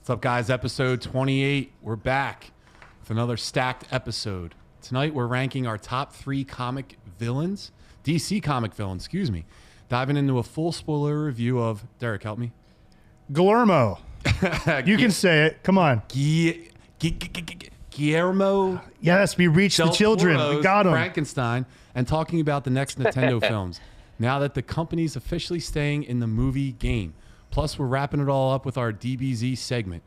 What's up, guys? Episode 28. We're back with another stacked episode. Tonight, we're ranking our top 3 comic villains, DC comic villains, excuse me. Diving into a full spoiler review of, Derek, help me. Guillermo. You can say it. Come on. Guillermo. Yes, we reached the children. We got them. Frankenstein, and talking about the next Nintendo films. Now that the company's officially staying in the movie game. Plus, we're wrapping it all up with our DBZ segment.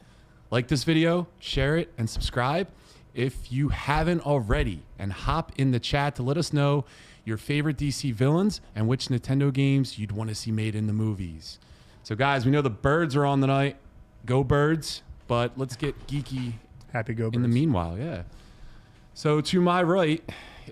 Like this video, share it, and subscribe if you haven't already. And hop in the chat to let us know your favorite DC villains and which Nintendo games you'd want to see made in the movies. So, guys, we know the birds are on tonight. Go birds. But let's get geeky. Happy go birds. In the meanwhile, yeah. So, to my right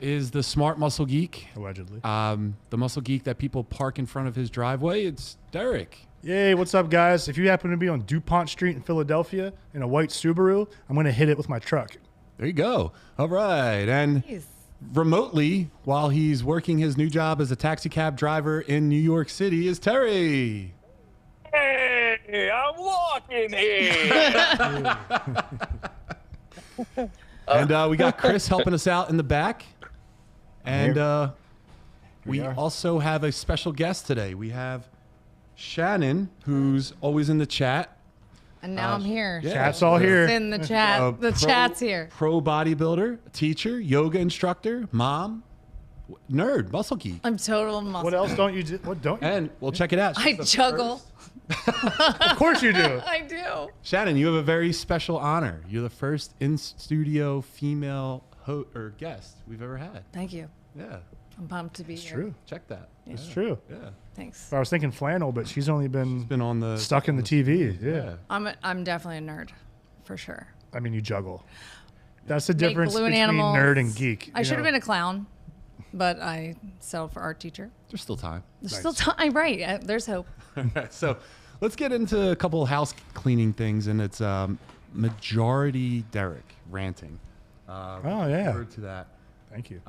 is the smart muscle geek. Allegedly. The muscle geek that people park in front of his driveway. It's Derek. Yay, what's up, guys? If you happen to be on DuPont Street in Philadelphia in a white Subaru, I'm going to hit it with my truck. There you go. All right. And remotely, while he's working his new job as a taxi cab driver in New York City, is Terry. Hey, I'm walking here. And we got Chris helping us out in the back. And we also have a special guest today. We have Shannon, who's always in the chat. And now I'm here. Yeah. Chat's all here. It's in the chat. The chat's here. Pro bodybuilder, teacher, yoga instructor, mom, nerd, muscle geek. I'm total muscle. What else don't you do? What don't you? And well, check it out. I juggle. Of course you do. I do. Shannon, you have a very special honor. You're the first in-studio female guest we've ever had. Thank you. Yeah. I'm pumped to be It's here. true. Check that. It's true. Yeah. Thanks. I was thinking flannel, but she's only been on the stuck in the TV. Yeah. I'm definitely a nerd, for sure. I mean, you juggle. That's the Make difference balloon between animals. nerd and geek. I should have been a clown, but I settled for art teacher. There's still time. There's still time. Right. There's hope. All right. So let's get into a couple of house cleaning things, and it's majority Derek ranting. Oh, yeah. Word to that. Thank you.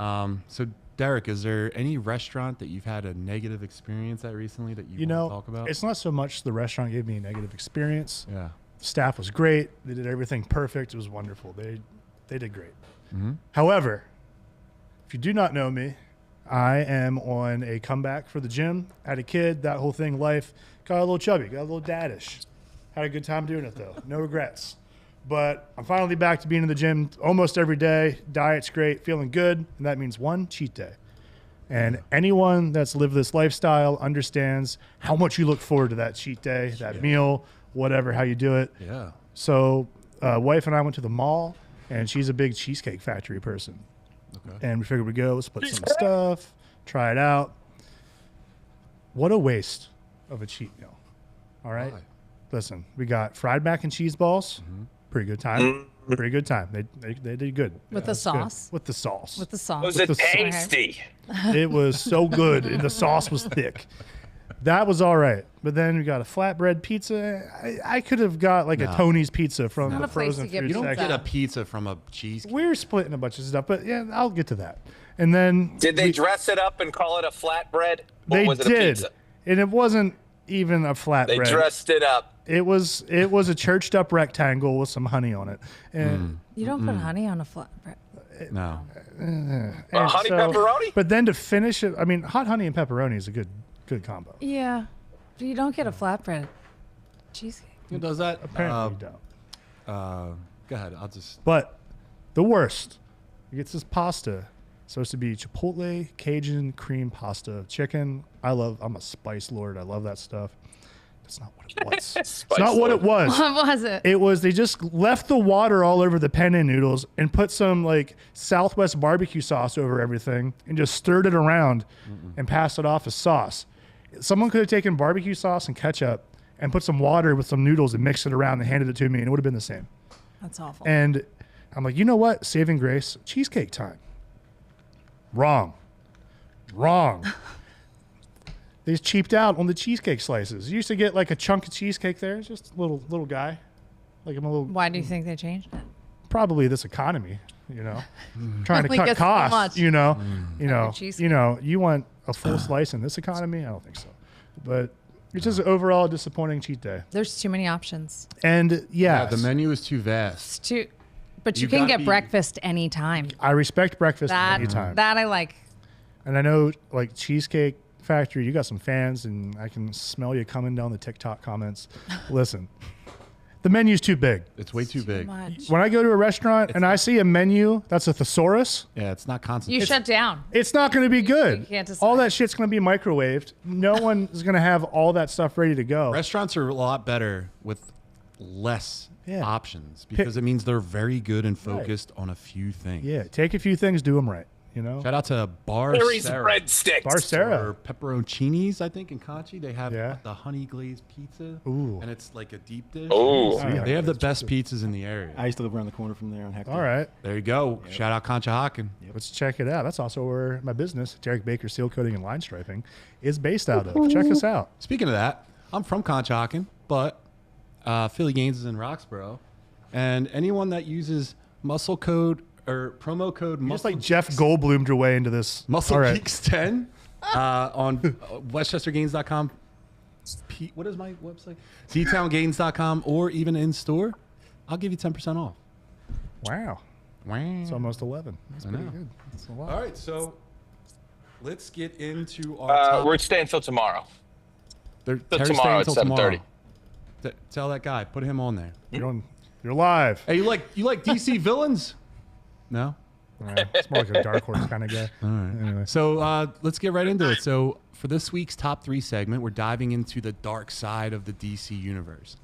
So Derek, is there any restaurant that you've had a negative experience at recently that you want to talk about? It's not so much the restaurant gave me a negative experience. Yeah. The staff was great. They did everything perfect. It was wonderful. They did great. Mm-hmm. However, if you do not know me, I am on a comeback for the gym. Had a kid, that whole thing, life. Got a little chubby, got a little daddish. Had a good time doing it, though. No regrets. But I'm finally back to being in the gym almost every day. Diet's great, feeling good. And that means one cheat day. And anyone that's lived this lifestyle understands how much you look forward to that cheat day, that meal, whatever, how you do it. Yeah. So wife and I went to the mall, and she's a big Cheesecake Factory person. Okay. And we figured we'd go, split some stuff, try it out. What a waste of a cheat meal. All right? Why? Listen, we got fried mac and cheese balls. Mm-hmm. Pretty good time. Pretty good time. They did good. With the sauce? With the sauce. With the sauce. Was it tasty? It was so good, and the sauce was thick. That was all right. But then we got a flatbread pizza. I could have got like a Tony's pizza from Not the a place frozen to get food You don't section. get a pizza from a cheesecake. We're splitting a bunch of stuff, but yeah, I'll get to that. And then Did they dress it up and call it a flatbread? Or they was it a did, pizza? and it wasn't even a They flatbread. dressed it up. It was a churched up rectangle with some honey on it, and You don't put honey on a flatbread. No. Honey pepperoni? But then to finish it, I mean, hot honey and pepperoni is a good combo. Yeah. But you don't get a flatbread cheesecake. Who does that? Apparently you don't. Go ahead. I'll just. But the worst, he gets this pasta. It's supposed to be Chipotle Cajun cream pasta chicken. I'm a spice lord. I love that stuff. That's not what it was. It's not what it was. What was it? It was they just left the water all over the penne noodles and put some like Southwest barbecue sauce over everything and just stirred it around and passed it off as sauce. Someone could have taken barbecue sauce and ketchup and put some water with some noodles and mixed it around and handed it to me, and it would have been the same. That's awful. And I'm like, you know what? Saving grace, cheesecake time. Wrong. They just cheaped out on the cheesecake slices. You used to get like a chunk of cheesecake there. It's just a little guy. Like I'm a little. Why do you think they changed it? Probably this economy, trying to Only cut gets so costs, much. you cheesecake. want a full slice in this economy? I don't think so. But It's just overall a disappointing cheat day. There's too many options. And Yeah, yes, the menu is too vast. It's too, but you You can gotta get be- breakfast anytime. I respect breakfast That anytime. that I like. And I know, like, Cheesecake Factory, you got some fans, and I can smell you coming down the TikTok comments. Listen, the menu's too big. It's way too big. Much. When I go to a restaurant and I see a menu that's a thesaurus, Yeah, it's not You concentrated. shut down. it's not going to be good. can't decide. All that shit's going to be microwaved. No one is going to have all that stuff ready to go. Restaurants are a lot better with less Yeah. options because it means they're very good and focused on a few things. Yeah, take a few things, do them right. You know, Shout out to Bar Harry's Sarah. breadsticks. Bar Sarah. Or pepperoncinis, I think, in Conchi. They have Yeah. the honey glazed pizza. Ooh. And it's like a deep dish. Oh. Yeah. They have the best pizzas in the area. I used to live around the corner from there on Hector. All right, There you go. Shout out Concha Hawken. let's check it out. That's also where my business, Derek Baker Seal Coating and Line Striping, is based out of. Check us out. Speaking of that, I'm from Concha Hawken, but Philly Gaines is in Roxborough. And anyone that uses muscle code or promo code Just muscle like Jeff Goldblumed your way into this. Muscle All right. Geeks 10 on westchestergains.com. What is my website? ctowngains.com or even in store. I'll give you 10% off. Wow, it's almost 11. That's I pretty know. good. That's a lot. All right, so let's get into our We're staying till tomorrow. Terry's tomorrow staying at till 7:30. Tell that guy, put him on there. You're live. Hey, you like DC villains? No? It's more like a Dark Horse kind of guy. All right. Anyway. So let's get right into it. So for this week's top 3 segment, we're diving into the dark side of the DC universe.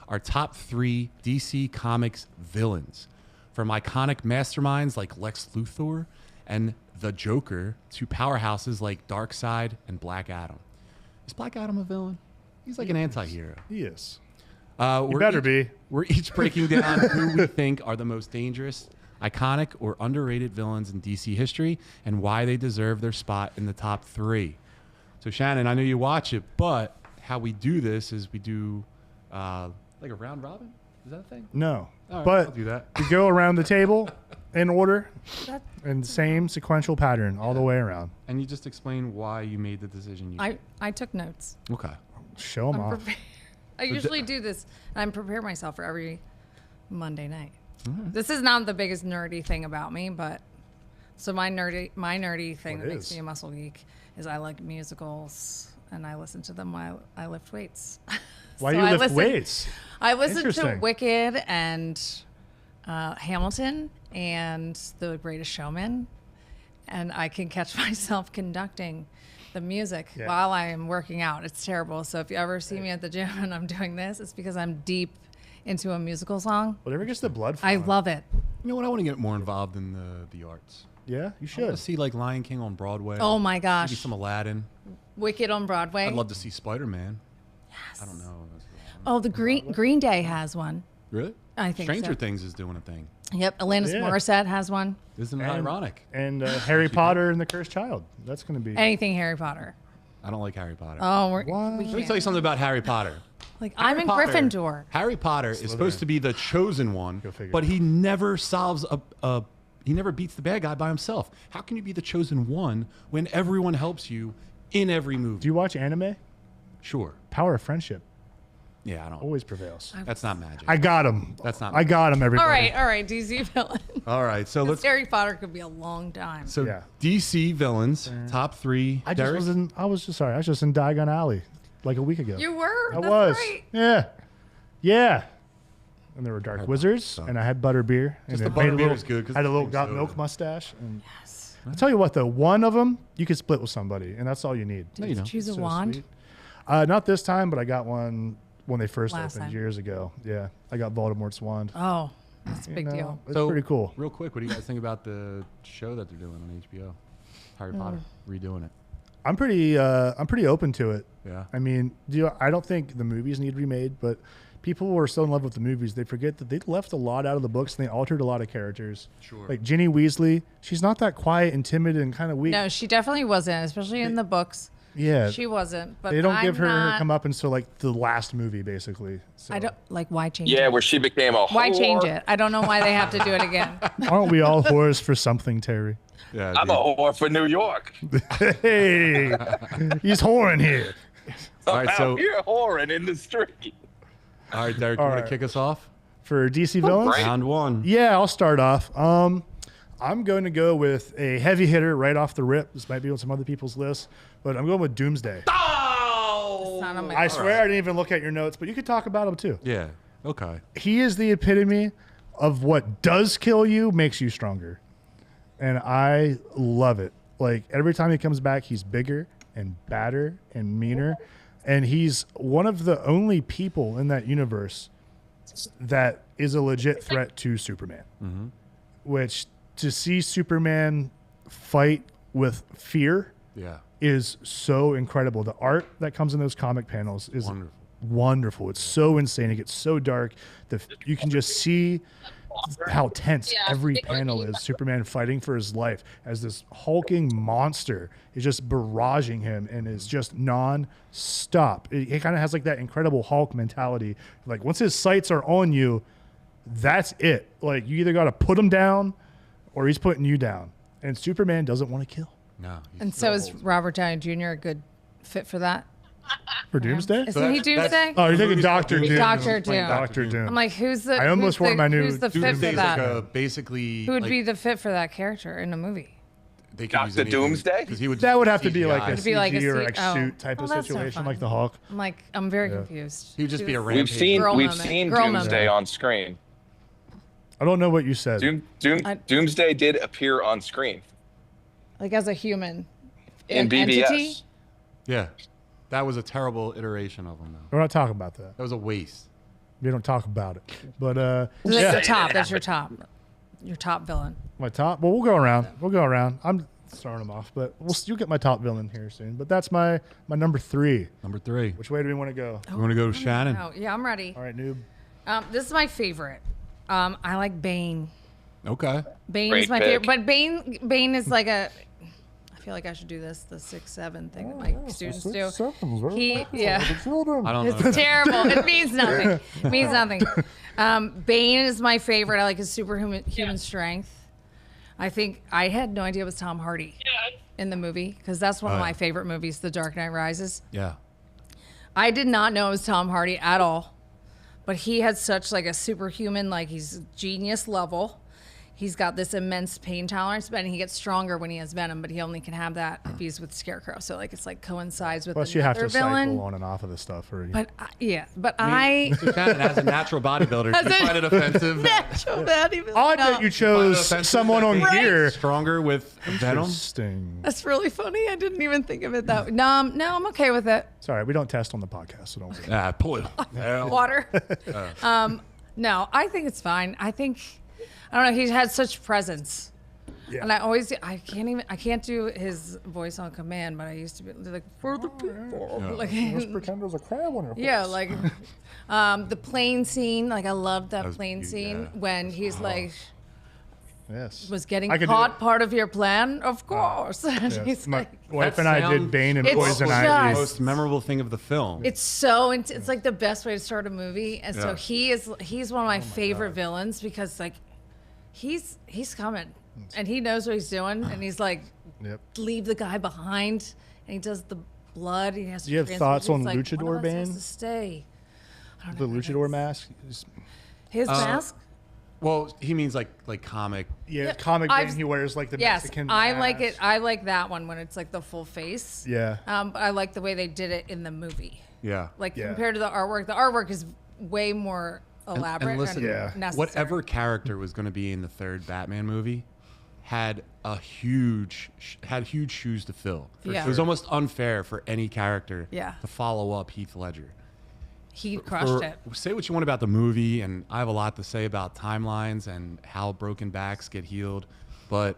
Our top 3 DC Comics villains, from iconic masterminds like Lex Luthor and the Joker to powerhouses like Darkseid and Black Adam. Is Black Adam a villain? He's like an anti-hero. He is. We're better each- be. We're each breaking down who we think are the most dangerous, iconic, or underrated villains in DC history and why they deserve their spot in the top 3. So, Shannon, I know you watch it, but how we do this is we do like a round robin. Is that a thing? No. All right, But I'll do that. we go around the table in order That- and same sequential pattern all the way around. And you just explain why you made the decision you I took notes. Okay. Show them I'm off. prepared. I usually do this. I'm prepare myself for every Monday night. This is not the biggest nerdy thing about me, but so my nerdy thing What that makes is? me a muscle geek is I like musicals and I listen to them while I lift weights. Why So you I lift listen- weights? I listen to Interesting. Wicked and Hamilton and The Greatest Showman, and I can catch myself conducting the music Yeah. while I am working out. It's terrible. So if you ever see me at the gym and I'm doing this, it's because I'm deep into a musical song. Whatever gets the blood I flowing. love it. You know what? I want to get more involved in the arts. Yeah, you I want should. to see like Lion King on Broadway. Oh my Maybe gosh. some Aladdin. Wicked on Broadway. I'd love to see Spider-Man. Yes. I don't know. Oh, the Green Day has one. Really? I think Stranger so. Things is doing a thing. Yep, Alanis Yeah. Morissette has one. Isn't it ironic? And Harry Potter and the Cursed Child. That's going to be. Anything Harry Potter. I don't like Harry Potter. Oh, What? we Let me can't. tell you something about Harry Potter. Like I'm in Potter- Gryffindor. Harry Potter is supposed to be the chosen one, figure. but he never solves he never beats the bad guy by himself. How can you be the chosen one when everyone helps you in every movie? Do you watch anime? Sure. Power of friendship Yeah, I don't. always prevails. That's not magic. I got him. That's not. I got him, everybody. All right, DC villain. All right, so let's. Harry Potter could be a long time. So Yeah. DC villains, top 3. I Derek? was in Diagon Alley like a week ago. You were? I That's was. Right. Yeah. Yeah. And there were dark wizards, and I had butter beer. And Just it the made butter a beer little- is good 'cause I had a it's little cream got soda. milk mustache. And Yes. I'll tell you what, though, one of them you could split with somebody, and that's all you need. No, you don't. Choose a So wand. sweet. Not this time, but I got one when they first Last opened time. years ago. Yeah, I got Voldemort's wand. Oh, that's a You big know, deal. It's So, pretty cool. Real quick, what do you guys think about the show that they're doing on HBO? Harry Potter redoing it. I'm pretty open to it. Yeah. I mean, I don't think the movies need remade, but people who are still in love with the movies, they forget that they left a lot out of the books and they altered a lot of characters. Sure. Like Ginny Weasley, she's not that quiet and timid and kind of weak. No, she definitely wasn't, especially in the books. Yeah. She wasn't. But They don't I'm give her not, come up until like the last movie, basically. So. I don't like why change Yeah, it. where she became a Why change whore. it? I don't know why they have to do it again. Aren't we all whores for something, Terry? Yeah. I'm a whore for New York. Hey, he's whoring here. All right, so you're whoring in the street. all right, Derek, you All want to right. kick us off? For DC villains? Right. Round one. Yeah, I'll start off. I'm going to go with a heavy hitter right off the rip. This might be on some other people's lists, but I'm going with Doomsday. Oh! Not on my I swear I didn't even look at your notes, but you could talk about him too. Yeah. Okay. He is the epitome of what does kill you makes you stronger. And I love it. Like every time he comes back, he's bigger and badder and meaner. And he's one of the only people in that universe that is a legit threat to Superman. Mm-hmm. Which to see Superman fight with fear Yeah. is so incredible. The art that comes in those comic panels is Wonderful. wonderful. It's so insane. It gets so dark. You can just see how tense every panel is. Superman fighting for his life as this hulking monster is just barraging him and is just non-stop. It kind of has like that Incredible Hulk mentality. Like once his sights are on you, that's it. Like you either got to put him down or he's putting you down. And Superman doesn't want to kill. No. And so is Robert Downey Jr. a good fit for that? For Doomsday? Isn't he Doomsday? Oh, you're thinking Doctor Doom. Dr. Doom. Doctor Doom. I'm like, who's the? I almost who's wore my new Who's the fit for Doomsday's like that? a basically. Who would like, be the fit for that character in a movie? they could Dr. use anything, Doomsday? 'cause he would That would just have to be like a CGI. It'd be like a CG or C- like oh. suit type Oh, of that's no situation fun. like the Hulk. I'm like, I'm very confused. He would just be a Who's- rampage. We've seen Girl moment. Girl moment. Doomsday on screen. I don't know what you said. Doomsday did appear on screen like as a human. in An BBS. entity? Yeah. That was a terrible iteration of him, though. We're not talking about that. That was a waste. We don't talk about it. But That's yeah, your top. That's your top. Your top villain. my top. Well, we'll go around. We'll go around. I'm throwing them off, but you'll get my top villain here soon. But that's my number 3. Number 3. Which way do we want to go? You want to go with Shannon? Oh, yeah, I'm ready. All right, noob. This is my favorite. I like Bane. Okay. Bane Great is my pick. favorite, but Bane is like a. I feel like I should do this, the 6-7 thing that my students do. Yeah, I don't know. it's terrible. It means nothing. It means nothing. Bane is my favorite. I like his superhuman strength. I think I had no idea it was Tom Hardy in the movie because that's one of my favorite movies, The Dark Knight Rises. Yeah. I did not know it was Tom Hardy at all, but he had such like a superhuman, like he's genius level. He's got this immense pain tolerance, but he gets stronger when he has venom, but he only can have that if he's with Scarecrow. So like it's like coincides with Plus, you have another to villain. cycle on and off of this stuff. Or But Shannon, as a natural bodybuilder, do you find it offensive? natural bodybuilder. odd that you chose offensive someone on that they gear. Stronger with venom? Interesting. That's really funny. I didn't even think of it that way. No, I'm okay with it. Sorry, we don't test on the podcast, so don't worry. Ah, pull it. Water. No, I think it's fine. I don't know. He had such presence. Yeah. And I can't do his voice on command, but I used to be like, for the people. Like, pretend there's a crab on your yeah, like the plane scene. Like, I loved that was plane cute, scene yeah. when he's like, Yes. was getting I could do caught it. part of your plan? Of course. And Yes. he's My like, wife That and I did sound- Bane and It's Poison just- Ivy. The most memorable thing of the film. it's so, it's like the best way to start a movie. And so Yeah. he's one of my favorite villains because like, he's coming and he knows what he's doing. And he's like, Yep. leave the guy behind, and he does the blood. He has to. Do you have transfer- thoughts he's on like, Luchador one of us has Bane? to stay. I don't The know. luchador mask. His mask. Well, he means like comic. Yeah, Yeah, comic I've- Bane. He wears like the Yes, Mexican I like it. mask. I like that one when it's like the full face. Yeah. But I like the way they did it in the movie. Yeah. Like Yeah. compared to the artwork, the artwork is way more elaborate and, listen, Yeah. necessary. Whatever character was going to be in the third Batman movie had huge shoes to fill. Yeah. It was almost unfair for any character Yeah. to follow up Heath Ledger. He crushed it. Say what you want about the movie, and I have a lot to say about timelines and how broken backs get healed, but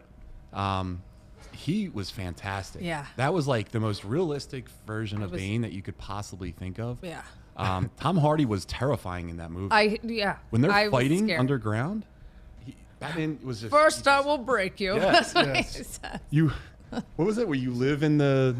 he was fantastic. Yeah. That was like the most realistic version of was- Bane that you could possibly think of. Yeah. Tom Hardy was terrifying in that movie. Yeah. When they're I was fighting scared. underground, Batman was just First, I will break you. Yes, That's what yes. he said. you. What was it? Where you live in the?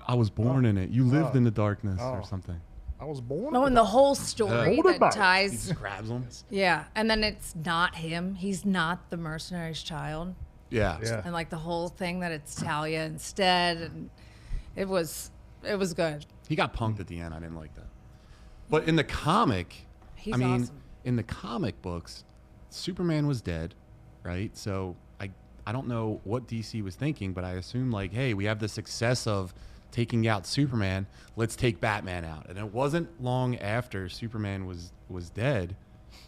I was born in it. You lived in the darkness or something. I was born. No, and the whole story Hold it that back. He ties. just grabs them. Yeah, and then it's not him. He's not the mercenary's child. Yeah. Yeah. And like the whole thing that it's Talia instead, and it was It was good. He got punked at the end. I didn't like that. But in the comic, He's I mean, awesome. in the comic books, Superman was dead, right? So I don't know what DC was thinking, but I assume like, hey, we have the success of taking out Superman. Let's take Batman out. And it wasn't long after Superman was dead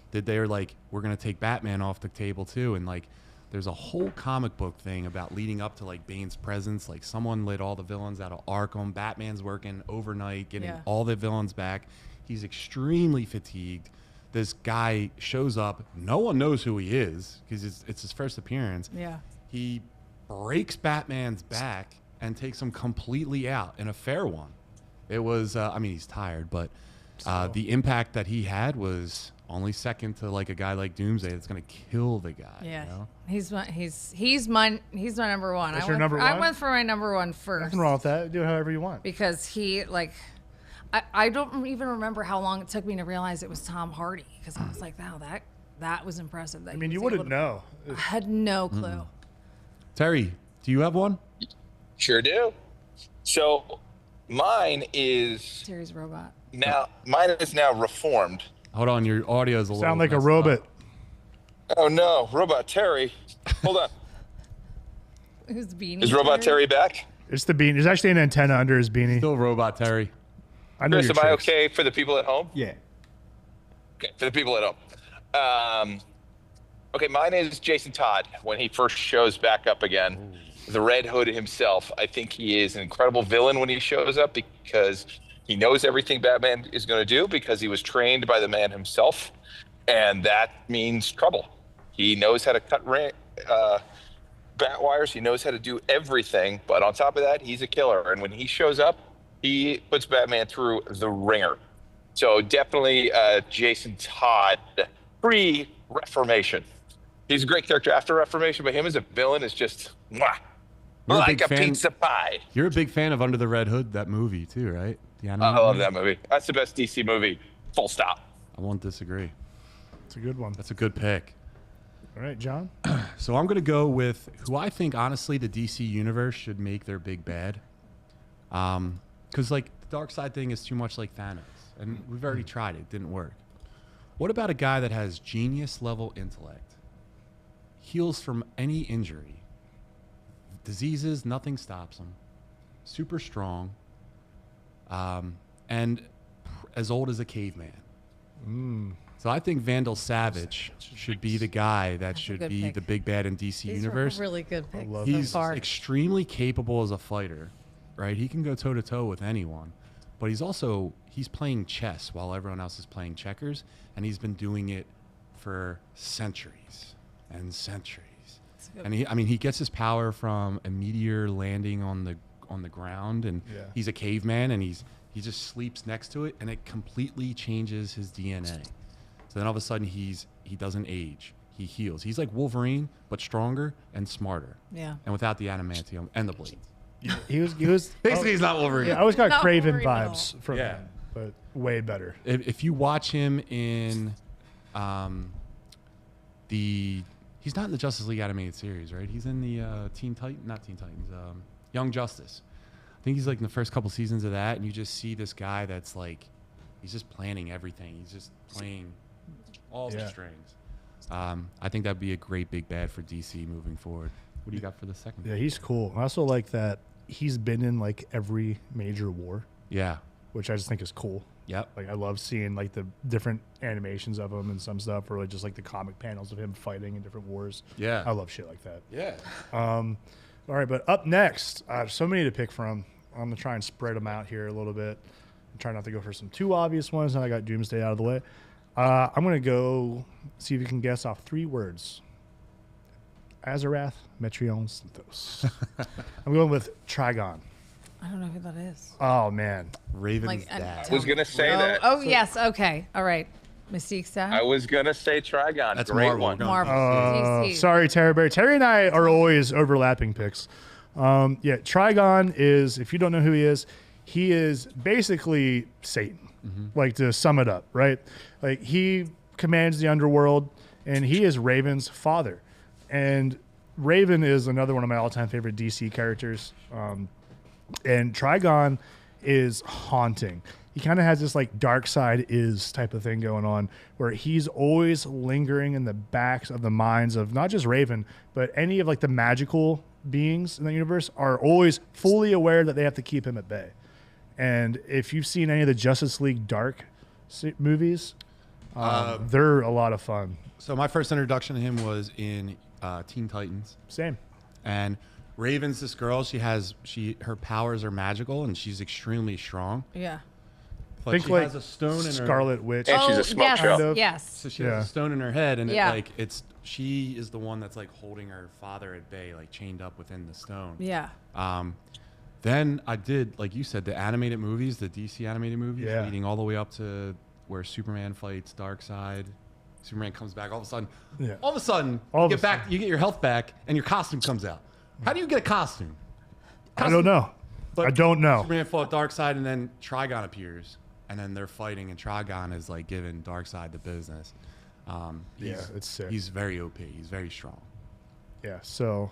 that they were like, we're gonna take Batman off the table too. And like, there's a whole comic book thing about leading up to like Bane's presence. Like someone let all the villains out of Arkham. Batman's working overnight, getting all the villains back. He's extremely fatigued. This guy shows up. No one knows who he is because it's his first appearance. Yeah. He breaks Batman's back and takes him completely out in a fair one. It was, I mean, he's tired, but the impact that he had was only second to like a guy like Doomsday that's going to kill the guy. Yeah. You know? He's my number one. That's your number one? I went for my number one first. Nothing wrong with that. Do it however you want. Because he like. I don't even remember how long it took me to realize it was Tom Hardy because I was like, wow, that was impressive. That I mean, you wouldn't know. I had no clue. Terry, do you have one? Sure do. So mine is Terry's robot. now reformed. Hold on, your audio is a little. Sound like a messed robot. up. Oh no, Robot Terry. Hold on. Who's beanie? Is Robot Terry back? It's the beanie. There's actually an antenna under his beanie. Still Robot Terry. I know Chris, your am I tricks. okay for the people at home? Yeah. Okay, for the people at home. Okay, mine is Jason Todd when he first shows back up again. The Red Hood himself. I think he is an incredible villain when he shows up because he knows everything Batman is going to do because he was trained by the man himself, and that means trouble. He knows how to cut bat wires. He knows how to do everything, but on top of that, he's a killer. And when he shows up, he puts Batman through the ringer. So definitely Jason Todd, pre-Reformation. He's a great character after Reformation, but him as a villain is just mwah, You're a like big a fan- pizza pie. You're a big fan of Under the Red Hood, that movie too, right? The I animated love movie? that movie. That's the best DC movie. Full stop. I won't disagree. It's a good one. That's a good pick. All right, John. So I'm going to go with who I think, honestly, the DC universe should make their big bad. Because, like, the Darkseid thing is too much like Thanos. And we've already tried it. It didn't work. What about a guy that has genius-level intellect? Heals from any injury. Diseases, nothing stops him. Super strong. And as old as a caveman. So I think Vandal Savage should be the guy that should good be pick. the big bad in DC These universe. were really good picks love so He's far. extremely capable as a fighter, right? He can go toe to toe with anyone, but he's playing chess while everyone else is playing checkers, and he's been doing it for centuries and centuries. And he gets his power from a meteor landing on the ground, and he's a caveman, and he just sleeps next to it, and it completely changes his DNA. So then all of a sudden he doesn't age. He heals. He's like Wolverine, but stronger and smarter. Yeah. And without the adamantium and the blades. He was Basically, he's not Wolverine. Yeah, I always got Not Craven Wolverine at vibes from Yeah. him, but way better. If you watch him in he's not in the Justice League animated series, right? He's in the Young Justice. I think he's like in the first couple seasons of that, and you just see this guy that's like, he's just planning everything. He's just playing all the strings. I think that'd be a great big bad for DC moving forward. What do you got for the second? Yeah, he's cool. I also like that he's been in like every major war, Yeah. which I just think is cool. Yep. Like I love seeing like the different animations of him and some stuff, or like just like the comic panels of him fighting in different wars. Yeah. I love shit like that. Yeah. All right, but up next, I have so many to pick from. I'm gonna try and spread them out here a little bit. I'm trying not to go for some too obvious ones. And I got Doomsday out of the way. I'm gonna go see if you can guess off 3 words. Azarath, Metreon, Synthos. I'm going with Trigon. I don't know who that is. Oh man, Raven's Like, dad. I was going to say that. Oh, yes. Okay. All right. Mystique's dad. I was going to say Trigon. That's Great Marvel. one. No. Marvel. DC. sorry, Terry Bear. Terry and I are always overlapping picks. Trigon is, if you don't know who he is basically Satan. Like to sum it up, right? Like he commands the underworld, and he is Raven's father. And Raven is another one of my all-time favorite DC characters. And Trigon is haunting. He kind of has this like Darkseid is type of thing going on where he's always lingering in the backs of the minds of not just Raven, but any of like the magical beings in the universe are always fully aware that they have to keep him at bay. And if you've seen any of the Justice League Dark movies, they're a lot of fun. So my first introduction to him was in Teen Titans. Same. And Raven's this girl. Her powers are magical and she's extremely strong. Yeah. But Think she like has a stone in her. Scarlet Witch. And she's a smoke yes, show. Kind of. Yes. So she has a stone in her head, and Yeah. she is the one that's like holding her father at bay, like chained up within the stone. Yeah. Then I did, like you said, the animated movies, the DC animated movies, Yeah. leading all the way up to where Superman fights Darkseid. Superman comes back. All of a sudden, you get back, you get your health back, and your costume comes out. How do you get a costume? I don't know. But I don't know. Superman fought Darkseid, and then Trigon appears, and then they're fighting, and Trigon is like giving Darkseid the business. It's sick. He's very OP. He's very strong. Yeah, so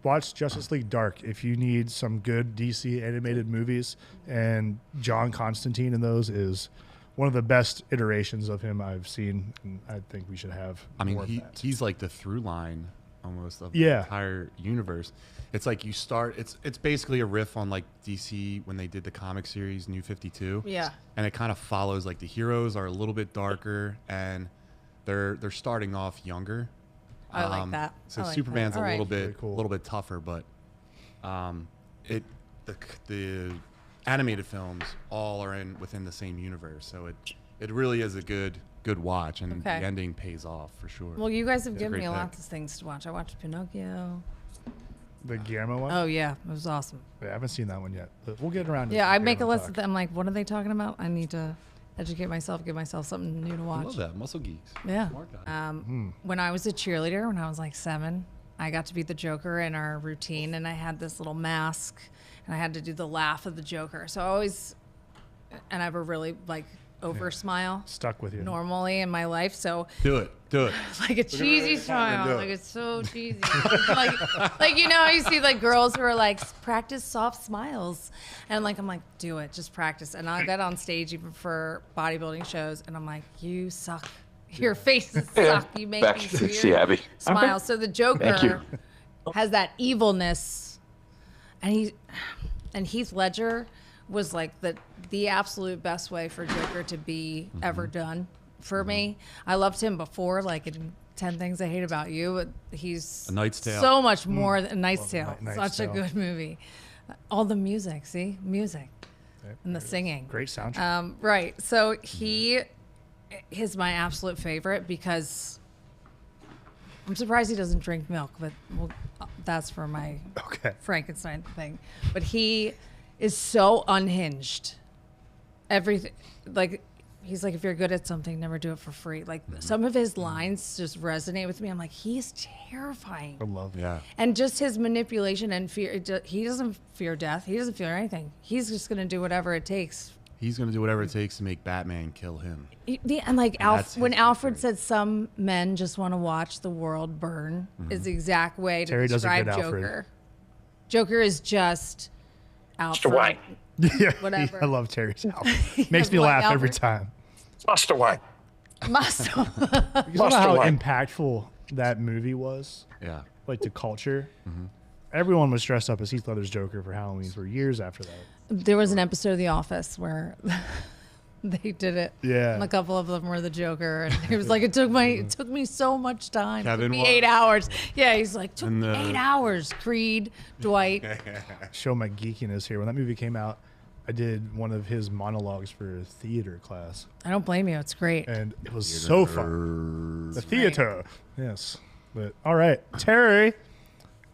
watch Justice League Dark if you need some good DC animated movies, and John Constantine in those is one of the best iterations of him I've seen, and I think we should have more of that. He's like the through line almost of the Yeah. entire universe. It's like you start. It's basically a riff on like DC when they did the comic series New 52. Yeah. And it kind of follows like the heroes are a little bit darker and they're starting off younger. I like that. So I like Superman's that. a All little right. bit Really cool. a little bit tougher, but the animated films all are within the same universe. So it really is a good watch, and Okay. the ending pays off for sure. Well, you guys have It's a given great me a lot pick. of things to watch. I watched Pinocchio. The Guillermo one? Oh yeah, it was awesome. Yeah, I haven't seen that one yet, but we'll get around to Yeah, some I make a Guillermo list talk. of them. Like, what are they talking about? I need to educate myself, give myself something new to I watch. love that. Muscle Geeks. Yeah. Smart guy. When I was a cheerleader, when I was like 7, I got to be the Joker in our routine, and I had this little mask, and I had to do the laugh of the Joker. So I always, and I have a really like over smile Stuck with you. normally in my life. So Do it. like a cheesy smile, do it. like it's so cheesy. like you know, how you see like girls who are like practice soft smiles, and like I'm like, do it, just practice. And I got on stage even for bodybuilding shows, and I'm like, you suck. Your faces suck. You make Back these to weird 60, Abby. smiles. So the Thank you. Joker has that evilness, and Heath Ledger was like the absolute best way for Joker to be ever done for me. I loved him before, like in 10 Things I Hate About You, but he's A Knight's Tale. so much more than A Knight's Love Tale. Knight's Such Tale. a good movie. All the music, music and the singing. Great soundtrack. Right. So he is my absolute favorite because I'm surprised he doesn't drink milk, but that's for my Okay. Frankenstein thing. But he is so unhinged. Everything, like, he's like, if you're good at something, never do it for free. Like, some of his lines just resonate with me. I'm like, he's terrifying. I love it. Yeah. And just his manipulation and fear. He doesn't fear death. He doesn't fear anything. He's just going to do whatever it takes. He's going to do whatever it takes to make Batman kill him. And like that's when his Alfred victory. said some men just want to watch the world burn is the exact way to Terry does a describe good Joker. Alfred. Joker is just Alfred. White. Yeah, Whatever. I love Terry's outfit. Makes me What, laugh every Alfred? time. Master White. Muscle. Because of Master how White. impactful that movie was, Yeah. like the culture. Everyone was dressed up as Heath Ledger's Joker for Halloween for years after that. There was an episode of The Office where they did it. Yeah. And a couple of them were the Joker, and he was like, "It took me so much time. It took Kevin me was? 8 hours." Yeah, he's like, "Took And me the- 8 hours." Creed, Dwight. Show my geekiness here. When that movie came out, I did one of his monologues for a theater class, I don't blame you. It's great. and it was so fun. The theater. Yes. But all right, Terry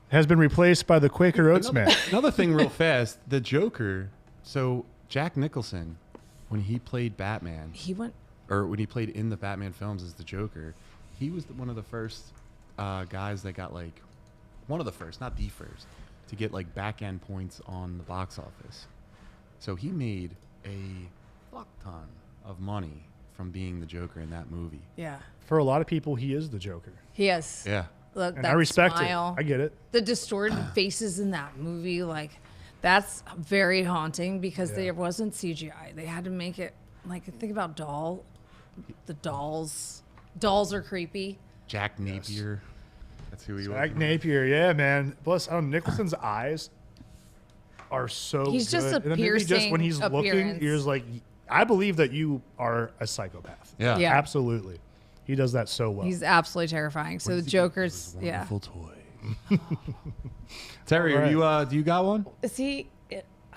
has been replaced by the Quaker Oats man. Another thing, real fast, the Joker. So Jack Nicholson, when he played Batman, He went. or when he played in the Batman films as the Joker, he was one of the first guys that got like, one of the first, not the first, to get like back end points on the box office. So he made a fuck ton of money from being the Joker in that movie. Yeah, For a lot of people, he is the Joker, he is. Yeah. Look, and that I respect smile, it. I get it. the distorted faces in that movie, like That's very haunting because there wasn't CGI. They had to make it like think about the dolls. Dolls are creepy. Jack Napier. That's who he was. Jack Napier, yeah, man. Plus, Nicholson's eyes are so He's good. just a And then maybe just when he's piercing looking, appearance. you're just like, I believe that you are a psychopath. Yeah. Yeah. Absolutely. He does that so well. He's absolutely terrifying. So the Joker's, yeah. Wonderful toy. Terry, All right. do you got one? Is he?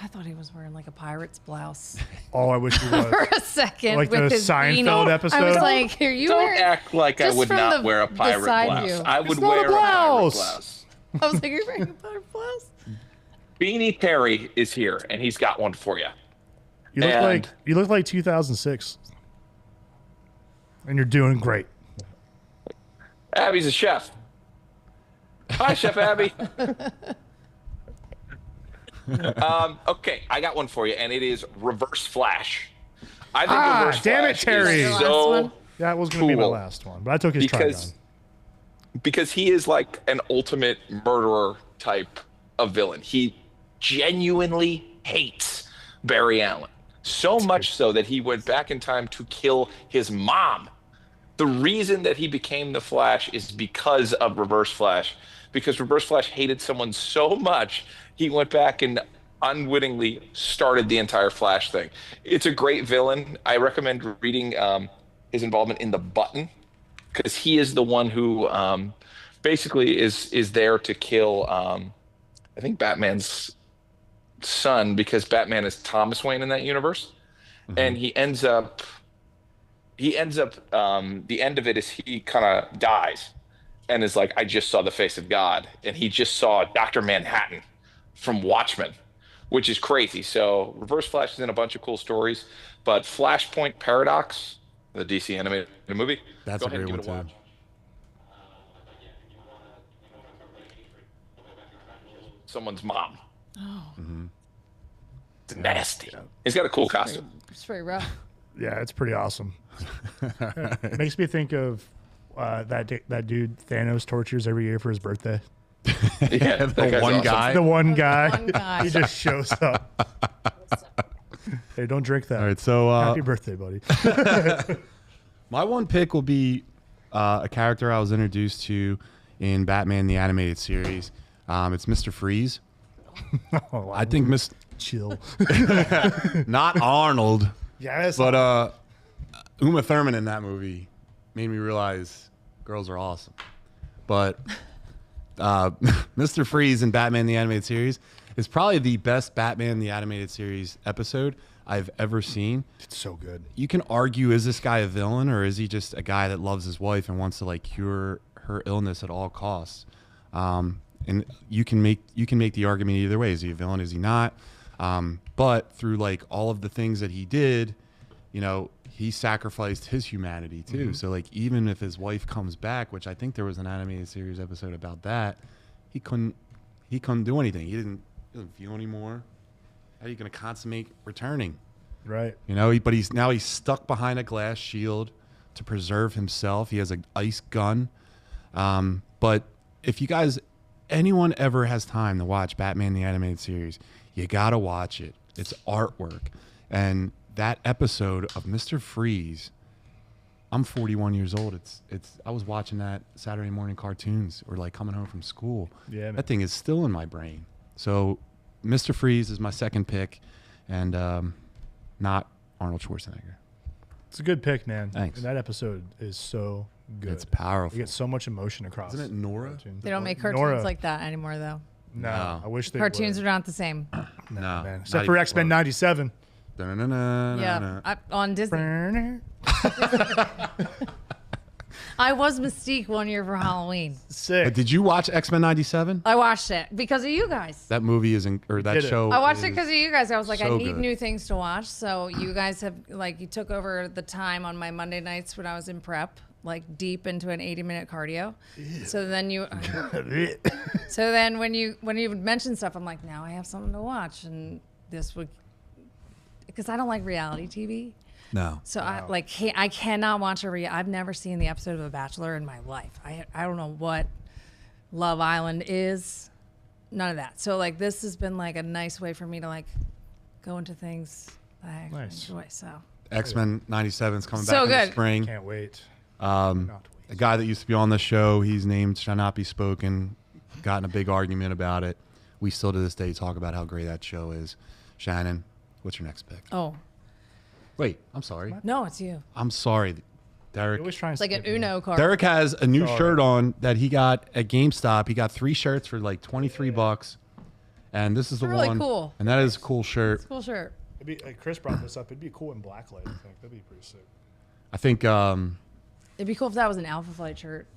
I thought he was wearing like a pirate's blouse Oh, I wish he was. for a second. Like with the his Seinfeld beanie. episode? I was like, "Are you Don't wearing?" act like I just would from not the- wear a the pirate side blouse. view. I would It's not wear a a pirate blouse. blouse. I was like, "You're wearing a pirate blouse?" Beanie Terry is here, and he's got one for you. You look like 2006. And you're doing great. Abby's a chef. Hi, Chef Abby. Okay, I got one for you, and it is Reverse Flash. I think Reverse damn it, Flash Terry. is Your last so one? That was going to be my Cool. last one, but I took his because he is like an ultimate murderer type of villain. He genuinely hates Barry Allen. So much so that he went back in time to kill his mom. The reason that he became the Flash is because of Reverse Flash. Because Reverse Flash hated someone so much, he went back and unwittingly started the entire Flash thing. It's a great villain. I recommend reading his involvement in The Button, because he is the one who basically is there to kill, I think, Batman's son, because Batman is Thomas Wayne in that universe. And he ends up the end of it is he kind of dies and is like, I just saw the face of God. And he just saw Dr. Manhattan from Watchmen, which is crazy. So Reverse Flash is in a bunch of cool stories, but Flashpoint Paradox, the DC animated movie, That's go a ahead and great give it one, a too. watch. Someone's mom. It's nasty. He's got a cool costume. It's very rough. Yeah, it's pretty awesome. It makes me think of that dude Thanos tortures every year for his birthday. Yeah, that The guy's one awesome. guy. The one guy. One guy. He just shows up. Hey, don't drink that. All right, so Happy birthday, buddy. my one pick will be a character I was introduced to in Batman the Animated Series. It's Mr. Freeze. Oh, wow. I think Chill. not Arnold, Yes. but Uma Thurman in that movie made me realize girls are awesome. But Mr. Freeze in Batman the Animated Series is probably the best Batman the Animated Series episode I've ever seen. It's so good. You can argue, is this guy a villain or is he just a guy that loves his wife and wants to like cure her illness at all costs? And you can make the argument either way. Is he a villain? Is he not? But through like all of the things that he did, you know, he sacrificed his humanity too. So like even if his wife comes back, which I think there was an animated series episode about that, he couldn't do anything. He doesn't feel anymore. How are you going to consummate returning? Right. You know, but he's stuck behind a glass shield to preserve himself. He has an ice gun. But if anyone ever has time to watch Batman the Animated Series, you got to watch it. It's artwork. And that episode of Mr. Freeze, I'm 41 years old. I was watching that Saturday morning cartoons or like coming home from school. Yeah, man. That thing is still in my brain. So Mr. Freeze is my second pick, and not Arnold Schwarzenegger. It's a good pick, man. Thanks. And that episode is so good. It's powerful. You get so much emotion across. Isn't it Nora? cartoons. They don't make cartoons Nora. like that anymore, though. No, No. I wish they Cartoons would. are not the same. No, Man. not Except for even X-Men close. 97. Yeah, on Disney. I was Mystique one year for Halloween. Sick. But did you watch X-Men 97? I watched it because of you guys. That movie or that Did it? show. I watched it is- because of you guys. I was like, I so need good. new things to watch. So you guys have you took over the time on my Monday nights when I was in prep, like deep into an 80-minute cardio. So then when you would mention stuff, I'm like, now I have something to watch, and this would because I don't like reality TV. No. So I cannot watch I've never seen the episode of The Bachelor in my life. I don't know what Love Island is. none of that. So like this has been like a nice way for me to like go into things that I actually enjoy. So X-Men 97 is coming So back in the good. spring. Can't wait. A guy that used to be on the show, he's named shall not be spoken, got in a big argument about it. We still to this day talk about how great that show is. Shannon, what's your next pick? oh Wait, I'm sorry. no, it's you. I'm sorry, Derek. You always try and It's like an skip me. Uno card. Derek has a new Sorry. shirt on that he got at GameStop. He got 3 shirts for like $23, and this is the really one. cool. And that is a cool shirt. It's a cool shirt. It'd be, Chris brought this up. It'd be cool in blacklight. I think that'd be pretty sick, I think It'd be cool if that was an Alpha Flight shirt.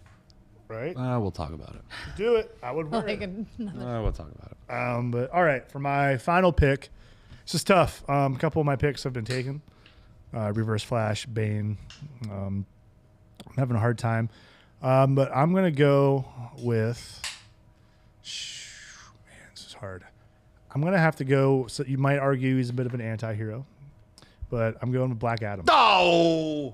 right? we'll talk about it. Do it. I would wear Like it. another. We'll talk about it. But all right, for my final pick, this is tough. A couple of my picks have been taken. Reverse Flash, Bane. I'm having a hard time, but I'm gonna go with. Man, this is hard. I'm gonna have to go. So you might argue he's a bit of an anti-hero, but I'm going with Black Adam. Oh!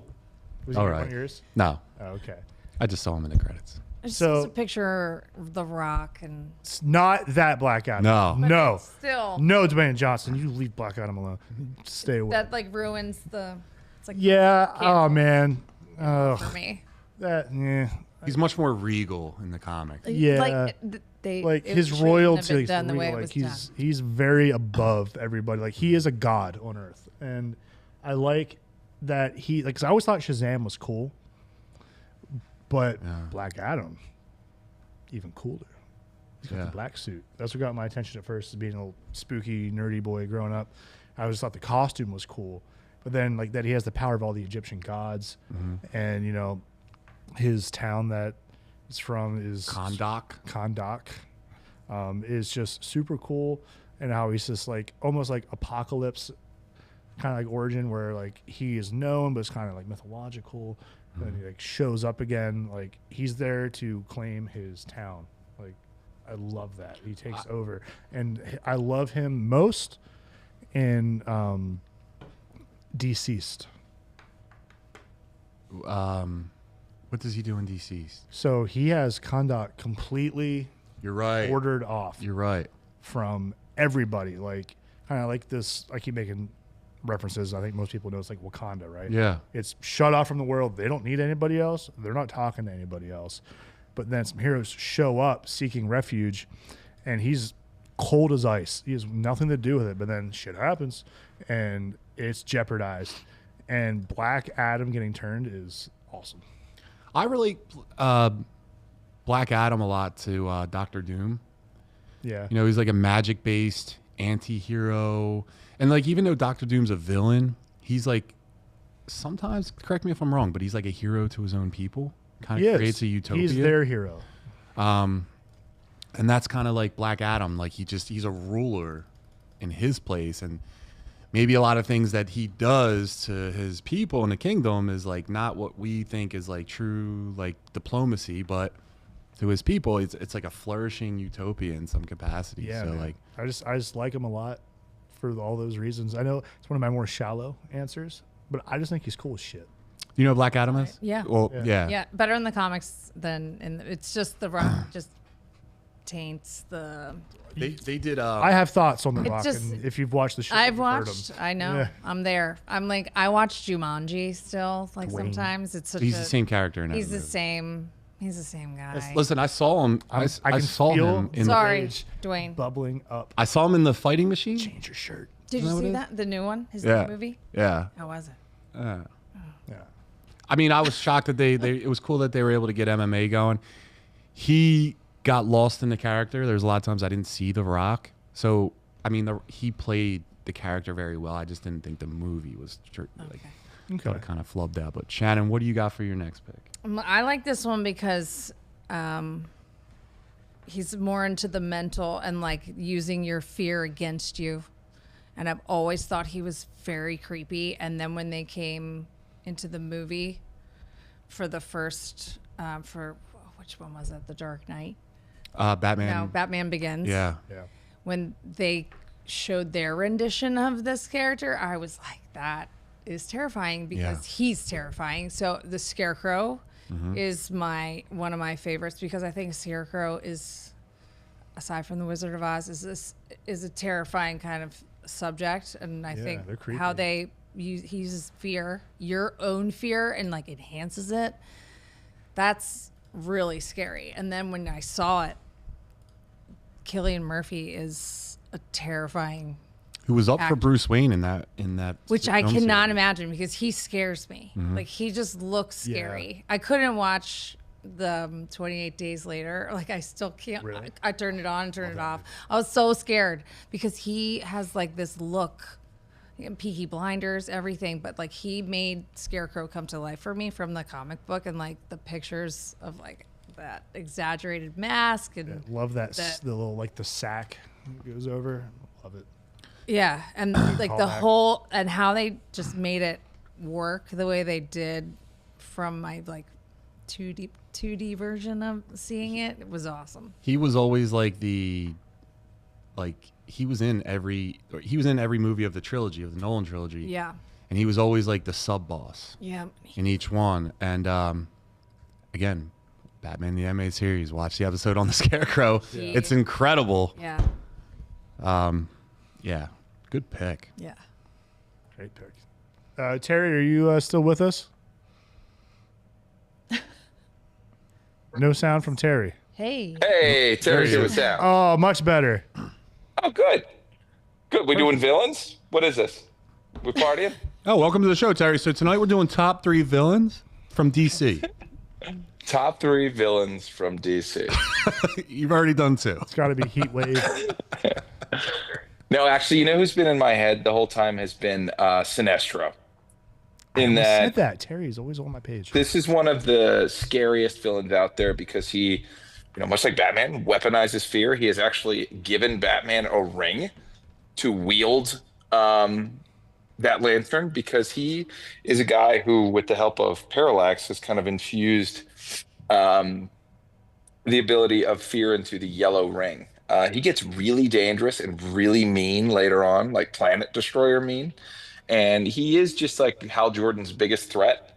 Was All he right. one of yours? No, Oh, okay. I just saw him in the credits. It's So- just a picture of The Rock and It's not that Black Adam. No. No. still No, Dwayne Johnson. You leave Black Adam alone. Stay away. that like ruins the. It's like Yeah. Oh Cancel. man. Oh, for me. that. Yeah. He's much more regal in the comic. Yeah. Like they Like it his shouldn't have royalty. been done the way it like was he's very above everybody. Like he is a god on Earth, and I like that he like. 'Cause I always thought Shazam was cool, but Yeah. Black Adam, even cooler. He's got Yeah. the black suit. That's what got my attention at first, as being a little spooky, nerdy boy growing up. I always thought the costume was cool, but then like that he has the power of all the Egyptian gods, and you know, his town that it's from is Kondak, is just super cool, and how he's just like almost like apocalypse kind of like origin where like he is known but it's kind of like mythological, and he like shows up again, like he's there to claim his town. Like I love that he takes over, and I love him most in Deceased. What does he do in DC's? So he has Kondak completely You're right. ordered off You're right. from everybody. Like kind of like this. I keep making references. I think most people know it's like Wakanda, right? Yeah. It's shut off from the world. They don't need anybody else. They're not talking to anybody else. But then some heroes show up seeking refuge, and he's cold as ice. He has nothing to do with it. But then shit happens, and it's jeopardized. And Black Adam getting turned is awesome. I relate Black Adam a lot to Doctor Doom. Yeah. You know, he's like a magic-based anti-hero. And like even though Doctor Doom's a villain, he's like sometimes, correct me if I'm wrong, but he's like a hero to his own people. Kind He of is. creates a utopia. He's their hero. And that's kind of like Black Adam. Like he's a ruler in his place, and maybe a lot of things that he does to his people in the kingdom is like not what we think is like true like diplomacy, but to his people, it's like a flourishing utopia in some capacity. Yeah. So man. like, I just like him a lot for all those reasons. I know it's one of my more shallow answers, but I just think he's cool as shit. you know who Black Adam is? Yeah. Well, Yeah. yeah. Yeah, better in the comics than in. It's just The Rock just taints the. They did. I have thoughts on The It's Rock, just- and if you've watched the show, I've you've heard watched. him. I know. Yeah. I'm there. I'm like I watched Jumanji still. Like Dwayne. sometimes it's such He's a. the same character in He's every the movie. same. He's the same guy. Listen, I saw him. I can saw feel him in. Sorry, rage Dwayne. bubbling up. I saw him in the fighting machine. Change your shirt. Did Isn't you that what see it is? that? The new one? His Yeah. new movie? Yeah. How was it? Yeah. Yeah. I mean, I was shocked that they it was cool that they were able to get MMA going. He got lost in the character. There's a lot of times I didn't see The Rock. So, I mean, he played the character very well. I just didn't think the movie was like Okay. it kind of flubbed out. But Shannon, what do you got for your next pick? I like this one because he's more into the mental and like using your fear against you. And I've always thought he was very creepy. And then when they came into the movie for the first, for which one was it? The Dark Knight? Batman. No, Batman Begins. Yeah. Yeah. When they showed their rendition of this character, I was like, that is terrifying because he's terrifying. So the Scarecrow is one of my favorites because I think Scarecrow is aside from the Wizard of Oz, is a terrifying kind of subject, and I think how he uses fear, your own fear, and like enhances it. That's really scary. And then when I saw it, Cillian Murphy is a terrifying. Who was up for Bruce Wayne in that which I film cannot series. imagine because he scares me. Like he just looks scary. I couldn't watch the 28 Days Later. Like I still can't. Really? I turned it on and turned it off. I was so scared because he has like this look, Peaky Blinders, everything. But like he made Scarecrow come to life for me from the comic book, and like the pictures of like that exaggerated mask and love that the little like the sack goes over. Love it. Yeah, and like the whole and how they just made it work the way they did from my like 2D version of seeing it. It was awesome. He was always like he was in every movie of the trilogy, of the Nolan trilogy. Yeah. And he was always like the sub boss. Yeah. In each one. And again, Batman the Animated Series, watch the episode on the Scarecrow. Yeah. It's incredible. Yeah. Yeah. Good pick. Yeah. Great pick. Terry, are you still with us? No sound from Terry. Hey. Hey, Terry's here with Sam. Oh, much better. Oh, good. Good. We doing villains? What is this? We partying? Oh, welcome to the show, Terry. So tonight we're doing top 3 villains from DC. Top 3 villains from DC. You've already done 2. It's got to be Heat Wave. No, actually, you know who's been in my head the whole time has been Sinestro. I said that. Terry's always on my page. This is one of the scariest villains out there because he, much like Batman, weaponizes fear. He has actually given Batman a ring to wield that lantern because he is a guy who, with the help of Parallax, has kind of infused the ability of fear into the yellow ring. He gets really dangerous and really mean later on, like Planet Destroyer mean. And he is just like Hal Jordan's biggest threat,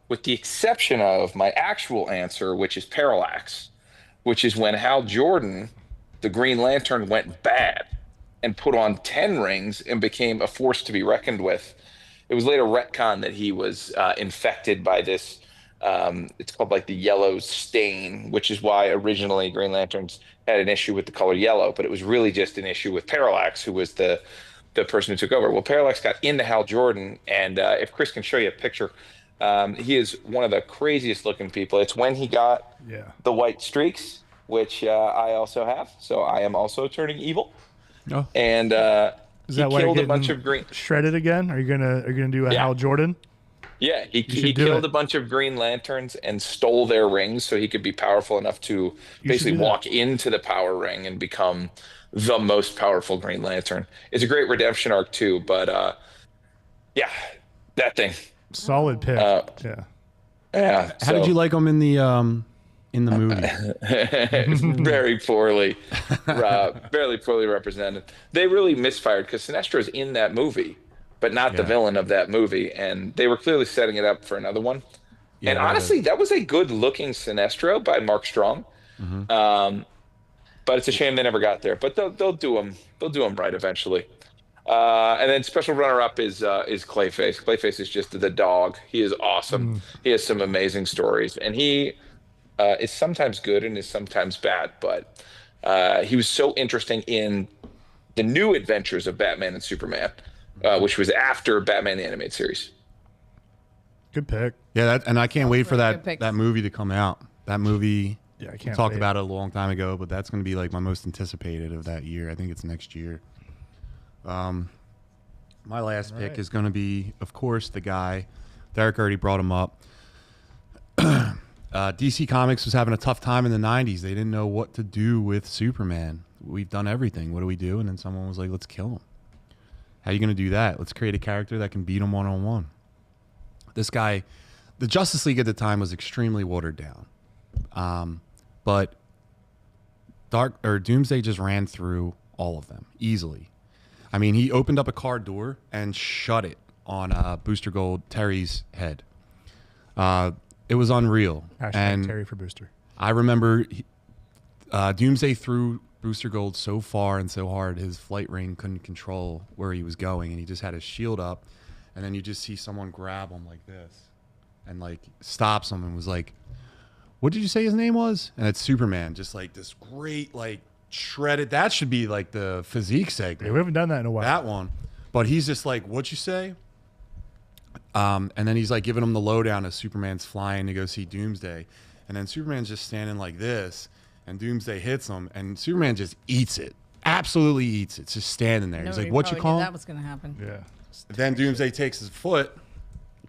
with the exception of my actual answer, which is Parallax, which is when Hal Jordan, the Green Lantern, went bad and put on 10 rings and became a force to be reckoned with. It was later retconned that he was infected by this. It's called like the yellow stain, which is why originally Green Lanterns had an issue with the color yellow, but it was really just an issue with Parallax, who was the person who took over. Well, Parallax got into Hal Jordan, and if Chris can show you a picture, he is one of the craziest looking people. It's when he got the white streaks, which I also have, so I am also turning evil. Oh. And Is he that why killed you're a bunch getting of green. shredded again? Are you gonna do a Hal Jordan? Yeah, he should do killed it. a bunch of Green Lanterns and stole their rings so he could be powerful enough to basically do that. walk into the power ring and become the most powerful Green Lantern. It's a great redemption arc too, but yeah, that thing. Solid pick. Yeah. How did you like him in the movie? Very poorly, barely poorly represented. They really misfired because Sinestro's in that movie, but not the villain of that movie, and they were clearly setting it up for another one. Yeah, and honestly, that was a good-looking Sinestro by Mark Strong. But it's a shame they never got there. But they'll do them. They'll do them right eventually. And then special runner-up is Clayface. Clayface is just the dog. He is awesome. He has some amazing stories, and he is sometimes good and is sometimes bad. But he was so interesting in the new adventures of Batman and Superman, which was after Batman the Animated Series. Good pick. Yeah, and I can't wait for really good picks. that movie to come out. That movie. Yeah, I We can't talked wait. about it a long time ago, but that's going to be like my most anticipated of that year. I think it's next year. My last pick is going to be, of course, the guy. Derek already brought him up. DC Comics was having a tough time in the 90s. They didn't know what to do with Superman. We've done everything. What do we do? And then someone was like, let's kill him. How are you going to do that? Let's create a character that can beat him one-on-one. This guy, the Justice League at the time was extremely watered down. But Doomsday just ran through all of them easily. I mean, he opened up a car door and shut it on Booster Gold Terry's head. It was unreal. Hashtag and Terry for Booster. I remember Doomsday threw Booster Gold so far and so hard, his flight ring couldn't control where he was going, and he just had his shield up, and then you just see someone grab him like this, and like stops him and was like, "What did you say his name was?" And it's Superman, just like this great like shredded. That should be like the physique segment. Yeah, we haven't done that in a while. That one, but he's just like, "What'd you say?" And then he's like giving him the lowdown as Superman's flying to go see Doomsday, and then Superman's just standing like this. And Doomsday hits him, and Superman just eats it. Absolutely eats it. Just standing there. He's like, "What you call?" That was going to happen. Yeah. Then Doomsday takes his foot,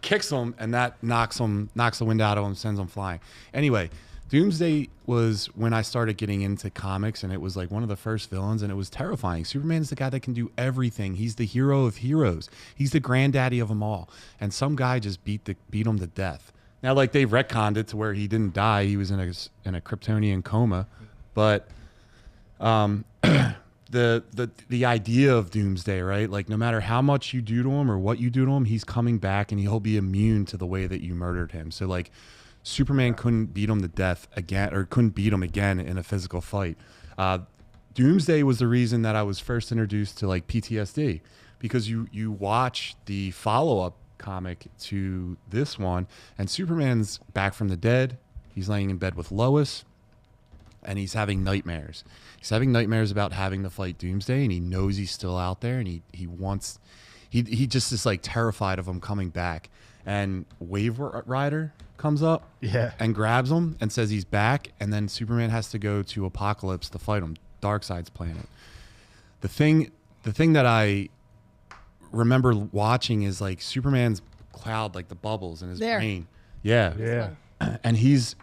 kicks him, and that knocks the wind out of him, sends him flying. Anyway, Doomsday was when I started getting into comics, and it was like one of the first villains, and it was terrifying. Superman's the guy that can do everything. He's the hero of heroes. He's the granddaddy of them all. And some guy just beat him to death. Now, like, they've retconned it to where he didn't die. He was in a Kryptonian coma. But the idea of Doomsday, right? Like, no matter how much you do to him or what you do to him, he's coming back, and he'll be immune to the way that you murdered him. So, like, Superman couldn't beat him to death again, or couldn't beat him again in a physical fight. Doomsday was the reason that I was first introduced to, like, PTSD. Because you watch the follow-up comic to this one, and Superman's back from the dead. He's laying in bed with Lois, and he's having nightmares. He's having nightmares about having to fight Doomsday, and he knows he's still out there, and he just is like terrified of him coming back. And Wave Rider comes up, and grabs him and says he's back, and then Superman has to go to Apokolips to fight him, Darkseid's planet. The thing that I remember watching is like Superman's cloud, like the bubbles in his brain. Yeah. And he's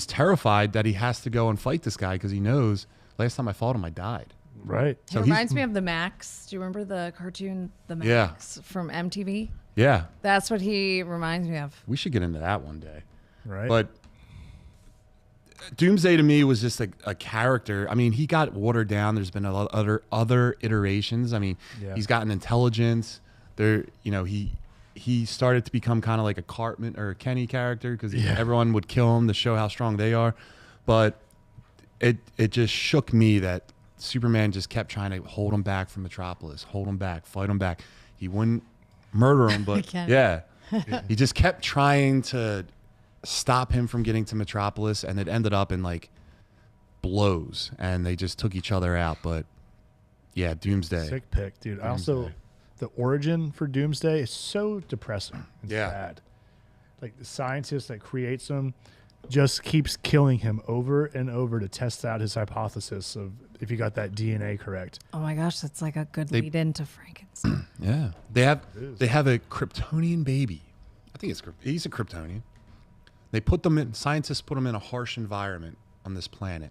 terrified that he has to go and fight this guy because he knows last time I fought him, I died. Right. So it reminds me of the Max. Do you remember the cartoon, the Max from MTV? Yeah. That's what he reminds me of. We should get into that one day. Right. But Doomsday to me was just a character. I mean, he got watered down. There's been a lot of other iterations. I mean, he's gotten intelligence. He started to become kind of like a Cartman or a Kenny character because everyone would kill him to show how strong they are. But it just shook me that Superman just kept trying to hold him back from Metropolis, hold him back, fight him back. He wouldn't murder him, but he just kept trying to stop him from getting to Metropolis, and it ended up in like blows, and they just took each other out. But yeah, Doomsday. Sick pick, dude. Doomsday. Also, the origin for Doomsday is so depressing and sad. Like the scientist that creates him just keeps killing him over and over to test out his hypothesis of if you got that DNA correct. Oh my gosh, that's like a good lead into Frankenstein. Yeah, they have a Kryptonian baby. I think he's a Kryptonian. They put them in. Scientists put them in a harsh environment on this planet.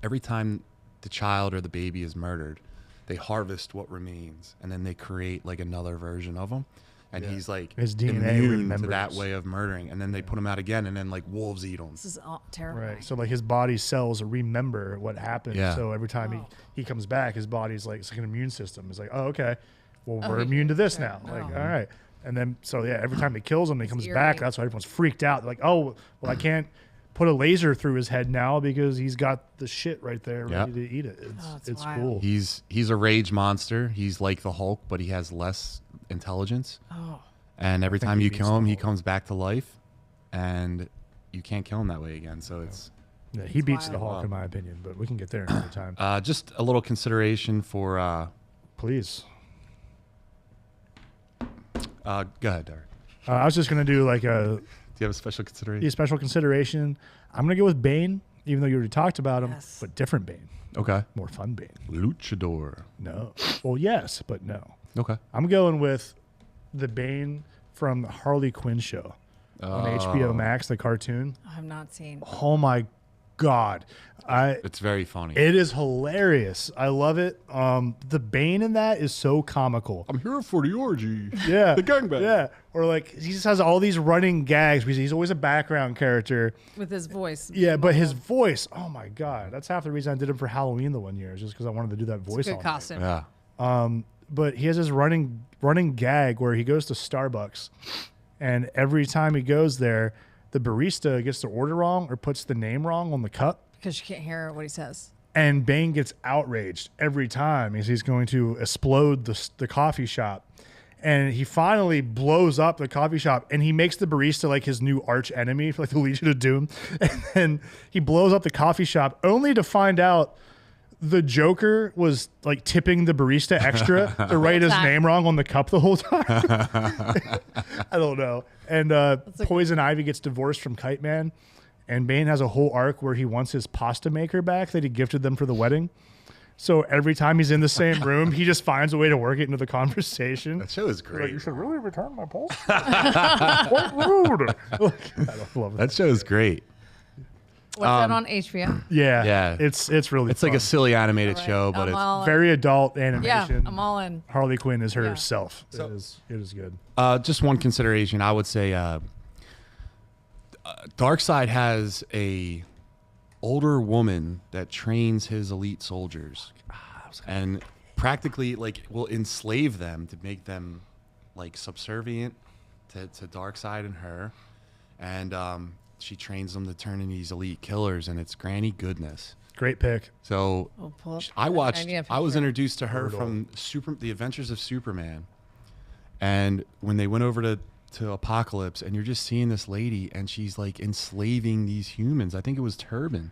Every time the child or the baby is murdered, they harvest what remains, and then they create like another version of him. And he's like his DNA immune to that way of murdering. And then they put him out again, and then like wolves eat him. This is all terrifying. Right. So like his body cells remember what happened. Yeah. So every time he comes back, his body's like, it's like an immune system. It's like, oh, okay, well, we're immune to this now. Like, all right. And then, so yeah, every time he kills him, he comes back. That's why everyone's freaked out. They're like, oh, well, I can't put a laser through his head now because he's got the shit right there ready to eat it. It's cool. He's a rage monster. He's like the Hulk, but he has less intelligence. Oh. And every time you kill him, he comes back to life, and you can't kill him that way again. So it's he beats the Hulk in my opinion, but we can get there another time. Just a little consideration for please. Go ahead, Derek. I was just gonna do like a. Do you have a special consideration? Yeah, special consideration. I'm gonna go with Bane, even though you already talked about him, but different Bane. Okay. More fun Bane. Luchador. No. Well, yes, but no. Okay. I'm going with the Bane from the Harley Quinn show on HBO Max, the cartoon. I have not seen. Oh my God. It's very funny. It is hilarious. I love it. The Bane in that is so comical. I'm here for the orgy. Yeah. The gangbang. Yeah. Or like he just has all these running gags because he's always a background character. With his voice. Yeah, but his voice, oh my God. That's half the reason I did him for Halloween the one year, is just because I wanted to do that voice. It's a good costume. Yeah. But he has this running gag where he goes to Starbucks, and every time he goes there, the barista gets the order wrong or puts the name wrong on the cup. Because you can't hear what he says. And Bane gets outraged every time as he's going to explode the coffee shop. And he finally blows up the coffee shop, and he makes the barista like his new arch enemy, like the Legion of Doom. And then he blows up the coffee shop only to find out the Joker was like tipping the barista extra to write his name wrong on the cup the whole time. I don't know. And Poison Ivy gets divorced from Kite Man, and Bane has a whole arc where he wants his pasta maker back that he gifted them for the wedding. So every time he's in the same room, he just finds a way to work it into the conversation. That show is great. Like, you should really return my pulse. Quite rude. I love it. That show is great. What's that on HBO? Yeah. It's really It's fun. like a silly animated show, but it's very adult animation. Yeah, I'm all in. Harley Quinn is herself. So- It is good. just one consideration. I would say Darkseid has a older woman that trains his elite soldiers and practically like will enslave them to make them like subservient to Darkseid and her. And she trains them to turn into these elite killers, and it's Granny Goodness. Great pick. So I was introduced to her Brutal. from The Adventures of Superman. And when they went over to Apocalypse, and you're just seeing this lady, and she's like enslaving these humans. I think it was Turbin,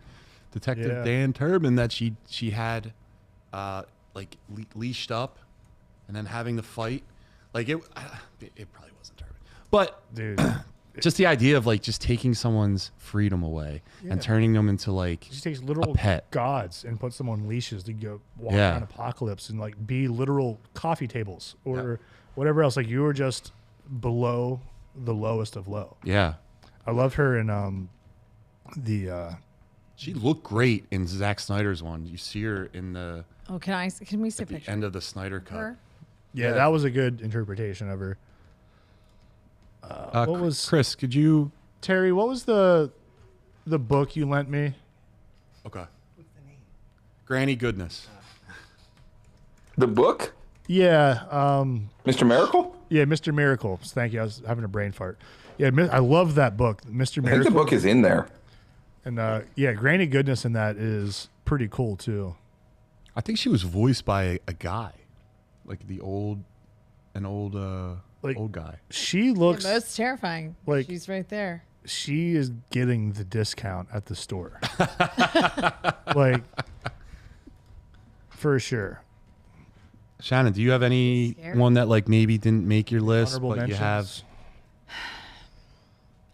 Detective Dan Turbin, that she had like leashed up, and then having the fight. Like it probably wasn't Turbin, but Dude. just the idea of like just taking someone's freedom away and turning them into like She takes literal pet. gods and puts them on leashes to go walk Yeah. around Apocalypse and like be literal coffee tables or whatever else. Like you were just below the lowest of low. Yeah. I loved her in She looked great in Zack Snyder's one. You see her in the Oh, can we see a at the picture? end of the Snyder cut. Her? yeah, that was a good interpretation of her. What was Chris? Could you? Terry? What was the book you lent me? Okay. Granny Goodness. The book, Yeah, Mr. Miracle. yeah, Mr. Miracle. Thank you. I was having a brain fart. Yeah, I love that book, Mr. I think Miracle. the book is in there. And yeah, Granny Goodness in that is pretty cool too. I think she was voiced by a guy, like an old guy. She looks Most terrifying. like- She's right there. she is getting the discount at the store. Like for sure. Shannon, do you have any Scary. one that like maybe didn't make your list, Honorable but mentions. you have?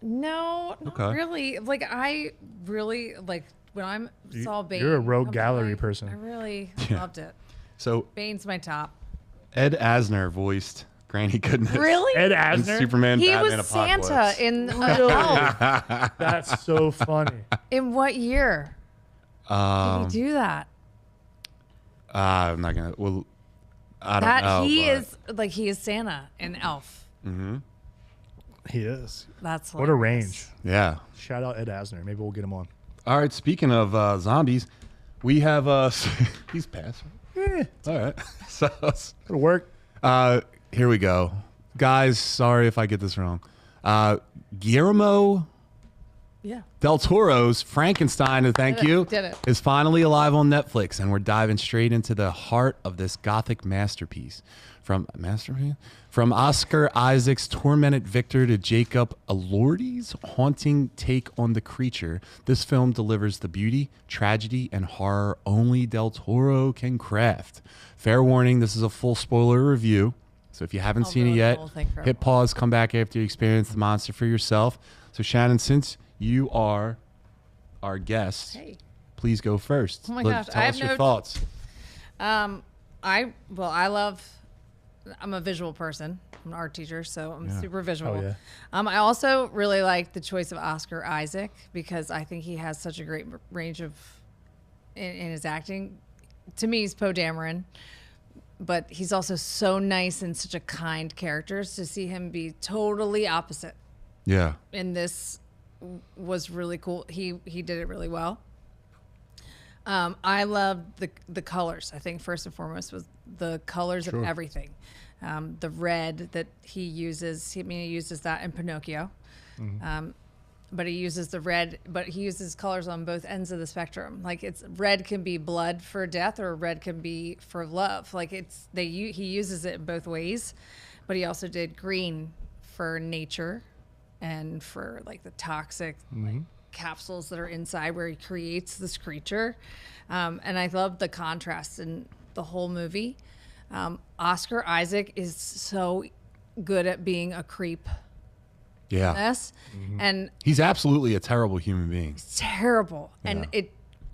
No, not Okay. really. Like I really like when I saw Bane. you're a rogue I was gallery like- person. I really Yeah. loved it. So Bane's my top. Ed Asner voiced Granny Goodness. Really? Ed In Asner. Superman, He Batman, was Apocalypse. Santa in Elf. That's so funny. In what year did he do that? I'm not gonna. Well, I don't That know. he but- is like he is Santa in Elf. He is. That's What a hilarious. range. Yeah. Shout out Ed Asner. Maybe we'll get him on. All right. Speaking of zombies, we have he's passed. All right. So It'll work. here we go, guys. Sorry if I get this wrong. Guillermo Yeah. del Toro's Frankenstein, thank you, Did it. is finally alive on Netflix, and we're diving straight into the heart of this gothic masterpiece. From Oscar Isaac's tormented Victor to Jacob Elordi's haunting take on the creature, this film delivers the beauty, tragedy, and horror only Del Toro can craft. Fair warning, this is a full spoiler review, so if you haven't seen ruin it the yet, whole thing for hit pause, come back after you experience the monster for yourself. So Shannon, since you are our guest, Hey. please go first. Oh my gosh, Tell I us have your no- thoughts. I'm a visual person. I'm an art teacher, so I'm super visual. Oh, yeah. I also really like the choice of Oscar Isaac because I think he has such a great range of in his acting. To me, he's Poe Dameron, but he's also so nice and such a kind character. To see him be totally opposite Yeah. in this was really cool. He did it really well. I loved the colors. I think first and foremost was the colors of everything. The red that he uses. He uses that in Pinocchio. but he uses the red, but he uses colors on both ends of the spectrum. Like it's red can be blood for death, or red can be for love. Like he uses it in both ways, but he also did green for nature and for like the toxic like, capsules that are inside where he creates this creature. And I love the contrast in the whole movie. Oscar Isaac is so good at being a creep. Yeah. And he's absolutely a terrible human being. Terrible. Yeah. And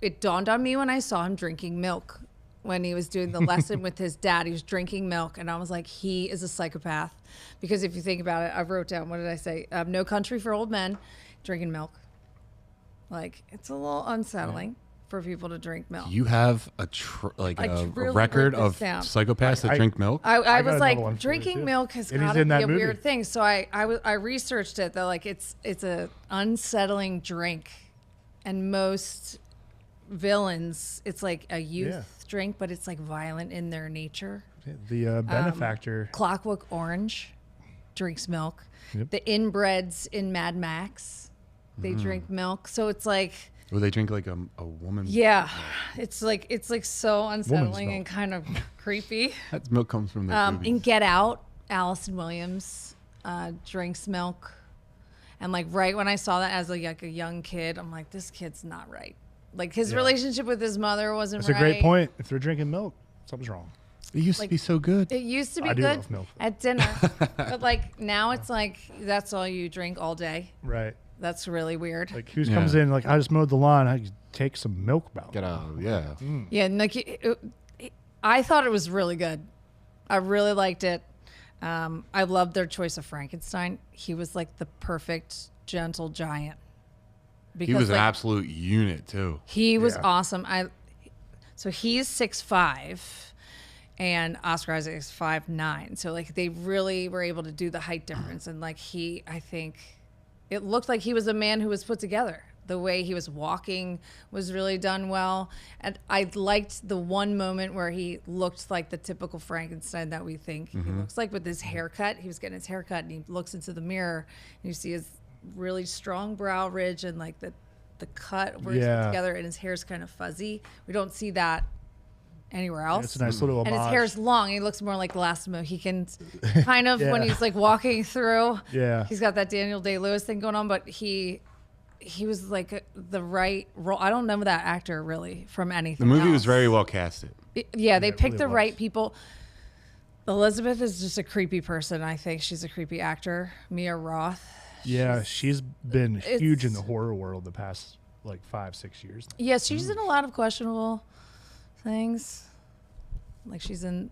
it dawned on me when I saw him drinking milk when he was doing the lesson with his dad. He was drinking milk, and I was like, he is a psychopath. Because if you think about it, I wrote down, what did I say? No Country for Old Men, drinking milk. Like, it's a little unsettling for people to drink milk. You have a record of psychopaths that drink milk? I was like, drinking milk has got to be a weird thing. So I researched it, though. Like, it's a unsettling drink. And most villains, it's like a youth drink, but it's like violent in their nature. The benefactor. Clockwork Orange drinks milk. Yep. The inbreds in Mad Max, they drink milk. So it's like... Well, they drink like a woman. Yeah, it's like so unsettling and kind of creepy. That milk comes from the movies. In Get Out, Allison Williams drinks milk, and like right when I saw that as like a young kid, I'm like, this kid's not right. Like his relationship with his mother wasn't right. That's a great point. If they're drinking milk, something's wrong. It used to be so good. It used to be I do good love milk. at dinner, but like now it's like that's all you drink all day. Right. That's really weird. Like, who comes in, like, I just mowed the lawn. I take some milk out. Get out. Yeah. Yeah, and like, I thought it was really good. I really liked it. I loved their choice of Frankenstein. He was like the perfect gentle giant. Because, he was an absolute unit, too. He was awesome. So he's 6'5", and Oscar Isaac is 5'9". So, like, they really were able to do the height difference. And, like, I think... It looked like he was a man who was put together. The way he was walking was really done well. And I liked the one moment where he looked like the typical Frankenstein that we think he looks like with his haircut. He was getting his haircut and he looks into the mirror and you see his really strong brow ridge and like the cut where he's put together and his hair's kind of fuzzy. We don't see that anywhere else. It's a nice little homage. And his hair's long. He looks more like the last Mohicans, kind of when he's like walking through. Yeah, he's got that Daniel Day-Lewis thing going on, but he was like the right role. I don't know that actor really from anything. The movie else. was very well casted. They picked really the right people. Elizabeth is just a creepy person. I think she's a creepy actor. Mia Roth. Yeah, she's been huge in the horror world the past like 5-6 years. Yeah, she's in a lot of questionable things. Like she's in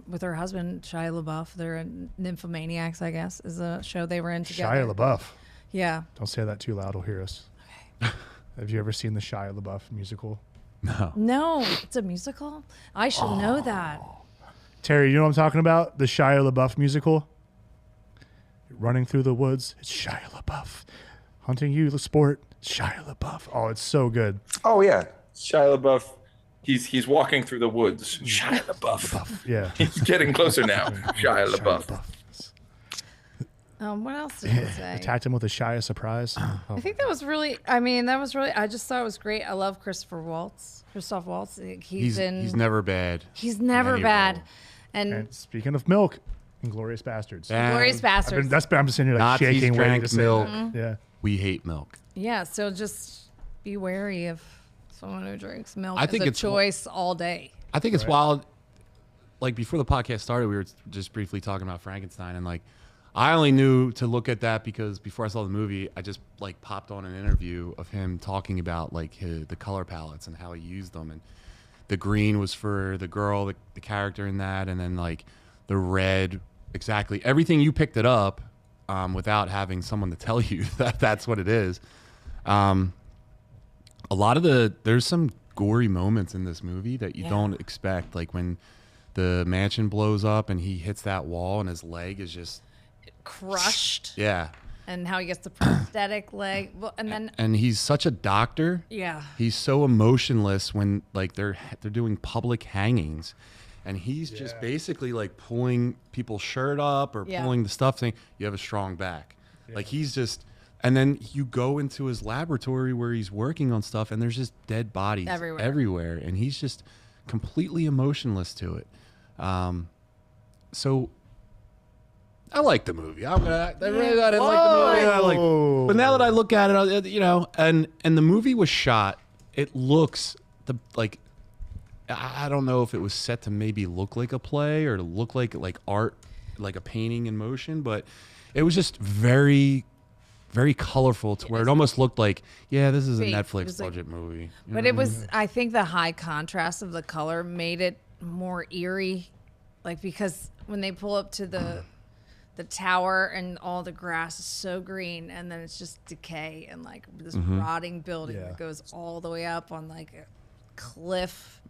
with her husband Shia LaBeouf. They're in Nymphomaniacs, I guess, is a show they were in together. Shia LaBeouf. Yeah. Don't say that too loud. He'll hear us. Okay. Have you ever seen the Shia LaBeouf musical? No. No, it's a musical. I should know that. Terry, you know what I'm talking about? The Shia LaBeouf musical. Running through the woods. It's Shia LaBeouf. Hunting you, the sport. Shia LaBeouf. Oh, it's so good. Oh yeah, Shia LaBeouf. He's walking through the woods. Shia LaBeouf. Yeah. He's getting closer now. Shia LaBeouf. What else did you say? Attacked him with a Shia surprise. I think that was really, I just thought it was great. I love Christoph Waltz. He's never bad. He's never bad. And speaking of milk, Inglourious Bastards. Inglourious Bastards. I'm just sitting here like Nazis shaking, waiting to say milk. that. Yeah. We hate milk. Yeah, so just be wary of someone who drinks milk. I think it's it's a choice all day. I think it's wild. Like before the podcast started, we were just briefly talking about Frankenstein, and like I only knew to look at that because before I saw the movie, I just like popped on an interview of him talking about like the color palettes and how he used them, and the green was for the girl, the character in that, and then like the red, exactly everything. You picked it up without having someone to tell you that that's what it is. A lot of there's some gory moments in this movie that you don't expect, like when the mansion blows up and he hits that wall and his leg is just crushed. Yeah. And how he gets the prosthetic leg. Well, and he's such a doctor. Yeah. He's so emotionless when like they're doing public hangings, and he's just basically like pulling people's shirt up or pulling the stuff, saying you have a strong back. Like he's just And then you go into his laboratory where he's working on stuff, and there's just dead bodies everywhere, and he's just completely emotionless to it. So I like the movie. I didn't like the movie. But now that I look at it, you know, and the movie was shot. It looks like I don't know if it was set to maybe look like a play or to look like art, like a painting in motion, but it was just very, very colorful to where it almost looked like, yeah, this is a Netflix budget movie. But it was, I think the high contrast of the color made it more eerie, like because when they pull up to the tower and all the grass is so green, and then it's just decay and like this rotting building that goes all the way up on like a cliff.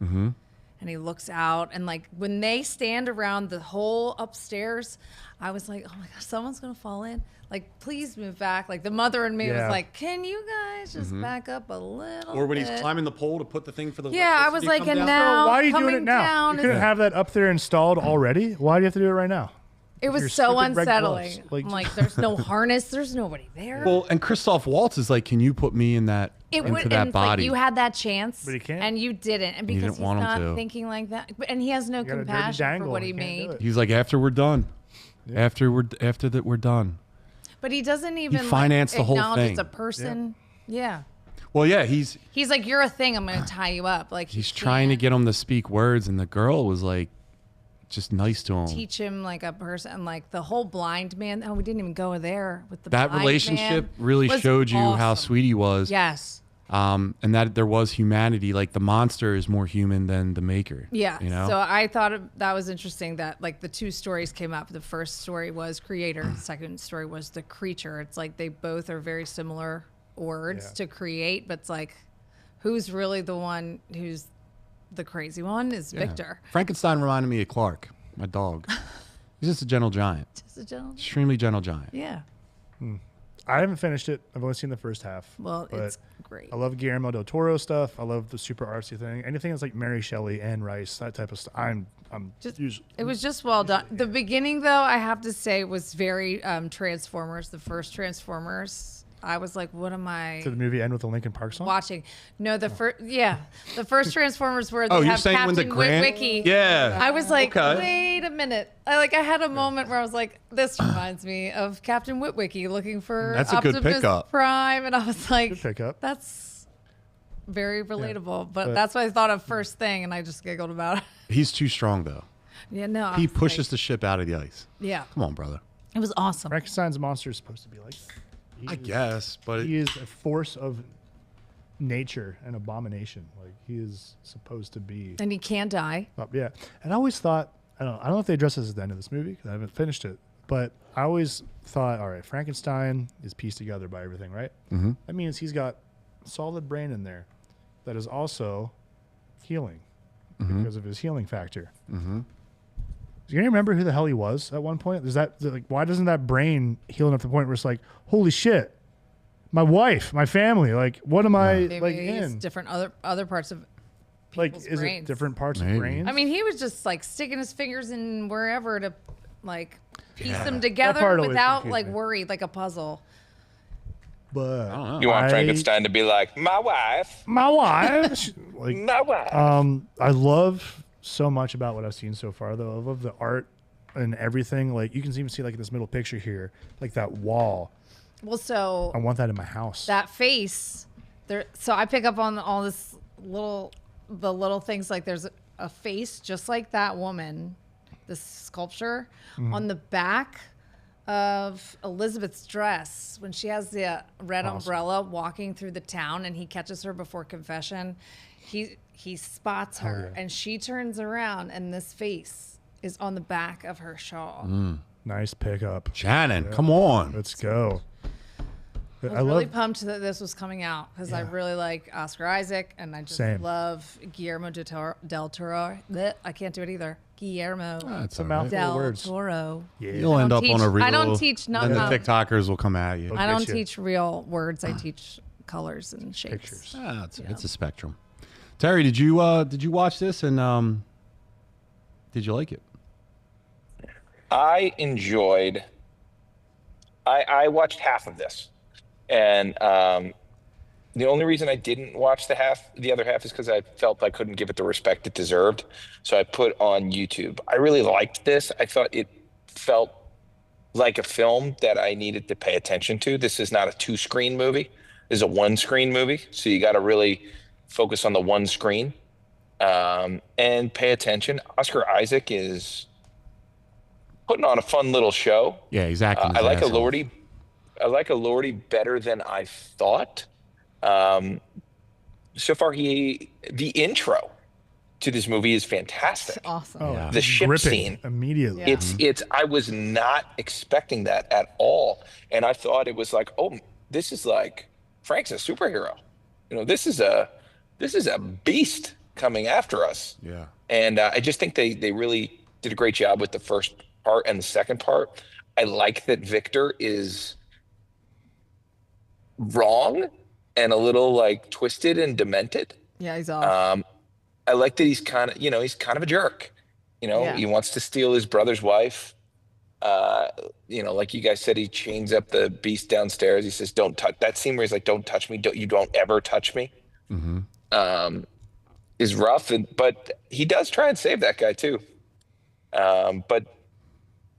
And he looks out, and like when they stand around the whole upstairs, I was like, oh my gosh, someone's gonna fall in. Like, please move back. Like the mother in me was like, can you guys just back up a little Or when bit? he's climbing the pole to put the thing for the I was like, and down. now Why are you doing coming it now? down You couldn't have that up there installed already. Why do you have to do it right now? It Your was so stupid red unsettling. gloves. Like- I'm like, there's no harness. There's nobody there. Well, and Christoph Waltz is like, can you put me in that into that and it's body? like you had that chance, But he can't. and you didn't, and because didn't he's want him not to. thinking like that, and he has no got a dirty compassion for dangle what and he he can't do made. it. He's like, after we're done, after that we're done. But he doesn't even financed like, the whole acknowledge thing. it's a person. Yeah. Well, yeah, he's He's like, you're a thing. I'm going to tie you up. Like he's trying to get him to speak words, and the girl was like, just nice to him. teach him like a person, like the whole blind man. Oh, we didn't even go there with the That blind relationship man really was showed you how awesome. sweet he was. Yes. And that there was humanity. Like the monster is more human than the maker. Yeah. You know? So I thought that was interesting that like the two stories came up. The first story was creator. The second story was the creature. It's like they both are very similar words to create, but it's like who's really the one who's the crazy one is Yeah. Victor. Frankenstein reminded me of Clark, my dog. He's just a gentle giant. Just a gentleman. Extremely gentle giant. Yeah. I haven't finished it. I've only seen the first half. Well, but it's great. I love Guillermo del Toro stuff. I love the super artsy thing. Anything that's like Mary Shelley, Anne Rice, that type of stuff. I'm usually. It was just well done. The beginning, though, I have to say, was very Transformers. The first Transformers, I was like, "What am I Did the movie end with a Linkin Park song? watching?" No, the first, the first Transformers where they Oh, you're have saying when the Captain Grand? Witwicky. Yeah. I was like, Okay. wait a minute. I had a moment where I was like, this reminds me of Captain Witwicky looking for That's a good Optimus pickup. Prime, and I was like, Good pickup. that's very relatable. But that's what I thought of first thing, and I just giggled about it. He's too strong though. Yeah, no. I He was pushes like, the ship out of the ice. Yeah, Come on, brother. it was awesome. Frankenstein's monster is supposed to be like. I guess, but He is a force of nature and abomination. Like he is supposed to be. And he can't die. Yeah, and I always thought I don't know if they address this at the end of this movie because I haven't finished it, but I always thought, all right, Frankenstein is pieced together by everything, right? Mm-hmm. That means he's got a solid brain in there that is also healing because of his healing factor. Mm-hmm. Do you remember who the hell he was at one point? Is that like why doesn't that brain heal enough to the point where it's like, holy shit, my wife, my family, like what am I Maybe like he's in? different other parts of Like people's is brains. it different parts Maybe. of brains? I mean, he was just like sticking his fingers in wherever to like piece them part together always without confused like me. worry, like a puzzle. but I don't know. You want I- Frankenstein to be like, my wife, my wife, like my wife. I love so much about what I've seen so far, though. I love the art and everything. Like you can even see like in this middle picture here, like that wall. Well, so I want that in my house. that face there. So I pick up on all this the little things like there's a face just like that woman, this sculpture on the back of Elizabeth's dress when she has the red umbrella walking through the town and he catches her before confession. He spots her and she turns around and this face is on the back of her shawl. Nice pickup. Shannon, come on. Let's go. I was really pumped that this was coming out because I really like Oscar Isaac and I just Same. love Guillermo del Toro. Blech, I can't do it either. Guillermo That's a all mouthful. right. of del words. Toro. Yeah. You'll end up on a reel. I don't teach Then the no, TikTokers will come at you. I don't Get you. teach real words. I teach colors and shapes. Pictures. It's a spectrum. Terry, did you watch this and did you like it? I enjoyed. I watched half of this. And the only reason I didn't watch the other half is because I felt I couldn't give it the respect it deserved. So I put on YouTube. I really liked this. I thought it felt like a film that I needed to pay attention to. This is not a 2-screen movie. This is a 1-screen movie. So you got to really focus on the one screen and pay attention. Oscar Isaac is putting on a fun little show. Yeah, exactly. I like Elordi. I like Elordi better than I thought. So far, the intro to this movie is fantastic. It's awesome. Oh, Yeah. The ship gripping scene immediately. Yeah. it's I was not expecting that at all, and I thought it was like, oh, this is like Frank's a superhero. You know, this is a beast coming after us. Yeah. And I just think they really did a great job with the first part and the second part. I like that Victor is wrong and a little like twisted and demented. Yeah, he's off. I like that he's kind of a jerk. You know, Yeah. he wants to steal his brother's wife. You know, like you guys said, he chains up the beast downstairs. He says, "Don't touch." That scene where he's like, "Don't touch me. Don't ever touch me." Is rough, but he does try and save that guy too. But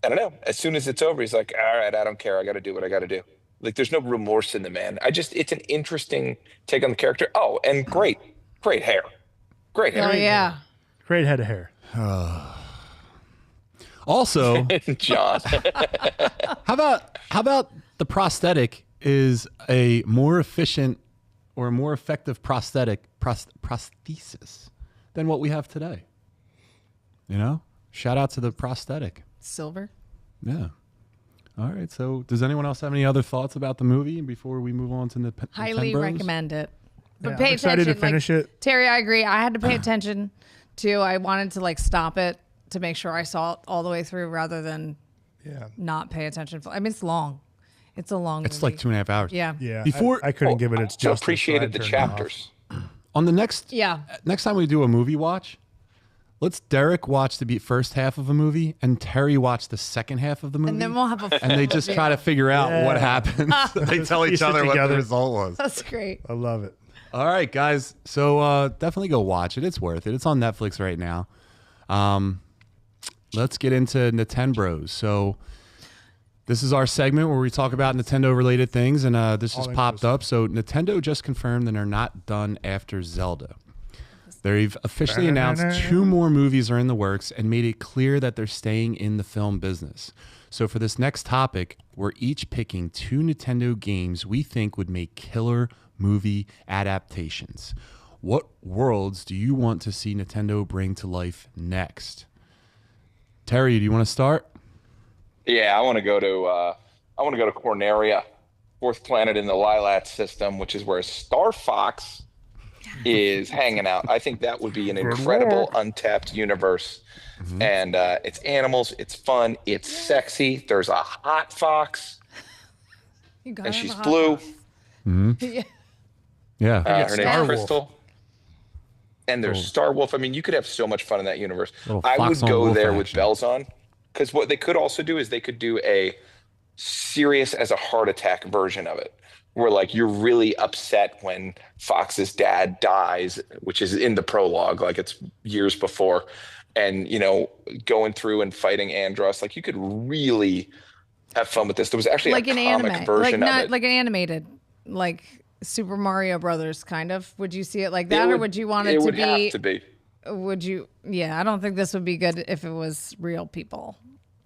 I don't know. As soon as it's over, he's like, "All right, I don't care. I got to do what I got to do." Like, there's no remorse in the man. It's an interesting take on the character. Oh, and great hair. Great hair. Oh yeah. Great head of hair. Also, John. how about the prosthetic is a more efficient or a more effective prosthesis than what we have today? You know, shout out to the prosthetic. Silver. Yeah. All right. So, does anyone else have any other thoughts about the movie before we move on to the Highly Nintenbros? recommend it. But Yeah, pay I'm excited to attention. finish it. Terry, I agree. I had to pay attention too. I wanted to like stop it to make sure I saw it all the way through rather than Yeah. not pay attention. I mean, it's long. It's a long It's movie. like 2.5 hours. Yeah. Yeah. Before- I couldn't give it its So justice. appreciated so the I turned it off. chapters. On the next Yeah. next time we do a movie watch, let's Derek watch the first half of a movie and Terry watch the second half of the movie. And then we'll have a and they just try to figure out what Yeah. happened. They tell Piece each it other what the together. result was. That's great. I love it. All right, guys. So definitely go watch it. It's worth it. It's on Netflix right now. Let's get into Nintenbros. So this is our segment where we talk about Nintendo-related things, and this just popped up. So Nintendo just confirmed that they're not done after Zelda. They've officially announced 2 more movies are in the works and made it clear that they're staying in the film business. So for this next topic, we're each picking 2 Nintendo games we think would make killer movie adaptations. What worlds do you want to see Nintendo bring to life next? Terry, do you want to start? Yeah, I want to go to Corneria, 4th planet in the Lilat system, which is where Star Fox is hanging out. I think that would be an incredible untapped universe. And it's animals, it's fun, it's sexy. There's a hot fox, You gotta and have she's a hot blue. Yeah. Yeah. Her Star name's Wolf. Crystal. And there's Star Wolf. I mean, you could have so much fun in that universe. Little I would fox on go wolf there with action. bells on, because what they could also do is they could do a serious as a heart attack version of it, where like you're really upset when Fox's dad dies, which is in the prologue, like it's years before, and you know, going through and fighting Andros. Like you could really have fun with this. There was actually Like a an comic anime. version Like of not it. like an animated, like Super Mario Brothers kind of. Would you see it like It that, or would you want it to would be? have to be. Would you? Yeah, I don't think this would be good if it was real people.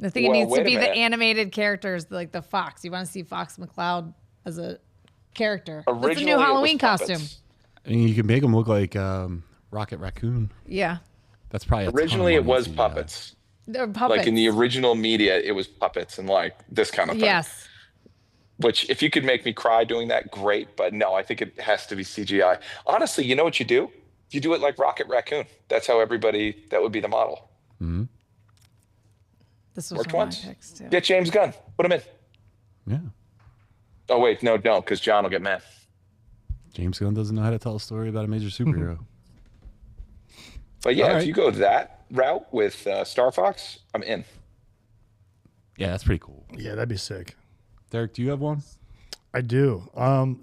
I think Well, it needs wait to a be the minute. animated characters, like the Fox. You want to see Fox McCloud as a character. That's the Originally, new it was Halloween puppets. costume. I mean, you could make them look like Rocket Raccoon. Yeah, That's probably a ton of Originally, it money was CGI. puppets. they're puppets. Like in the original media, it was puppets and like this kind of thing. Yes. Which, if you could make me cry doing that, great. But no, I think it has to be CGI. Honestly, you know what you do? You do it like Rocket Raccoon. That's how that would be the model. This was Worked one of once. my picks too. Get James Gunn. Put him in. Yeah. Oh, wait. No, don't, because John will get mad. James Gunn doesn't know how to tell a story about a major superhero. But yeah, All if right. you go that route with Star Fox, I'm in. Yeah, that's pretty cool. Yeah, that'd be sick. Derek, do you have one? I do.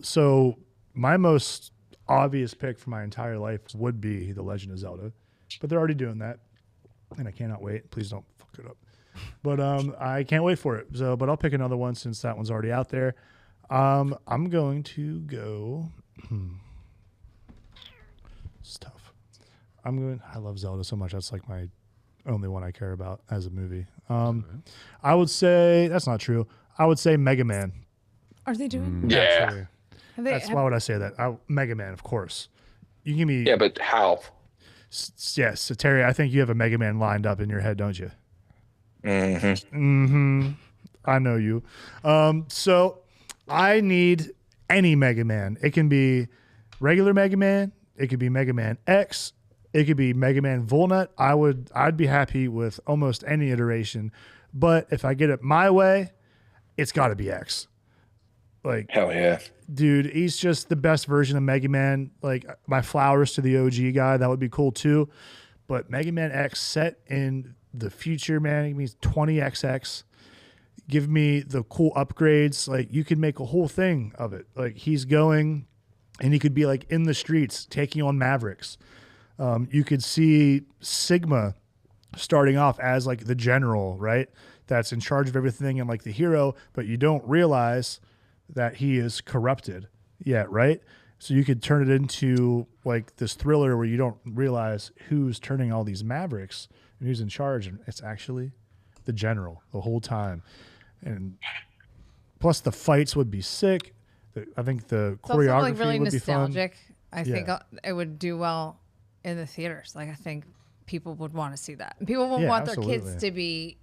So my most obvious pick for my entire life would be The Legend of Zelda, but they're already doing that, and I cannot wait. Please don't fuck it up. But I can't wait for it. So, but I'll pick another one since that one's already out there. I'm going to go. It's tough. I love Zelda so much. That's like my only one I care about as a movie. I would say that's not true. I would say Mega Man. Are they doing? Actually. Yeah. Why would I say that? Mega Man, of course. You give me. Yeah, but how? Yes, so Terry, I think you have a Mega Man lined up in your head, don't you? I know you. So I need any Mega Man. It can be regular Mega Man. It could be Mega Man X. It could be Mega Man Volnut. I'd be happy with almost any iteration. But if I get it my way, it's got to be X. Like, Hell yeah. dude, he's just the best version of Mega Man. Like, my flowers to the OG guy, that would be cool too. But Mega Man X set in the future, man, it means 20XX. Give me the cool upgrades. Like, you could make a whole thing of it. Like, he's going and he could be like in the streets taking on Mavericks. You could see Sigma starting off as like the general, right? That's in charge of everything and like the hero, but you don't realize that he is corrupted yet, right? So you could turn it into like this thriller where you don't realize who's turning all these Mavericks and who's in charge, and it's actually the general the whole time. And plus the fights would be sick. I think the It's also choreography like really would be fun. nostalgic. I think Yeah. it would do well in the theaters. Like I think people would want to see that. And people would Yeah, want their kids absolutely. to be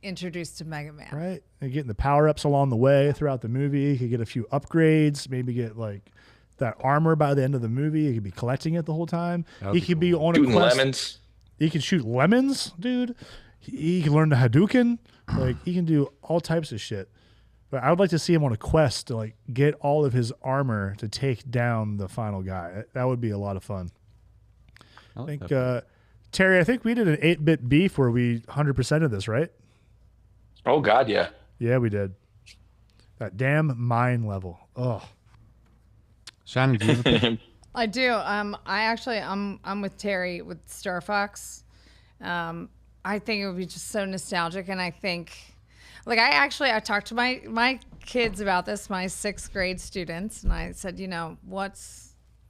introduced to Mega Man. Right. And getting the power-ups along the way throughout the movie. You could get a few upgrades, maybe get like that armor by the end of the movie. You could be collecting it the whole time. That would He be could be cool. on a Shooting quest. lemons. He can shoot lemons, dude. He can learn the Hadouken. Like, he can do all types of shit. But I would like to see him on a quest to like get all of his armor to take down the final guy. That would be a lot of fun. I I like think that. Terry, I think we did an 8-bit beef where we 100% of this, right? Oh, God, yeah. Yeah, we did. That damn mine level. Oh, Shannon, do you have a pick? I do. I'm with Terry with Star Fox. I think it would be just so nostalgic, and I think, like, I talked to my kids about this, my 6th grade students, and I said,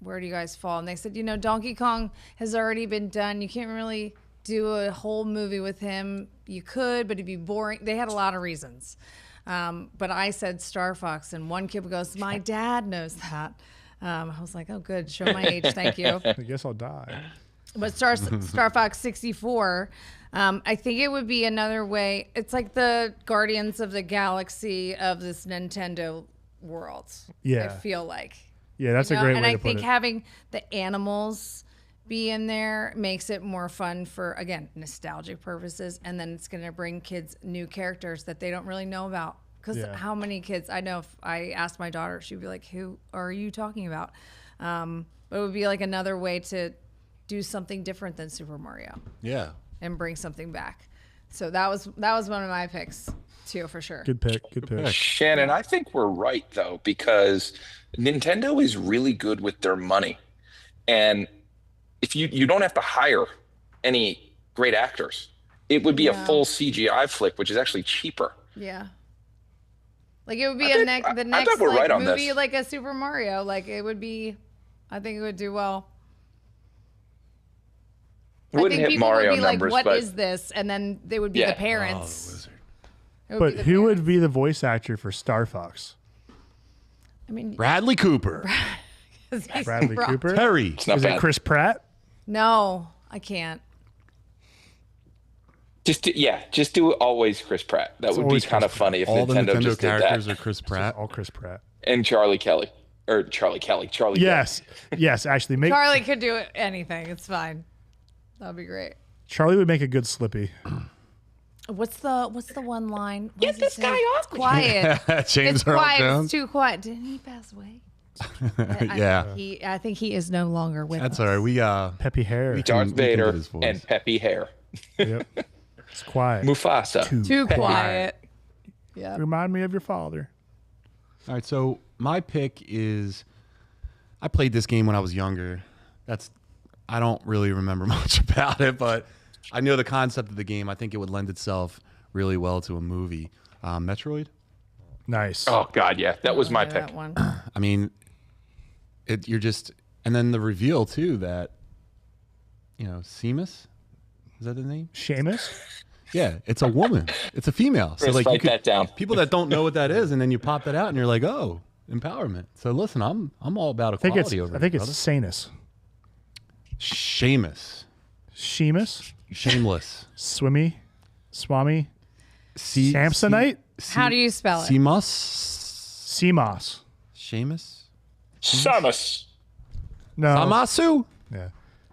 where do you guys fall? And they said, Donkey Kong has already been done. You can't really do a whole movie with him. You could, but it'd be boring. They had a lot of reasons. But I said Star Fox, and one kid goes, my dad knows that. I was like, oh, good. Show my age. Thank you. I guess I'll die. But Star Fox 64, I think it would be another way. It's like the Guardians of the Galaxy of this Nintendo world. Yeah. I feel like. Yeah, that's a great And way I to put think it. having the animals be in there makes it more fun for, again, nostalgic purposes. And then it's going to bring kids new characters that they don't really know about. Because Yeah. how many kids, I know if I asked my daughter, she'd be like, who are you talking about? But it would be like another way to do something different than Super Mario Yeah. and bring something back. So that was one of my picks too, for sure. Good pick. Good pick. Shannon, I think we're right though, because Nintendo is really good with their money. And if you don't have to hire any great actors, it would be a Yeah. full CGI flick, which is actually cheaper. Yeah. Like it would be I the bet next we're like, right on movie this. like a Super Mario. Like it would be, I think it would do well. Wouldn't I think hit people Mario would be numbers, like, but what is this? And then they would be Yeah. the Oh, the parents. wizard. It would But be the who would parents. be the voice actor for Star Fox? I mean, Bradley Cooper. 'cause he's Bradley rock. Cooper? Terry. it's not Is it bad. Chris Pratt? No, I can't. Just do always Chris Pratt. That would be always kind of Chris funny if All the Nintendo Nintendo just did characters that. are Chris Pratt. All Chris Pratt. And Charlie Kelly. Yes. Yes, actually. Charlie could do anything. It's fine. That'd be great. Charlie would make a good Slippy. What's the one line? Get this guy off It's quiet. James It's Earl quiet. Jones. It's too quiet. Didn't he pass away? Yeah. I think he is no longer with That's us. all right. We Peppy hair. We Darth we can get Vader his voice. and peppy hair. Yep. It's quiet. Mufasa. Too quiet. Yeah. Remind me of your father. All right, so my pick is I played this game when I was younger. I don't really remember much about it, but I know the concept of the game. I think it would lend itself really well to a movie. Metroid? Nice. Oh God, yeah, that was my Yeah, pick. that one. I mean, and then the reveal too that, Seamus, is that the name? Seamus? Yeah, it's a woman. It's a female. So Let's like write that down. people that don't know what that is, and then you pop that out, and you're like, oh, empowerment. So listen, I'm all about I think equality it's over here, it's Sanus. Seamus, Seamus? shameless, Swami? C- Samsonite? How do you spell it? Seamus, Seamus. Seamus, Samus. No. Amasu. Yeah.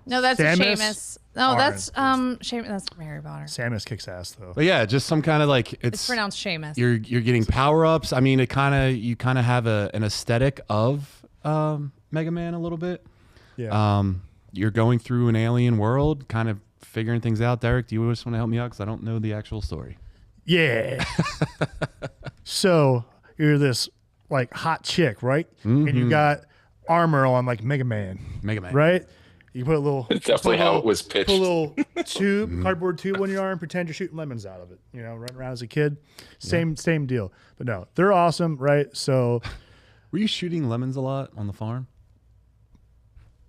No, that's Samus Seamus. No, Aran. that's Seamus. That's Harry Potter. Samus kicks ass though. But yeah, just some kind of like It's pronounced Seamus. you're getting power ups. I mean, you kind of have an aesthetic of Mega Man a little bit. Yeah. You're going through an alien world, kind of figuring things out. Derek, do you just want to help me out? Because I don't know the actual story. Yeah. So you're this like hot chick, right? And you got armor on like Mega Man, Mega Man. right? You put a little. That's definitely how it was pitched. Put a little tube, cardboard tube on your arm. Pretend you're shooting lemons out of it. Running around as a kid. Same deal. But no, they're awesome, right? So Were you shooting lemons a lot on the farm?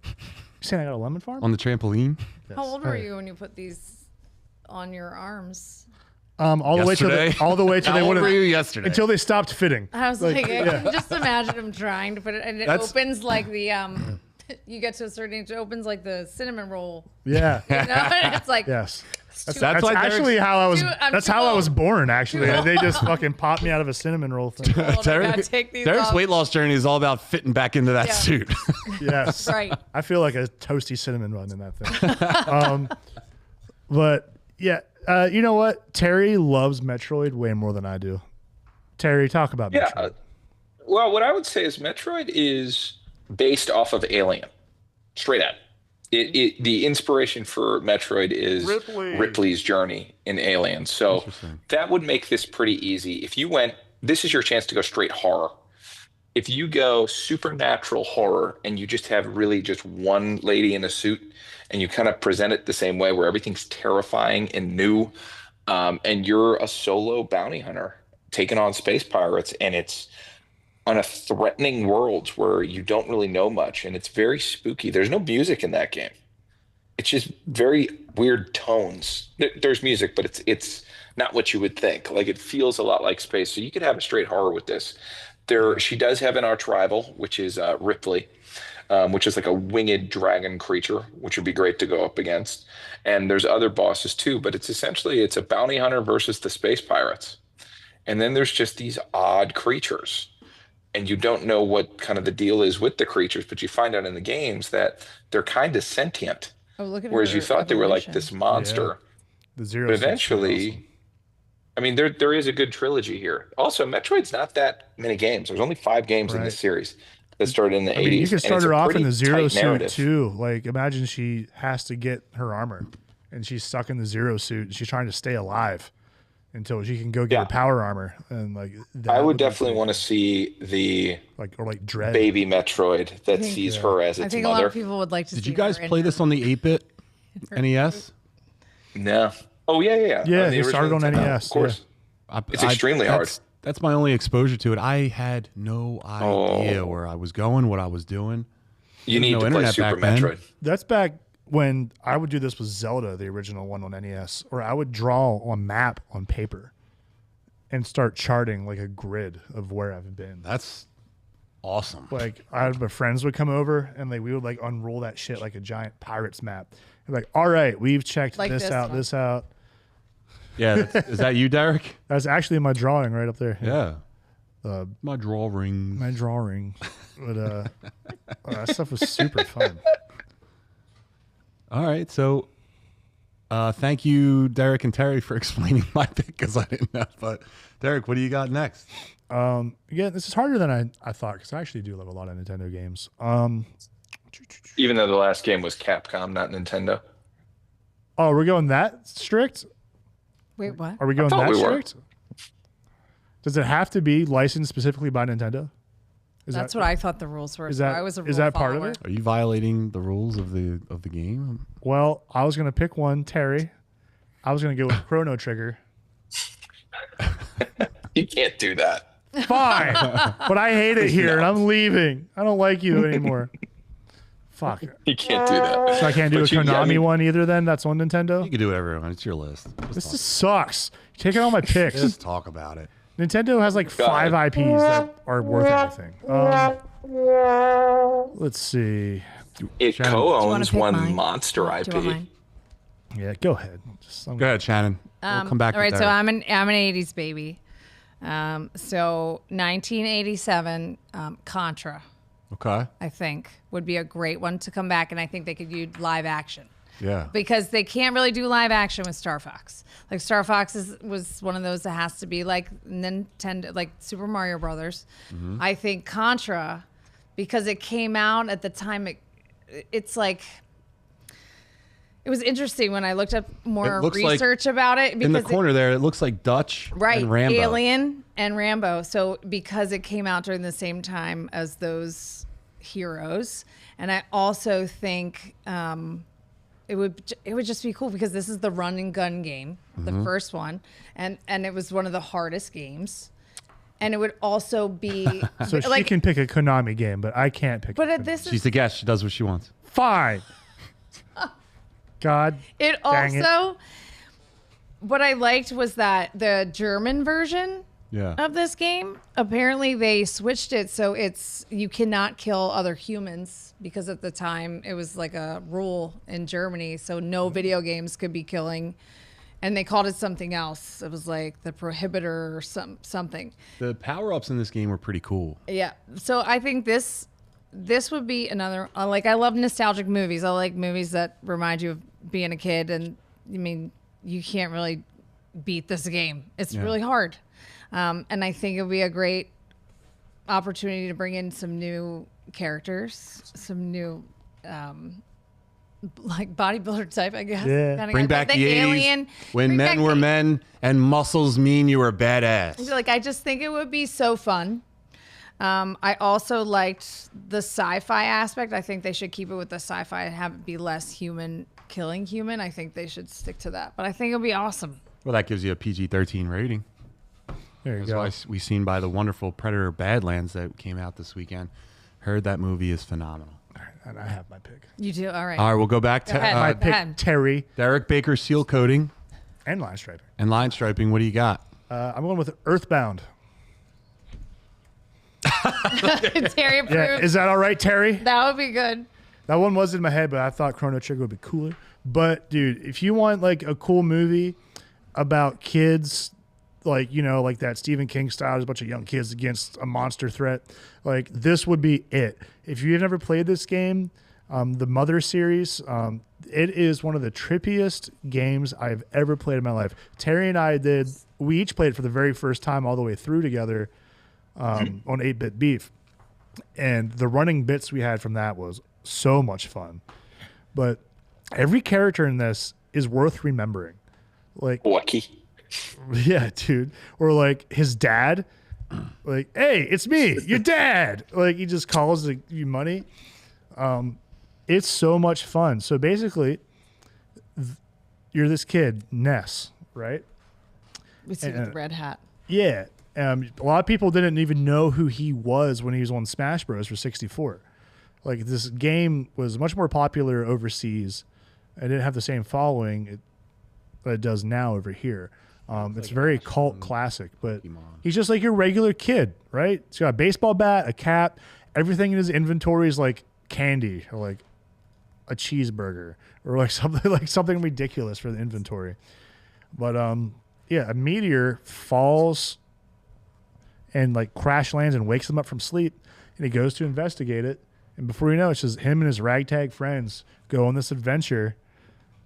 you saying I got a lemon farm? On the trampoline? How old were you when you put these on your arms? All the way till Yesterday? they How old wouldn't were you yesterday? until they stopped fitting. I was like, I can just imagine him trying to put it, and it That's- opens like the you get to a certain age, it opens like the cinnamon roll. Yeah. And it's like Yes. That's That's why Derek's- actually how I was. I'm That's too how I was old. born. Actually, they just fucking popped me out of a cinnamon roll thing. Hold on, I gotta take these Derek's off. weight loss journey is all about fitting back into that Yeah. suit. Yes. Right. I feel like a toasty cinnamon bun in that thing. But yeah, you know what? Terry loves Metroid way more than I do. Terry, talk about Yeah. Metroid. Well, what I would say is Metroid is based off of Alien, straight up. The inspiration for Metroid is Ripley's journey in Alien. So that would make this pretty easy. If you went, this is your chance to go straight horror. If you go supernatural horror and you just have really just one lady in a suit and you kind of present it the same way where everything's terrifying and new, and you're a solo bounty hunter taking on space pirates, and it's on a threatening world where you don't really know much, and it's very spooky. There's no music in that game. It's just very weird tones. There's music, but it's not what you would think. Like, it feels a lot like space. So you could have a straight horror with this. She does have an arch rival, which is Ripley, which is like a winged dragon creature, which would be great to go up against. And there's other bosses too, but it's a bounty hunter versus the space pirates. And then there's just these odd creatures. And you don't know what kind of the deal is with the creatures, but you find out in the games that they're kind of sentient. Oh, look at Whereas her you thought they were like evolution. this monster. The Zero. But eventually, I mean, there is a good trilogy here. Also, Metroid's not that many games. There's only 5 games in this series that started in the 80s. I mean, you can and start it's a her off in pretty the Zero tight suit narrative. too. Like, imagine she has to get her armor, and she's stuck in the Zero suit, and she's trying to stay alive until she can go get her power armor. And like, I would definitely want to see the like Dread baby Metroid that sees her as I its think a lot mother. of people would like to see Did you guys her in play her- this on the 8-bit NES? No. Oh yeah. Yeah, the they started original on Nintendo, NES, Of course. It's extremely hard. That's my only exposure to it. I had no idea where I was going, what I was doing. You need no to play internet Super back then. Metroid. That's back when I would do this with Zelda, the original one on NES, or I would draw a map on paper and start charting like a grid of where I've been. That's awesome. Like, my friends would come over and we would like unroll that shit like a giant pirates map. And like, all right, we've checked Like this this out, one. this out. Yeah, is that you, Derek? That's actually my drawing right up there. Yeah. My drawing. My drawing. But that stuff was super fun. All right, so thank you, Derek and Terry, for explaining my pick because I didn't know. But Derek, what do you got next? Again, this is harder than I thought because I actually do love a lot of Nintendo games. Even though the last game was Capcom, not Nintendo. Oh, we're going that strict? Wait, what? Are we going thought that we were. strict? Does it have to be licensed specifically by Nintendo? That's what I thought the rules were. Is that, I was a rule is that part follower. of it? Are you violating the rules of the game? Well, I was going to pick one, Terry. I was going to go with Chrono Trigger. You can't do that. Fine. But I hate it here, and I'm leaving. I don't like you anymore. Fuck. You can't do that. So I can't do But a Konami one either then? That's on Nintendo? You can do whatever you want. It's your list. This just sucks. You're taking all my picks. Just talk about it. Nintendo has like 5 IPs that are worth anything. Let's see. It Shannon, co-owns pick one mine? monster Do you want IP. mine? Yeah, go ahead. Go ahead, Shannon. We'll come back All to right, that. so I'm an 80s baby. So 1987, Contra, Okay. I think, would be a great one to come back, and I think they could use live action. Yeah. Because they can't really do live action with Star Fox. Like Star Fox was one of those that has to be like Nintendo, like Super Mario Brothers. Mm-hmm. I think Contra, because it came out at the time, it's like it was interesting when I looked up more It looks like research about it. In the because corner there, it looks like Dutch right, and Rambo. Alien and Rambo. So because it came out during the same time as those heroes, and I also think it would just be cool because this is the run and gun game, the first one, and it was one of the hardest games, and it would also be So she can pick a Konami game, but I can't pick. But a this She's is the guest. She does what she wants. Fine. God. it. Dang it. Also, what I liked was that the German version Yeah. of this game, apparently they switched it so you cannot kill other humans, because at the time it was like a rule in Germany, so no video games could be killing, and they called it something else. It was like the prohibitor or something. The power-ups in this game were pretty cool. Yeah. So I think this would be another, like, I love nostalgic movies. I like movies that remind you of being a kid, and I mean, you can't really beat this game. It's really hard. And I think it would be a great opportunity to bring in some new characters, some new, like bodybuilder type, I guess. Yeah. Kinda Bring guy. back the 80s alien. when Bring men back were the- men and muscles mean you were badass. Like, I just think it would be so fun. I also liked the sci-fi aspect. I think they should keep it with the sci-fi and have it be less human killing human. I think they should stick to that. But I think it'll be awesome. Well, that gives you a PG-13 rating. There you That's go. why we seen by the wonderful Predator Badlands that came out this weekend. Heard that movie is phenomenal. And I have my pick. You do? All right. All right, we'll go back to Go ahead. My Go pick, ahead. Terry Derek Baker seal coating and line striping. and line striping. What do you got? I'm going with Earthbound. Terry approved. Yeah, is that all right, Terry? That would be good. That one was in my head, but I thought Chrono Trigger would be cooler. But dude, if you want like a cool movie about kids, like, you know, like that Stephen King style, there's a bunch of young kids against a monster threat, like this would be it. If you've never played this game, the Mother series, it is one of the trippiest games I've ever played in my life. Terry and I we each played it for the very first time all the way through together on 8-Bit Beef. And the running bits we had from that was so much fun. But every character in this is worth remembering. Like, Wacky. yeah, dude. Or like his dad, like, hey, it's me, your dad. Like, he just calls you money. It's so much fun. So basically, you're this kid, Ness, right? We see the red hat. Yeah. A lot of people didn't even know who he was when he was on Smash Bros. For 64. Like, this game was much more popular overseas. It didn't have the same following that it does now over here. It's very cult classic, but he's just like your regular kid, right? He's got a baseball bat, a cap. Everything in his inventory is like candy or like a cheeseburger or like something ridiculous for the inventory. But yeah, a meteor falls and like crash lands and wakes him up from sleep, and he goes to investigate it. And before you know, it's just him and his ragtag friends go on this adventure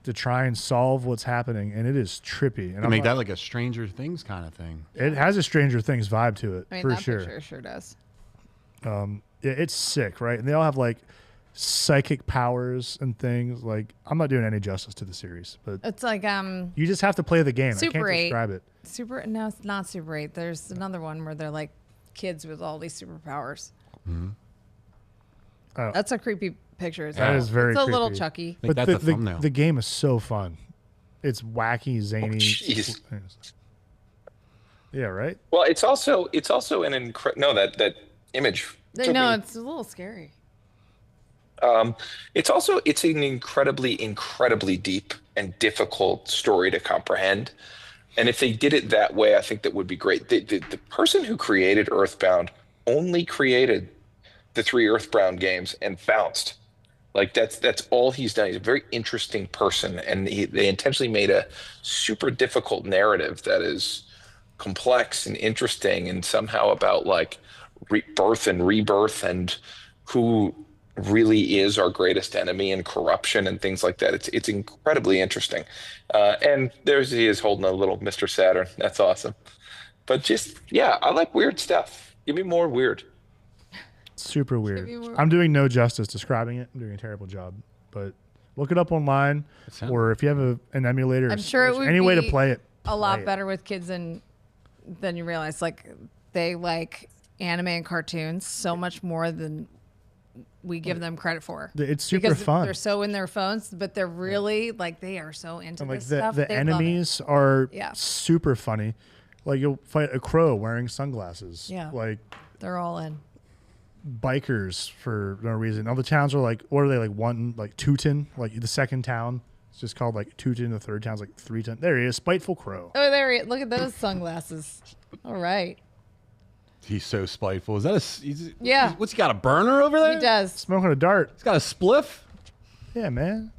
to try and solve what's happening, and it is trippy. And You make that like a Stranger Things kind of thing. it has a Stranger Things vibe to it, I mean, for that sure. picture sure does. It's sick, right? And they all have like psychic powers and things. Like, I'm not doing any justice to the series, but It's like you just have to play the game. I Super can't 8. describe it. No, it's not Super 8. There's another one where they're like kids with all these superpowers. Mm-hmm. Oh. That's a creepy picture. That is very It's a creepy. little Chucky. I think But that's a thumbnail. the game is so fun. It's wacky, zany. Jeez. Yeah, right? Well, it's also an that image. took No, me- it's a little scary. It's an incredibly deep and difficult story to comprehend. And if they did it that way, I think that would be great. The person who created Earthbound only created the 3 Earthbound games and bounced. Like that's all he's done. He's a very interesting person, and they intentionally made a super difficult narrative that is complex and interesting, and somehow about like birth and rebirth and who really is our greatest enemy and corruption and things like that. It's incredibly interesting. And he is holding a little Mr. Saturn. That's awesome. But I like weird stuff. Give me more weird. Super weird. more- I'm doing no justice describing it. I'm doing a terrible job. But look it up online, or if you have an emulator, I'm sure it would any way to be play it. A lot play it. better with kids than you realize. Like they like anime and cartoons so much more than we give them credit for. It's super because fun. They're so in their phones, but they're really like they are so into And like this stuff. the They love it. enemies are Yeah. super funny. Like you'll fight a crow wearing sunglasses. Yeah. Like They're all in. bikers for no reason. All the towns are like, what are they, like one, like Tootin, like the second town. It's just called like Tootin. The third town's like 3 ton. There he is, Spiteful Crow. Oh, there he is. Look at those sunglasses. All right. He's so spiteful. Is that Yeah. What's he got, a burner over there? He does. Smoking a dart. He's got a spliff? Yeah, man.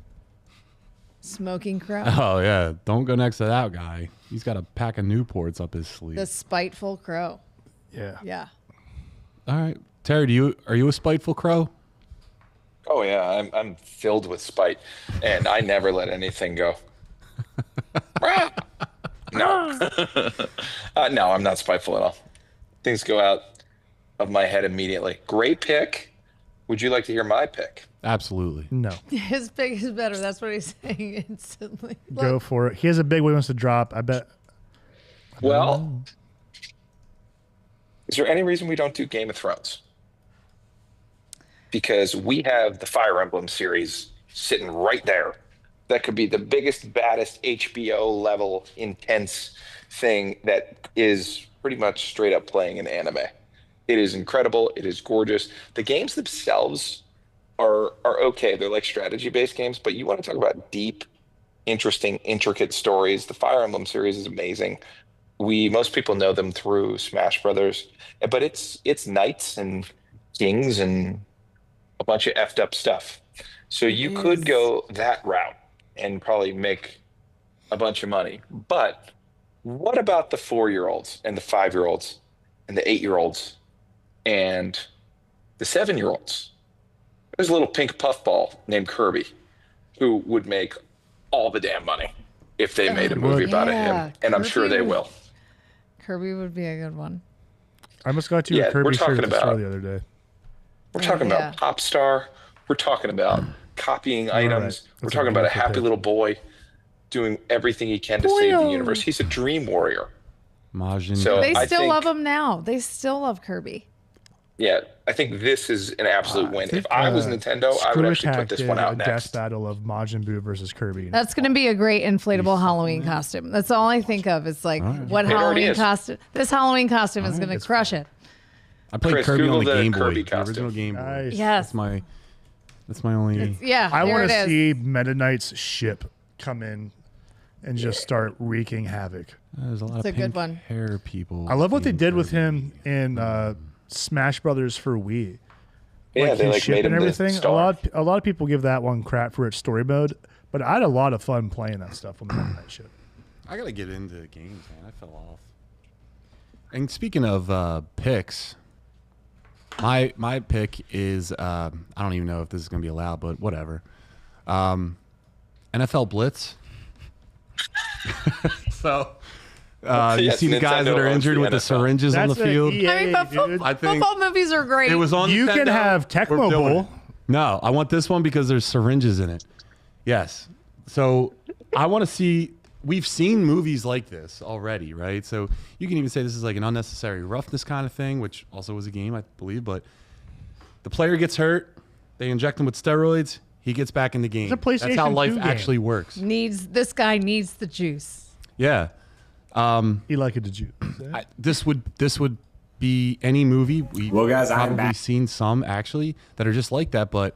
Smoking crow. Oh, yeah. Don't go next to that guy. He's got a pack of Newports up his sleeve. The spiteful crow. Yeah. Yeah. All right. Terry, are you a spiteful crow? Oh yeah, I'm filled with spite, and I never let anything go. No, no, I'm not spiteful at all. Things go out of my head immediately. Great pick. Would you like to hear my pick? Absolutely. No. His pick is better. That's what he's saying instantly. Go for it. He has a big one he wants to drop. I bet. Well, is there any reason we don't do Game of Thrones? Because we have the Fire Emblem series sitting right there. That could be the biggest, baddest HBO level intense thing that is pretty much straight up playing an anime. It is incredible. It is gorgeous. The games themselves are okay. They're like strategy-based games, but you want to talk about deep, interesting, intricate stories. The Fire Emblem series is amazing. Most people know them through Smash Brothers, but it's knights and kings and a bunch of effed up stuff. So you could go that route and probably make a bunch of money. But what about the 4-year-olds and the 5-year-olds and the 8-year-olds and the 7-year-olds? There's a little pink puffball named Kirby who would make all the damn money if they made a movie about him. And I'm sure they will. Kirby would be a good one. I almost got you a Kirby shirt at the store the other day. We're talking about pop star. We're talking about copying items. We're talking about a happy little boy doing everything he can to save the universe. He's a dream warrior. Majin. So They I still think- love him now. They still love Kirby. Yeah, I think this is an absolute win. If I was Nintendo, I would actually put this one out a next. death battle of Majin Buu versus Kirby. That's going to be a great inflatable Halloween costume. That's all I think of. It's like what It already Halloween is. costume. This Halloween costume is going to crush it. I played Chris, Kirby on Google the the Game Boy, Kirby the costume. original Game Boy. Nice. Yes. That's my only. Yeah. I there want it to is. see Meta Knight's ship come in and just start wreaking havoc. There's a lot It's a of good pink one. hair people. I love what they being did with Kirby. him in Smash Brothers for Wii. Yeah, they his like ship made and him the everything. star. A lot of people give that one crap for its story mode, but I had a lot of fun playing that stuff on the Meta Knight ship. I gotta get into games, man. I fell off. And speaking of picks, my pick is I don't even know if this is gonna be allowed, but whatever. NFL Blitz. So you Yes, see the guys that Nintendo are owns injured the with the NFL. syringes on the field. I mean, but dude. I think football movies are great. it was on. You can Nintendo. have We're Tecmo doing Bowl. it. No, I want this one because there's syringes in it. Yes. So I want to see we've seen movies like this already, right? So you can even say this is like an unnecessary roughness kind of thing, which also was a game, I believe. But the player gets hurt, they inject him with steroids, he gets back in the game. It's a PlayStation That's how life 2 game. actually works. This guy needs the juice. Yeah. He liked it to juice. This would be any movie. We've Well, guys, I'm probably back. seen some actually that are just like that, but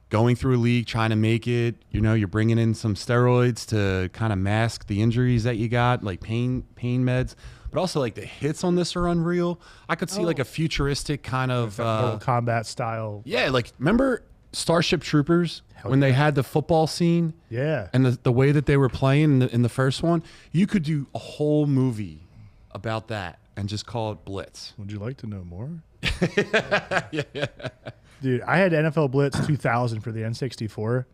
going through a league, trying to make it, you're bringing in some steroids to kind of mask the injuries that you got, like pain meds, but also like the hits on this are unreal. I could see like a futuristic kind of Mortal Kombat style. yeah, like remember Starship Troopers when they had the football scene? Yeah. And the way that they were playing in the first one, you could do a whole movie about that and just call it Blitz. Would you like to know more? Yeah. Dude, I had NFL Blitz 2000 for the N64.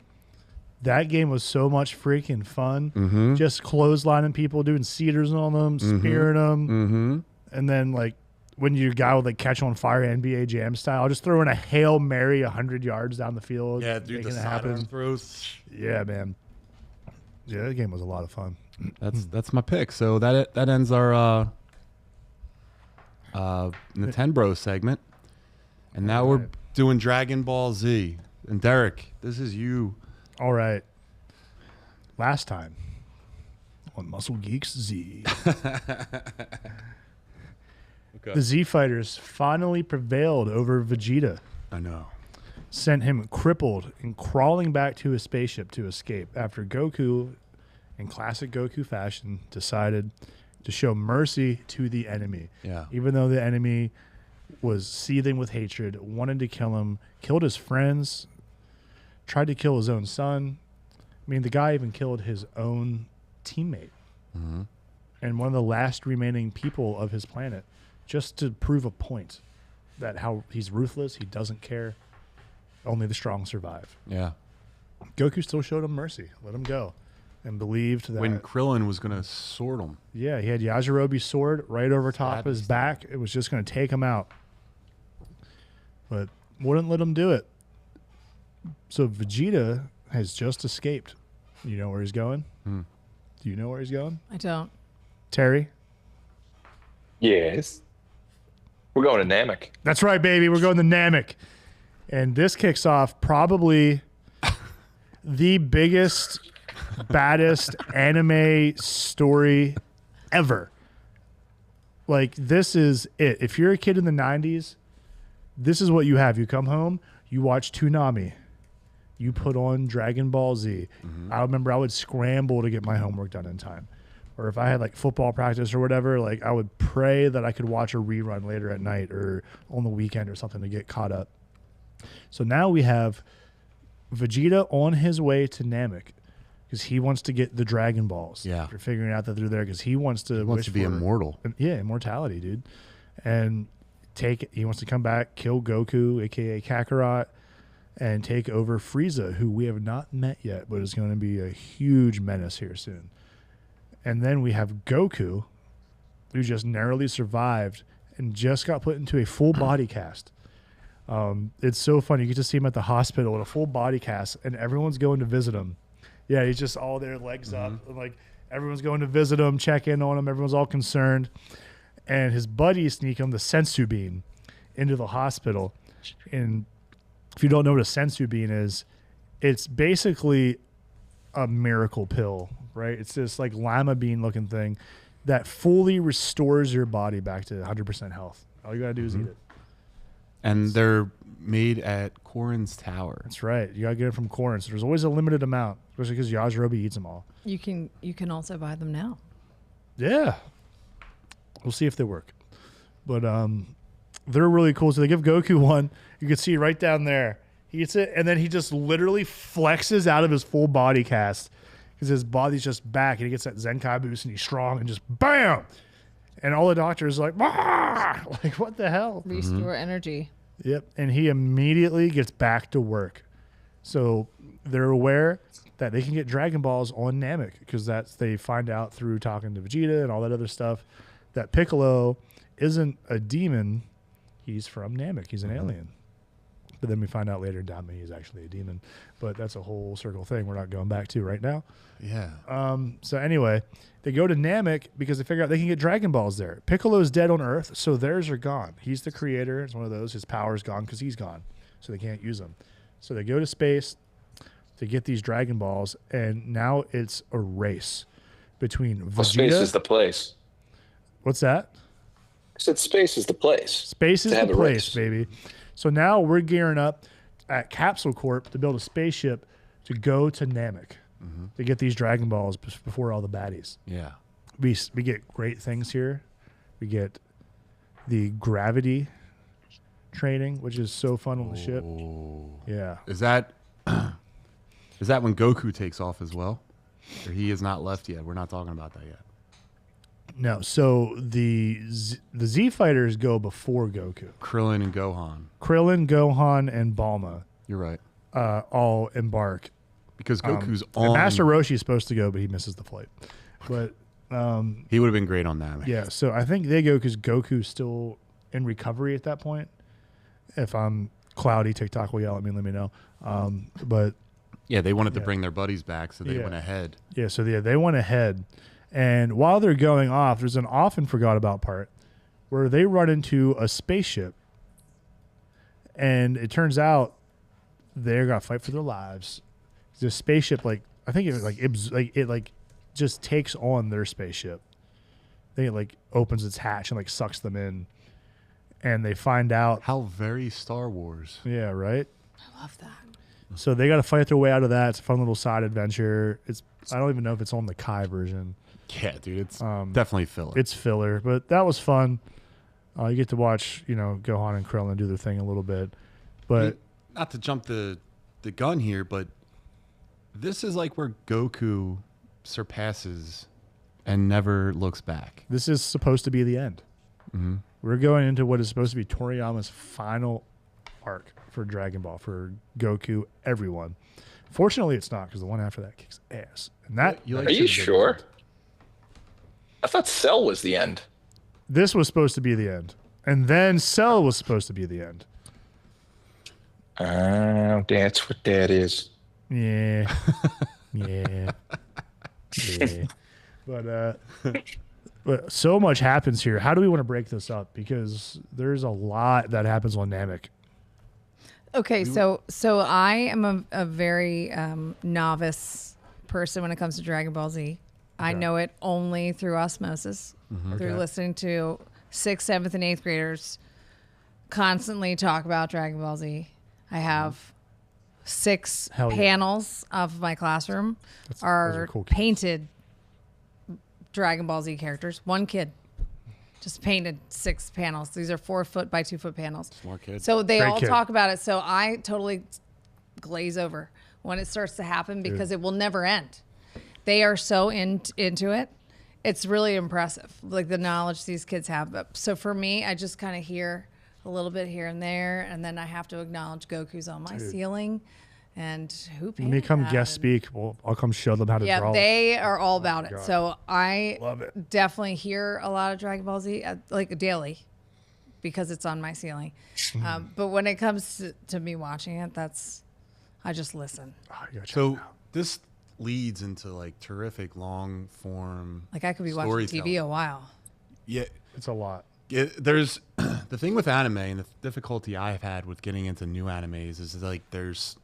That game was so much freaking fun. Just clotheslining people, doing cedars on them, spearing them. And then, like, when your guy would, like, catch on fire NBA Jam style, just throw in a Hail Mary 100 yards down the field. Yeah, dude, the making it sidearm throws. Yeah, man. Yeah, that game was a lot of fun. That's my pick. So that ends our Nintenbros segment, and now we're doing Dragon Ball Z. And Derek, this is you. All right. Last time on Muscle Geeks Z. Okay. The Z Fighters finally prevailed over Vegeta, I know. sent him crippled and crawling back to his spaceship to escape after Goku, in classic Goku fashion, decided to show mercy to the enemy. Yeah. Even though the enemy was seething with hatred, wanted to kill him, killed his friends, tried to kill his own son. I mean, the guy even killed his own teammate and one of the last remaining people of his planet, just to prove a point that how he's ruthless, he doesn't care, only the strong survive. Yeah. Goku still showed him mercy, let him go, and believed that When Krillin was gonna sword him. yeah, he had Yajirobe's sword right over top of his Stabbed. back. It was just going to take him out, but wouldn't let him do it. So Vegeta has just escaped. You know where he's going? Do you know where he's going? I don't. Terry? Yes. We're going to Namek. That's right, baby. We're going to Namek. And this kicks off probably the biggest, baddest anime story ever. Like, this is it. If you're a kid in the 90s, this is what you have. You come home, you watch Toonami. You put on Dragon Ball Z. I remember I would scramble to get my homework done in time. Or if I had like football practice or whatever, like I would pray that I could watch a rerun later at night or on the weekend or something to get caught up. So now we have Vegeta on his way to Namek because he wants to get the Dragon Balls. Yeah. After figuring out that they're there because he wants to Wants wish to be for- immortal. Yeah, immortality, dude. And he wants to come back, kill Goku, aka Kakarot, and take over Frieza, who we have not met yet, but is going to be a huge menace here soon. And then we have Goku, who just narrowly survived and just got put into a full body cast. It's so funny. You get to see him at the hospital in a full body cast, and everyone's going to visit him. Yeah, he's just all there, legs up. And like everyone's going to visit him, check in on him. Everyone's all concerned. And his buddies sneak him the sensu bean into the hospital. And if you don't know what a sensu bean is, it's basically a miracle pill, right? It's this like lima bean looking thing that fully restores your body back to 100% health. All you got to do is eat it. And they're made at Corrin's Tower. That's right. You got to get it from Corrin. So there's always a limited amount, especially because Yajirobe eats them all. You can also buy them now. Yeah. We'll see if they work. But they're really cool. So they give Goku one. You can see right down there. He eats it, and then he just literally flexes out of his full body cast because his body's just back, and he gets that Zenkai boost, and he's strong, and just BAM! And all the doctors are like, "Ah!" Like, what the hell? Restore energy. Yep. And he immediately gets back to work. So they're aware that they can get Dragon Balls on Namek because they find out through talking to Vegeta and all that other stuff that Piccolo isn't a demon. He's from Namek. He's an alien. But then we find out later Dami is actually a demon. But that's a whole circle thing we're not going back to right now. Yeah. So anyway, they go to Namek because they figure out they can get Dragon Balls there. Piccolo's dead on Earth, so theirs are gone. He's the creator. It's one of those. His power's gone because he's gone. So they can't use them. So they go to space to get these Dragon Balls, and now it's a race between Vegeta. Well, space is the place. What's that? I said space is the place. Space is the place, baby. So now we're gearing up at Capsule Corp to build a spaceship to go to Namek to get these Dragon Balls before all the baddies. Yeah. We get great things here. We get the gravity training, which is so fun on the ship. Yeah. Is that when Goku takes off as well? Or he is not left yet? We're not talking about that yet. No, so the Z fighters go before Goku. Krillin and Gohan. Krillin, Gohan, and Bulma You're right. all embark. Because Goku's And on. Master Roshi is supposed to go, but he misses the flight. But He would have been great on that. yeah, so I think they go because Goku's still in recovery at that point. If I'm cloudy, TikTok will yell at me, let me know. But Yeah, they wanted to bring their buddies back, so they went ahead. yeah, so they went ahead. And while they're going off, there's an often forgot about part where they run into a spaceship. And it turns out they're going to fight for their lives. The spaceship, I think it just takes on their spaceship. I think it opens its hatch and sucks them in. And they find out. How very Star Wars. Yeah, right? I love that. So they got to fight their way out of that. It's a fun little side adventure. I don't even know if it's on the Kai version. Yeah, dude, it's definitely filler. It's filler, but that was fun. You get to watch, Gohan and Krillin do their thing a little bit. But not to jump the gun here, but this is where Goku surpasses and never looks back. this is supposed to be the end. We're going into what is supposed to be Toriyama's final arc for Dragon Ball, for Goku, everyone. Fortunately, it's not, because the one after that kicks ass. And that Are you sure? I thought Cell was the end. This was supposed to be the end. And then Cell was supposed to be the end. Oh, that's what that is. Yeah. Yeah. Yeah. But so much happens here. How do we want to break this up? Because there's a lot that happens on Namek. Okay, so I am a very novice person when it comes to Dragon Ball Z. I know it only through osmosis, through listening to 6th, 7th, and 8th graders constantly talk about Dragon Ball Z. I have 6 panels of my classroom are cool kids. painted Dragon Ball Z characters. One kid just painted 6 panels. These are 4 foot by 2 foot panels. Smart kid. So they Great all kid. talk about it. So I totally glaze over when it starts to happen because it will never end. They are so into it. It's really impressive, the knowledge these kids have. But, so for me, I just kind of hear a little bit here and there, and then I have to acknowledge Goku's on my ceiling. And who painted Let me come that? guest speak. Well, I'll come show them how to draw. Yeah, they are all about it. God. So I Love it. definitely hear a lot of Dragon Ball Z daily because it's on my ceiling. But when it comes to me watching it, I just listen. Oh, you gotta check So it out. this leads into terrific long form. I could be watching TV storytelling. a while. Yeah, It's a lot. there's the thing with anime and the difficulty I've had with getting into new animes is there's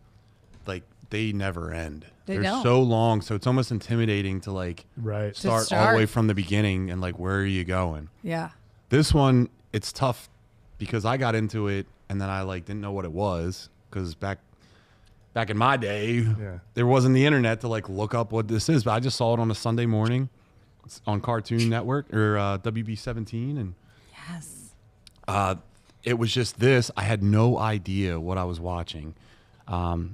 they never end. They They're don't. so long, so it's almost intimidating to Right. start all the start. way from the beginning and where are you going? Yeah. This one, it's tough because I got into it and then I didn't know what it was because back in my day, there wasn't the internet to look up what this is. But I just saw it on a Sunday morning on Cartoon Network or WB17, and Yes. it was just this. I had no idea what I was watching.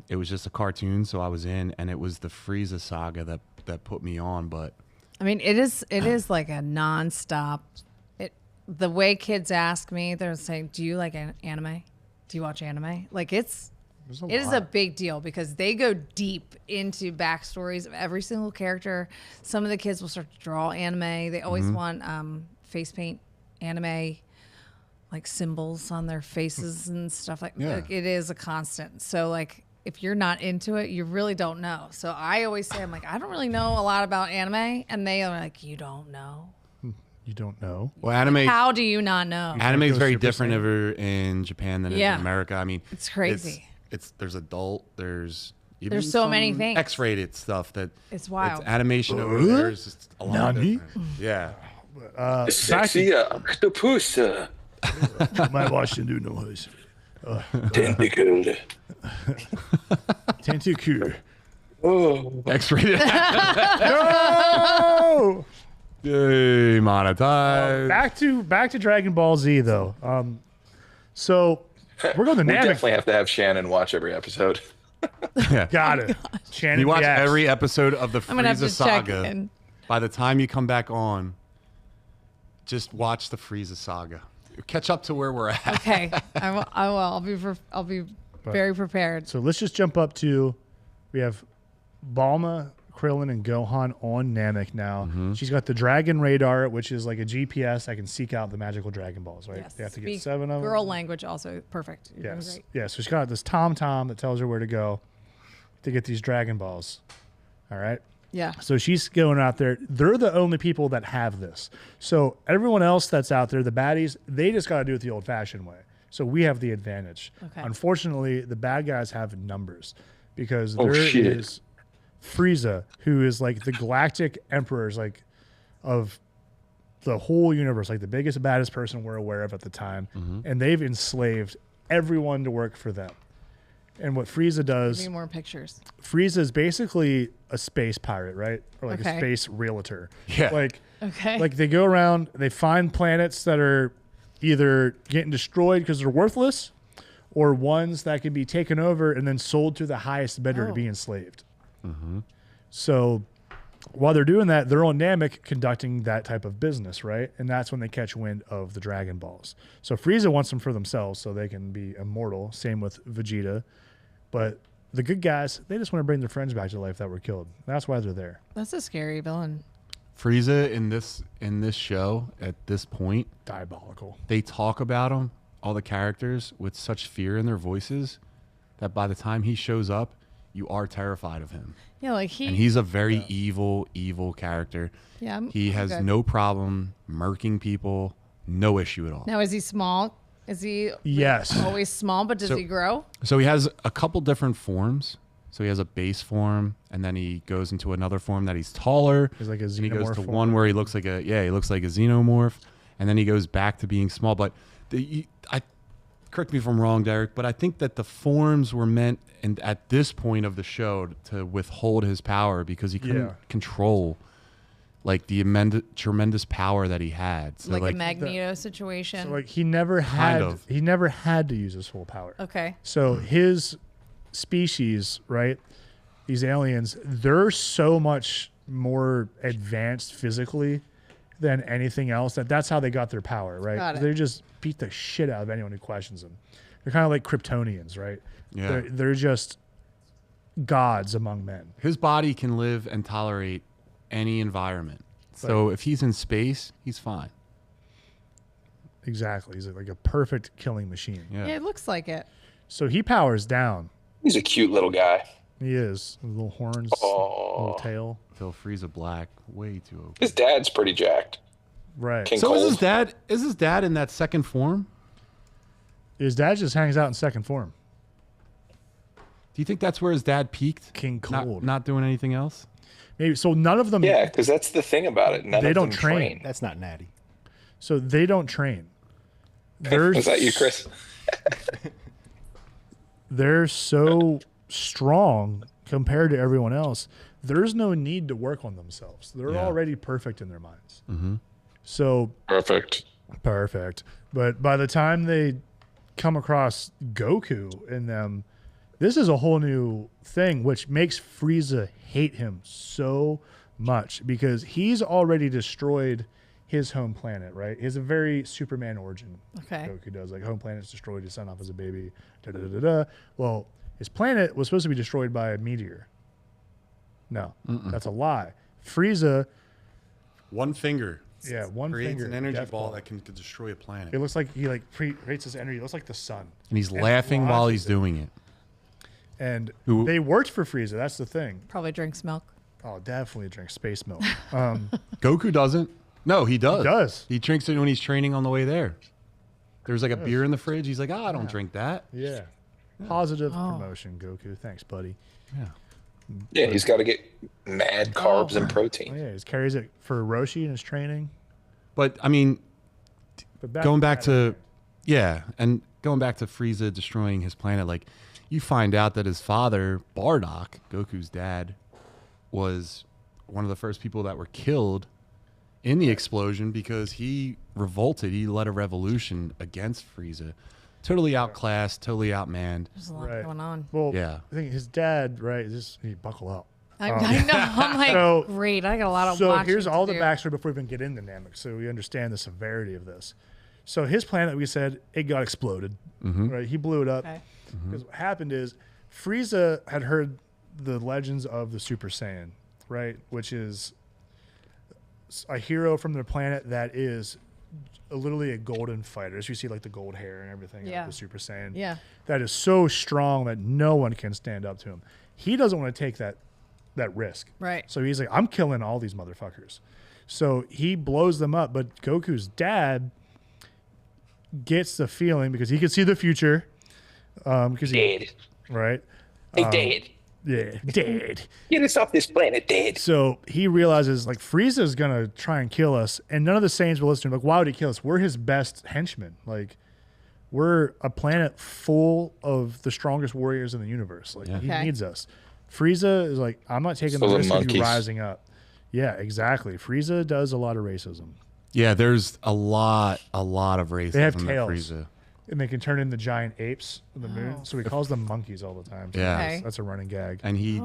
It was just a cartoon, so I was in, and it was the Frieza saga that put me on. But I mean, it is like a nonstop. The way kids ask me, they're saying, "Do you like anime? Do you watch anime?" It is a big deal because they go deep into backstories of every single character. Some of the kids will start to draw anime. They always want face paint anime. like symbols on their faces and stuff like Yeah. it is a constant. So like if you're not into it, you really don't know. So I always say, I'm like, I don't really know a lot about anime. And they are like, you don't know? You don't know? Well, anime. How do you not know? Anime is Go very Super different Saiyan. over in Japan than it is Yeah. in America. I mean, It's crazy. It's there's adult, there's even There's so many some things. X-rated stuff that It's wild. It's animation over there is just a lot Nani? different. Yeah. Sexy octopus. My Washington knows. Tentacle. Tentacle. Oh. X-rated. No! Yay, monetized. Back to Dragon Ball Z though. So we're going to We Namek. definitely have to have Shannon watch every episode. Yeah. Got it. Shannon You watch reacts. every episode of the I'm gonna have Frieza to check saga. in. By the time you come back on, just watch the Frieza saga. Catch up to where we're at. Okay, I will. I'll be very prepared. So let's just jump up to, we have Bulma, Krillin, and Gohan on Namek now. Mm-hmm. She's got the Dragon Radar, which is like a GPS that can seek out the magical Dragon Balls, right? Yes. They have to Speak get 7 of them. girl language also perfect. You're doing Yes. great. Yeah. So she's got this Tom that tells her where to go to get these Dragon Balls. All right. Yeah. So she's going out there. They're the only people that have this. So everyone else that's out there, the baddies, they just got to do it the old-fashioned way. So we have the advantage. Okay. Unfortunately, the bad guys have numbers because Oh, there shit. is Frieza, who is like the galactic emperors, like of the whole universe, like the biggest, baddest person we're aware of at the time, and they've enslaved everyone to work for them. And what Frieza does, Need more pictures. Frieza is basically a space pirate, right? Or like a Okay. space realtor. Yeah. Okay. Like they go around, they find planets that are either getting destroyed because they're worthless, or ones that can be taken over and then sold to the highest bidder to be enslaved. So while they're doing that, they're on Namek conducting that type of business, right? And that's when they catch wind of the Dragon Balls. So Frieza wants them for themselves so they can be immortal. Same with Vegeta. But the good guys, they just want to bring their friends back to life that were killed. That's why they're there. That's a scary villain. Frieza in this show at this point, Diabolical. they talk about him, all the characters, with such fear in their voices that by the time he shows up, you are terrified of him. Yeah, like And he's a very evil character. Yeah. He has okay. no problem murking people, no issue at all. Now, is he small? Is he Yes. always small, but does he grow? So he has a couple different forms. So he has a base form, and then he goes into another form that he's taller. He's like a And he goes xenomorph to form. one where he looks like a xenomorph, and then he goes back to being small. But correct me if I'm wrong, Derek, but I think that the forms were meant, and at this point of the show, to withhold his power because he couldn't control like the tremendous power that he had. So Like a Magneto situation? So like he never had of. he never had to use his full power. Okay. So his species, right? These aliens, they're so much more advanced physically than anything else that's how they got their power, right? Got it. They just beat the shit out of anyone who questions them. They're kind of like Kryptonians, right? Yeah. They're just gods among men. his body can live and tolerate any environment. So if he's in space, he's fine. Exactly. He's like a perfect killing machine. Yeah. Yeah, it looks like it. So he powers down. He's a cute little guy. He is. With little horns, Oh. little tail. Till Frieza Black, way too open. His dad's pretty jacked. Right. King So Cold. is his dad in that second form? His dad just hangs out in second form. Do you think that's where his dad peaked? King Not, Cold. not doing anything else? Maybe so. None of them. Yeah, because that's the thing about it. None They of don't them train. That's not natty. So they don't train. They're Was that you, Chris? They're so strong compared to everyone else. There's no need to work on themselves. They're Yeah. already perfect in their minds. So Perfect. perfect. But by the time they come across Goku in them, this is a whole new thing, which makes Frieza hate him so much because he's already destroyed his home planet, right? He has a very Superman origin. Okay. Goku does. Like, home planet's destroyed, his son off as a baby. Da, da, da, da, da. Well, his planet was supposed to be destroyed by a meteor. No, that's a lie. Frieza, One finger Yeah, one Creates finger. an energy death ball that can destroy a planet. It looks like he creates this energy. It looks like the sun. And he's laughing while he's doing it. And they worked for Frieza. That's the thing. Probably drinks milk. Oh, definitely drink space milk. Goku doesn't. No, he does. He does. He drinks it when he's training on the way there. There's like a beer in the fridge. He's like, I don't drink that. Yeah. Positive promotion, Goku. Thanks, buddy. Yeah. Yeah, he's got to get mad carbs and protein. Oh, yeah, he carries it for Roshi in his training. But I mean, But going back to Frieza destroying his planet, like you find out that his father, Bardock, Goku's dad, was one of the first people that were killed in the explosion because he revolted. He led a revolution against Frieza. Totally outclassed, totally outmanned. There's a lot going on. Well, Yeah. I think his dad, right? He buckle up. I know. I'm like, great. I got a lot of So watching here's all to the do. backstory before we even get into Namek, so we understand the severity of this. So his planet, we said, it got exploded. Right? He blew it up. Okay. Because what happened is Frieza had heard the legends of the Super Saiyan, right? Which is a hero from their planet that is literally a golden fighter. As you see, like the gold hair and everything of the Super Saiyan. Yeah. That is so strong that no one can stand up to him. He doesn't want to take that risk. Right. So he's like, I'm killing all these motherfuckers. So he blows them up. But Goku's dad gets the feeling, because he can see the future. Because Dead. right? Hey, dead. Yeah, dead. Get us off this planet, dead. So he realizes, like, Frieza's going to try and kill us, and none of the Saiyans will listen to him. Like, why would he kill us? We're his best henchmen. Like, we're a planet full of the strongest warriors in the universe. Like, he needs us. Frieza is like, I'm not taking the risk of you rising up. Yeah, exactly. Frieza does a lot of racism. Yeah, there's a lot of racism. They have in tails. Frieza. And they can turn into giant apes in the moon. So he calls them monkeys all the time. So Yeah. that's a running gag. And he's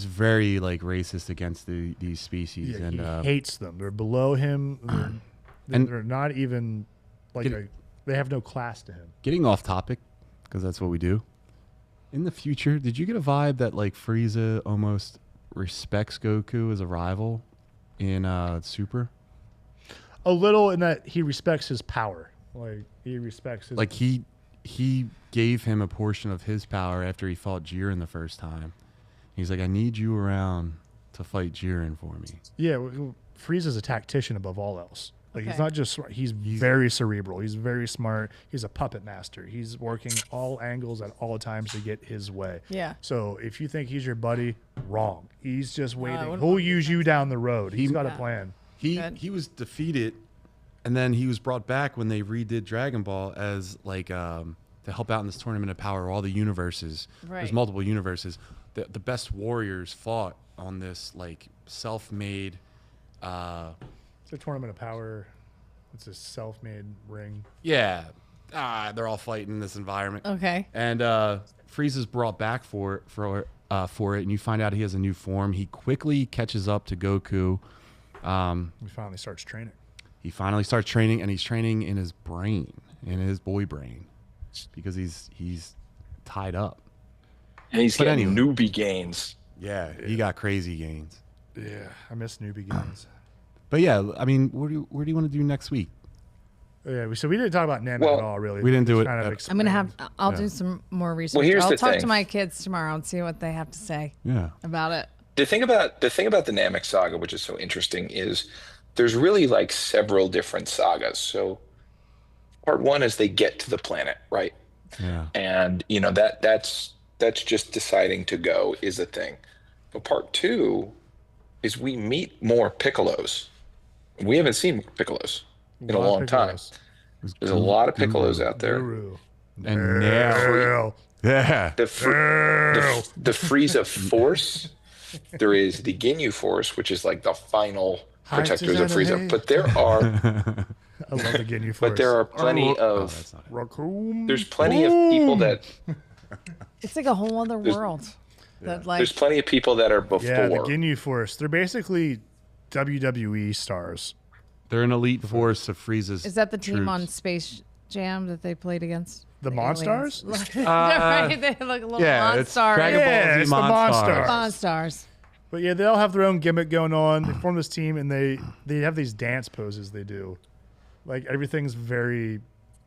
very like racist against these species, Yeah, and he hates them. They're below him. They're not even like they have no class to him. Getting off topic, because that's what we do. In the future, did you get a vibe that like Frieza almost respects Goku as a rival in Super? A little, in that he respects his power. Like, he respects his... Like he gave him a portion of his power after he fought Jiren the first time. He's like, I need you around to fight Jiren for me. Yeah, Frieza's a tactician above all else. Like, he's not just... He's very cerebral. He's very smart. He's a puppet master. He's working all angles at all times to get his way. Yeah. So if you think he's your buddy, wrong. He's just waiting. He'll use you down the road. He's got a plan. He was defeated, and then he was brought back when they redid Dragon Ball as like to help out in this tournament of power. All the universes, there's multiple universes. The best warriors fought on this like self-made. It's a tournament of power. It's a self-made ring. Yeah, they're all fighting in this environment. Okay. And Frieza's brought back for it, and you find out he has a new form. He quickly catches up to Goku. He finally starts training. He finally starts training, and he's training in his brain, in his boy brain, because he's tied up. And he's getting newbie gains. Yeah, he got crazy gains. Yeah, I miss newbie games. But yeah, I mean, where do you want to do next week? Yeah, so we didn't talk about Namek at all, really. We didn't do it. I'm gonna I'll do some more research. here's I'll the talk thing. to my kids tomorrow and see what they have to say about it. The thing about the Namek saga, which is so interesting, is there's really like several different sagas. So part one is they get to the planet, right? Yeah. And you know that's just deciding to go is a thing. But part two is we meet more Piccolos. We haven't seen more Piccolos in a long time. There's a lot of Piccolos out there. And now, yeah, The Frieza Force. There is the Ginyu Force, which is like the final protectors of Frieza. But there are, I love the Ginyu Force. but there are plenty of. Raccoon. There's plenty of people that. It's like a whole other world. That like There's plenty of people that are before. Yeah, the Ginyu Force. They're basically WWE stars. they're an elite force of Frieza's. is that the team troops. on Space Jam that they played against? The aliens? Monstars? Right, they look a little Yeah, it's Monstars. Dragon Ball Yeah, Z it's the Monstars. Monstars. Monstars. But yeah, they all have their own gimmick going on. They form this team, and they have these dance poses they do. Like, everything's very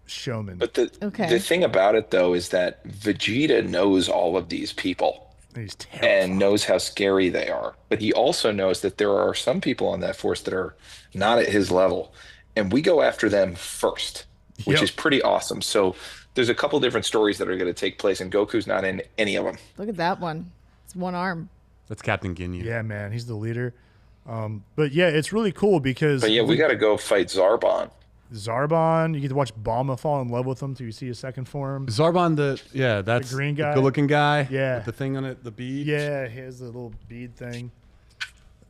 showman. But the thing about it, though, is that Vegeta knows all of these people. He's terrifying. And knows how scary they are. But he also knows that there are some people on that force that are not at his level. And we go after them first, which is pretty awesome. So there's a couple different stories that are going to take place, and Goku's not in any of them. Look at that one. It's one arm. That's Captain Ginyu. Yeah, man. He's the leader. But yeah, it's really cool because... But yeah, we got to go fight Zarbon. Zarbon, you get to watch Bulma fall in love with him till you see a second form. Zarbon, that's the green guy, good-looking guy. Yeah, with the thing on it, the bead. Yeah, he has the little bead thing.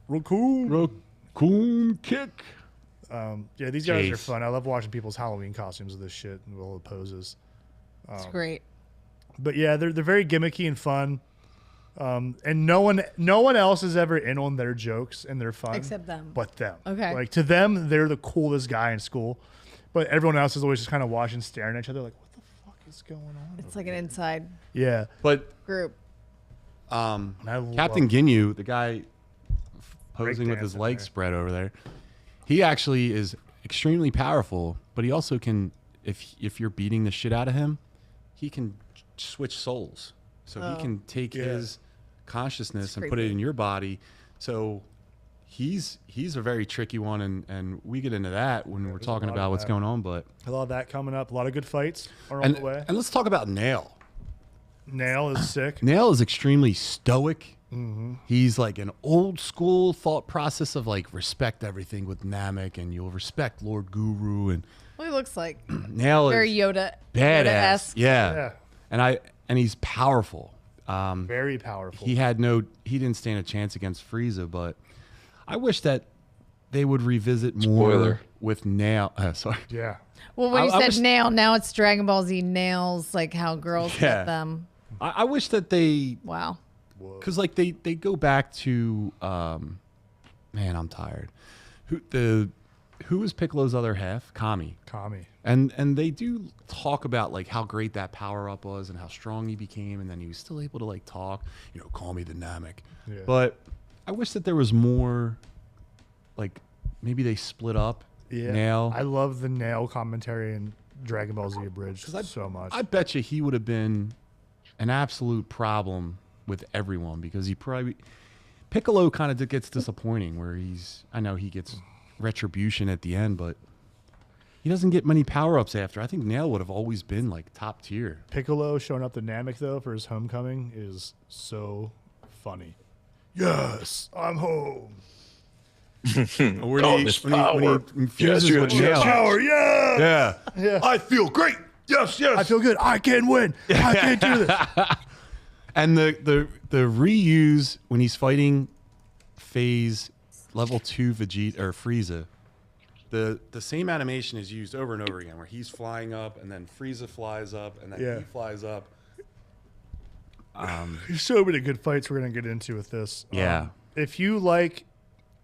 Raccoon kick. Yeah, these guys are fun. I love watching people's Halloween costumes of this shit and all the poses. It's great. But yeah, they're very gimmicky and fun. And no one else is ever in on their jokes and their fun except them. But them. Okay. Like, to them, they're the coolest guy in school. But everyone else is always just kind of watching, staring at each other like, what the fuck is going on? It's like an inside group. Captain Captain Ginyu, the guy posing with his legs spread over there, he actually is extremely powerful, but he also can, if you're beating the shit out of him, he can switch souls. So he can take his consciousness and put it in your body. So he's a very tricky one, and we get into that when we're talking about what's going on. But a lot of that coming up. A lot of good fights are on the way. And let's talk about Nail. Nail is sick. Nail is extremely stoic. Mm-hmm. He's like an old school thought process of like respect everything with Namek, and you'll respect Lord Guru. And what he looks like Nail very is Yoda, badass. Yoda-esque. Yeah. And he's powerful. Very powerful. He didn't stand a chance against Frieza, but I wish that they would revisit more with Nail. Sorry. Yeah. Well, when you said nail, now it's Dragon Ball Z nails, like how girls get them. I wish that they. Wow. Because like they go back to, man, I'm tired. Who was Piccolo's other half? Kami. And they do talk about like how great that power up was and how strong he became, and then he was still able to like talk, call me the Namek. Yeah. But I wish that there was more, like maybe they split up. Yeah. Nail. I love the Nail commentary in Dragon Ball Z Abridged so much. I bet you he would have been an absolute problem with everyone, because Piccolo kind of gets disappointing where I know he gets retribution at the end, but he doesn't get many power-ups after. I think Nail would have always been like top tier. Piccolo showing up to Namek though for his homecoming is so funny. Yes, I'm home. when he infuses with Nail. Power, yeah. I feel great. Yes. I feel good. I can win. I can't do this. And the reuse when he's fighting Phase Level 2 Vegeta or Frieza, the same animation is used over and over again, where he's flying up and then Frieza flies up and then he flies up. There's so many good fights we're gonna get into with this. Yeah. If you like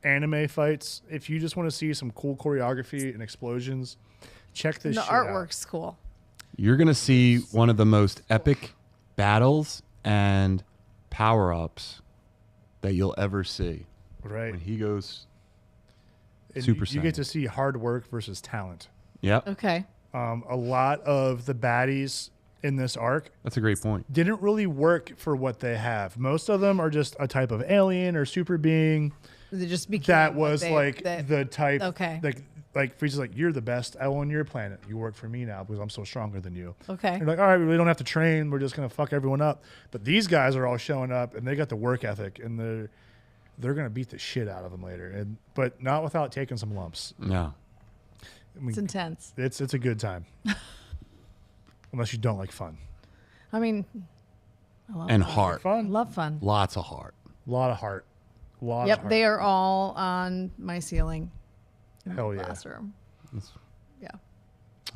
anime fights, if you just want to see some cool choreography and explosions, check this. The shit artwork's out. cool. You're gonna see one of the most epic battles and power-ups that you'll ever see. Right. When he goes and Super you Saiyan. get to see hard work versus talent. Yep. Okay. A lot of the baddies in this arc That's a great point. didn't really work for what they have. Most of them are just a type of alien or super being. They just became That was the type. Okay. Like Frieza's like, you're the best on your planet. You work for me now because I'm so stronger than you. Okay. You're like, all right, we don't have to train. We're just gonna fuck everyone up. But these guys are all showing up and they got the work ethic, and they're gonna beat the shit out of them later. But not without taking some lumps. No. I mean, It's intense. It's a good time. Unless you don't like fun. I mean, I love And fun. heart. Fun. Love fun. Lots of heart. A lot of heart. Yep, they are all on my ceiling. In Hell the yeah. classroom. Yeah.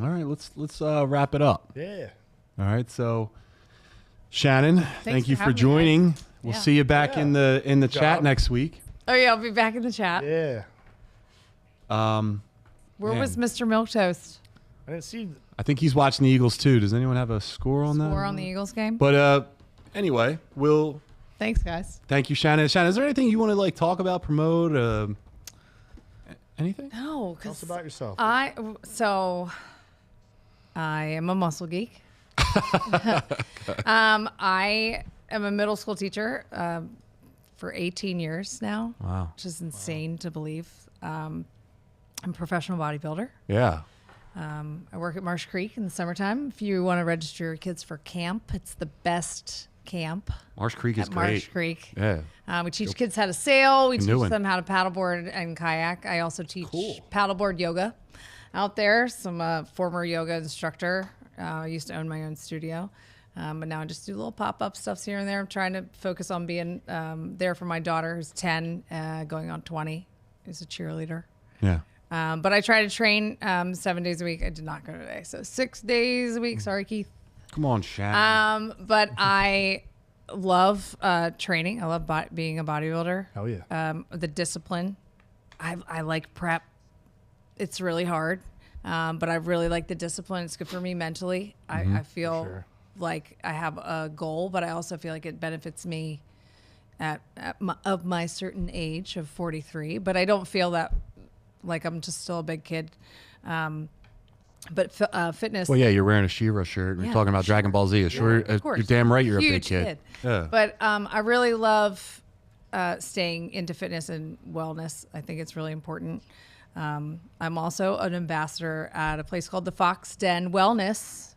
All right, let's wrap it up. Yeah. All right, so Shannon, thank you for for having me, joining. guys. We'll Yeah. see you back in the chat job. next week. Oh yeah, I'll be back in the chat. Yeah. Where Man. was Mr. Milquetoast? I didn't see. I think he's watching the Eagles too. Does anyone have a score on that? Score on the Eagles game? But anyway, we'll Thanks, guys. Thank you, Shannon. Shannon, is there anything you want to like talk about, promote, anything? No, Tell us because about yourself. I am a muscle geek. I am a middle school teacher for 18 years now. Wow. Which is insane to believe. I'm a professional bodybuilder. Yeah. I work at Marsh Creek in the summertime. If you want to register your kids for camp, it's the best camp. Marsh Creek is at great. Marsh Creek. Yeah. We teach kids how to sail. We teach New one. them how to paddleboard and kayak. I also teach Cool. paddleboard yoga out there. Some former yoga instructor. I used to own my own studio. But now I just do little pop-up stuffs here and there. I'm trying to focus on being there for my daughter who's 10, going on 20, who's a cheerleader. Yeah. But I try to train 7 days a week. I did not go today. So 6 days a week. Sorry, Keith. Come on, Shannon. But I love training. I love being a bodybuilder. Hell yeah. The discipline. I like prep. It's really hard. But I really like the discipline. It's good for me mentally. I feel like I have a goal, but I also feel like it benefits me at my certain age of 43. But I don't feel that like I'm just still a big kid. But fitness. Well, yeah, you're wearing a She-Ra shirt. We're Yeah, talking about Dragon Ball Z. Sure, of course. you're damn right you're a big Huge kid. Yeah. But I really love staying into fitness and wellness. I think it's really important. I'm also an ambassador at a place called the Fox Den Wellness.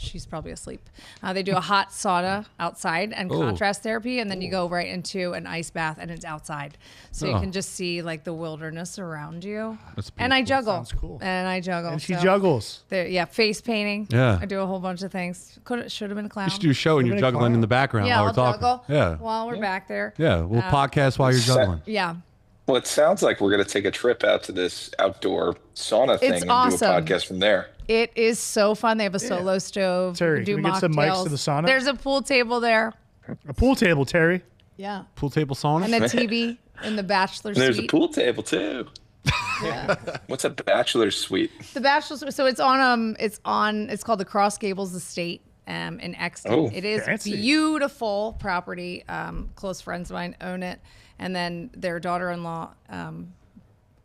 She's probably asleep. They do a hot sauna outside and contrast therapy, and then you go right into an ice bath, and it's outside, so you can just see like the wilderness around you. That's And I juggle. Sounds cool. And I juggle. And she so juggles. yeah, face painting. Yeah. I do a whole bunch of things. Should have been a clown. You should do a show and you're Should've been a juggling in clown. the background yeah, while I'll we're talking. juggle Yeah. while we're back there. Yeah. We'll podcast while you're juggling. Yeah. Well, it sounds like we're going to take a trip out to this outdoor sauna thing and awesome. do a podcast from there. It is so fun. They have a solo stove. Terry, We do can we get some mics mocktails. to the sauna? There's a pool table there. A pool table, Terry. Yeah. Pool table sauna? And a TV in the bachelor And there's a suite. pool table too. Yeah. What's a bachelor suite? The bachelor suite. So it's called the Cross Gables Estate in Exton. Oh, it is fancy. beautiful property. Close friends of mine own it. And then their daughter-in-law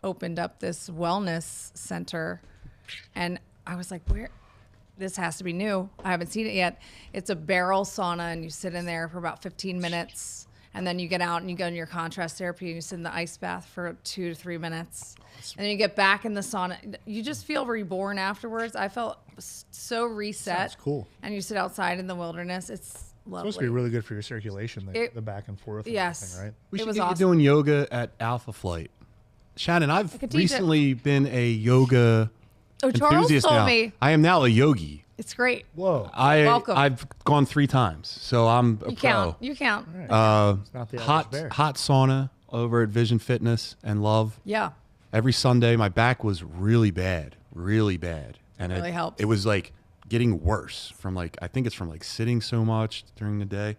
opened up this wellness center. And I was like, where? This has to be new. I haven't seen it yet. It's a barrel sauna, and you sit in there for about 15 minutes. And then you get out and you go in your contrast therapy and you sit in the ice bath for 2 to 3 minutes. And then you get back in the sauna. You just feel reborn afterwards. I felt so reset. Sounds cool. And you sit outside in the wilderness. It's lovely. Supposed to be really good for your circulation, the back and forth. And Yes. everything, right? We It should was get you awesome. doing yoga at Alpha Flight. Shannon, I've could teach it. recently been a yoga Oh, Charles enthusiast told now. me. I am now a yogi. It's great. Whoa. Welcome. I've gone 3 times, so I'm a You pro. count. You count. It's not the average bear. Hot sauna over at Vision Fitness and Love. Yeah. Every Sunday, my back was really bad, and Really helps. It was like getting worse from I think it's from sitting so much during the day,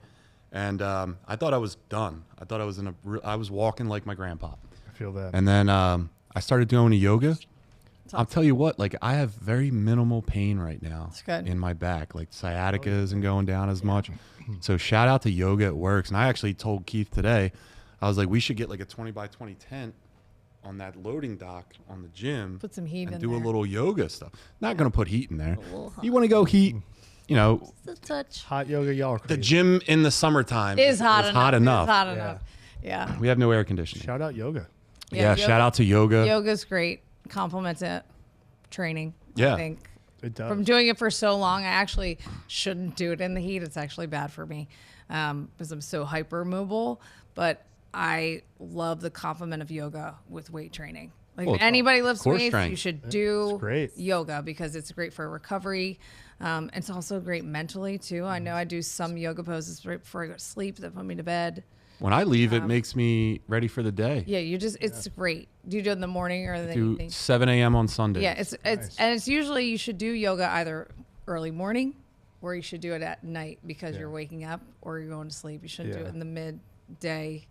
and I thought I was done. I thought I was I was walking like my grandpa, I feel that. and then I started doing yoga. I'll tell you what, I have very minimal pain right now good. in my back. Sciatica isn't going down as much. So shout out to yoga, it works. And I actually told Keith today, I was like, we should get a 20 by 20 tent on that loading dock on the gym. Put some heat and in do there. a little yoga stuff. Not going to put heat in there. You want to go heat, Just a touch. Hot yoga, y'all are the crazy. gym in the summertime Is hot enough. It's hot Yeah. enough. Yeah. We have no air conditioning. Shout out yoga. Yeah, shout out to yoga. Yoga's great. Compliments it. Training. Yeah. I think. It does. From doing it for so long, I actually shouldn't do it in the heat. It's actually bad for me because I'm so hypermobile. But I love the complement of yoga with weight training. If anybody lifts core weights, strength. you should do It's great. yoga because it's great for recovery. It's also great mentally too. I know I do some yoga poses right before I go to sleep that put me to bed. When I leave, it makes me ready for the day. Yeah, it's great. Do you do it in the morning or in the Do evening? 7 a.m. on Sunday. Yeah, it's usually you should do yoga either early morning or you should do it at night because you're waking up or you're going to sleep. You shouldn't do it in the midday.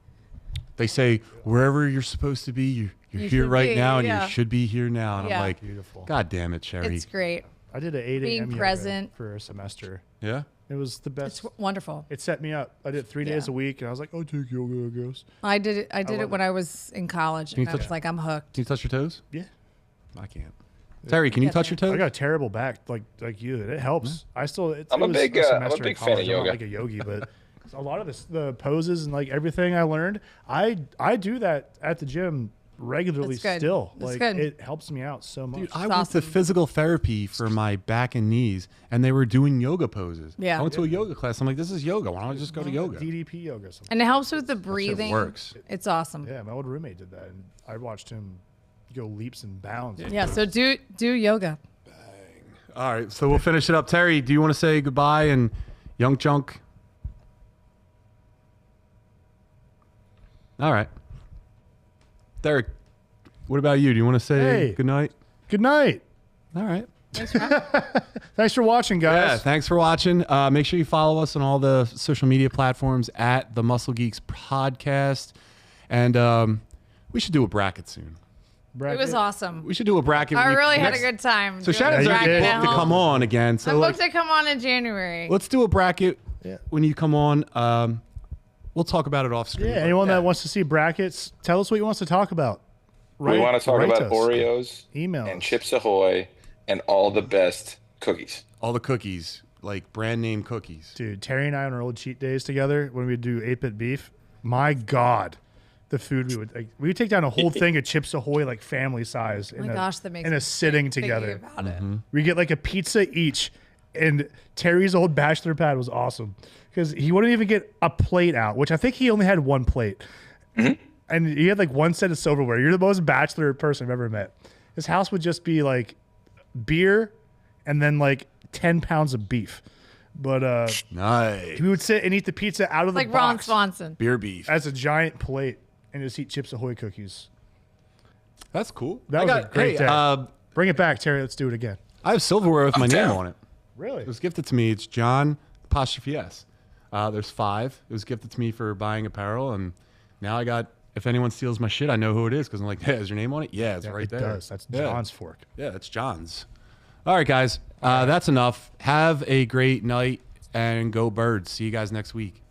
They say wherever you're supposed to be, you're You here should right be, now, and yeah. you should be here now. And Yeah. I'm like, Beautiful. God damn it, Sherry. It's great. I did an 8 Being a.m. yoga present. for a semester. Yeah. It was the best. It's wonderful. It set me up. I did it 3 days a week, and I was like, "Oh, take yoga, I guess." I did it. I did it when I was in college, and I was like, I'm hooked. Can you touch your toes? Yeah. I can't. Terry, can you touch your toes? I got a terrible back, like you. It helps. I still. I'm a big fan of I'm yoga. not like a yogi, but a lot of the poses and like everything I learned, I do that at the gym regularly. Still, like it helps me out so much. Dude, I went to physical therapy for my back and knees, and they were doing yoga poses. Yeah. I went to a yoga class. I'm like, this is yoga. Why don't I just go to yoga? DDP yoga. And it helps with the breathing. Works. It's awesome. Yeah, my old roommate did that, and I watched him go leaps and bounds. Yeah, so do yoga. All right, so we'll finish it up. Terry, do you want to say goodbye and Young Chunk? All right. Derek, what about you? Do you want to say good night? Good night. All right. Thanks for watching, guys. Yeah, thanks for watching. Make sure you follow us on all the social media platforms at the Muscle Geeks Podcast. And we should do a bracket soon. Bracket. It was awesome. We should do a bracket. I really had a good time. So Shannon's already booked to come on again. So I'm booked to come on in January. let's do a bracket when you come on. We'll talk about it off screen. Yeah, anyone that wants to see brackets, tell us what you want us to talk about. We want to talk write about us. Oreos, Email and us. Chips Ahoy, and all the best cookies. All the cookies, like brand name cookies. Dude, Terry and I on our old cheat days together when we do 8-bit beef, my God, the food we would take down a whole thing of Chips Ahoy like family size in that makes in a me sitting sick together. thinking about it. We get like a pizza each, and Terry's old bachelor pad was awesome because he wouldn't even get a plate out, which I think he only had one plate. And he had like one set of silverware. You're the most bachelor person I've ever met. His house would just be like beer and then like 10 pounds of beef. But Nice. we would sit and eat the pizza out of the Like Ron box Swanson. Beer beef. as a giant plate and just eat Chips Ahoy cookies. That's cool. That was a great day. I Bring it back, Terry. Let's do it again. have silverware with my name down. on it. Really? It was gifted to me. It's John apostrophe S. There's 5. It was gifted to me for buying apparel, and now I got. If anyone steals my shit, I know who it is because I'm like, hey, is your name on it? Yeah, it's right it there. does. That's John's fork. Yeah, it's John's. All right, guys. That's enough. Have a great night and go Birds. See you guys next week.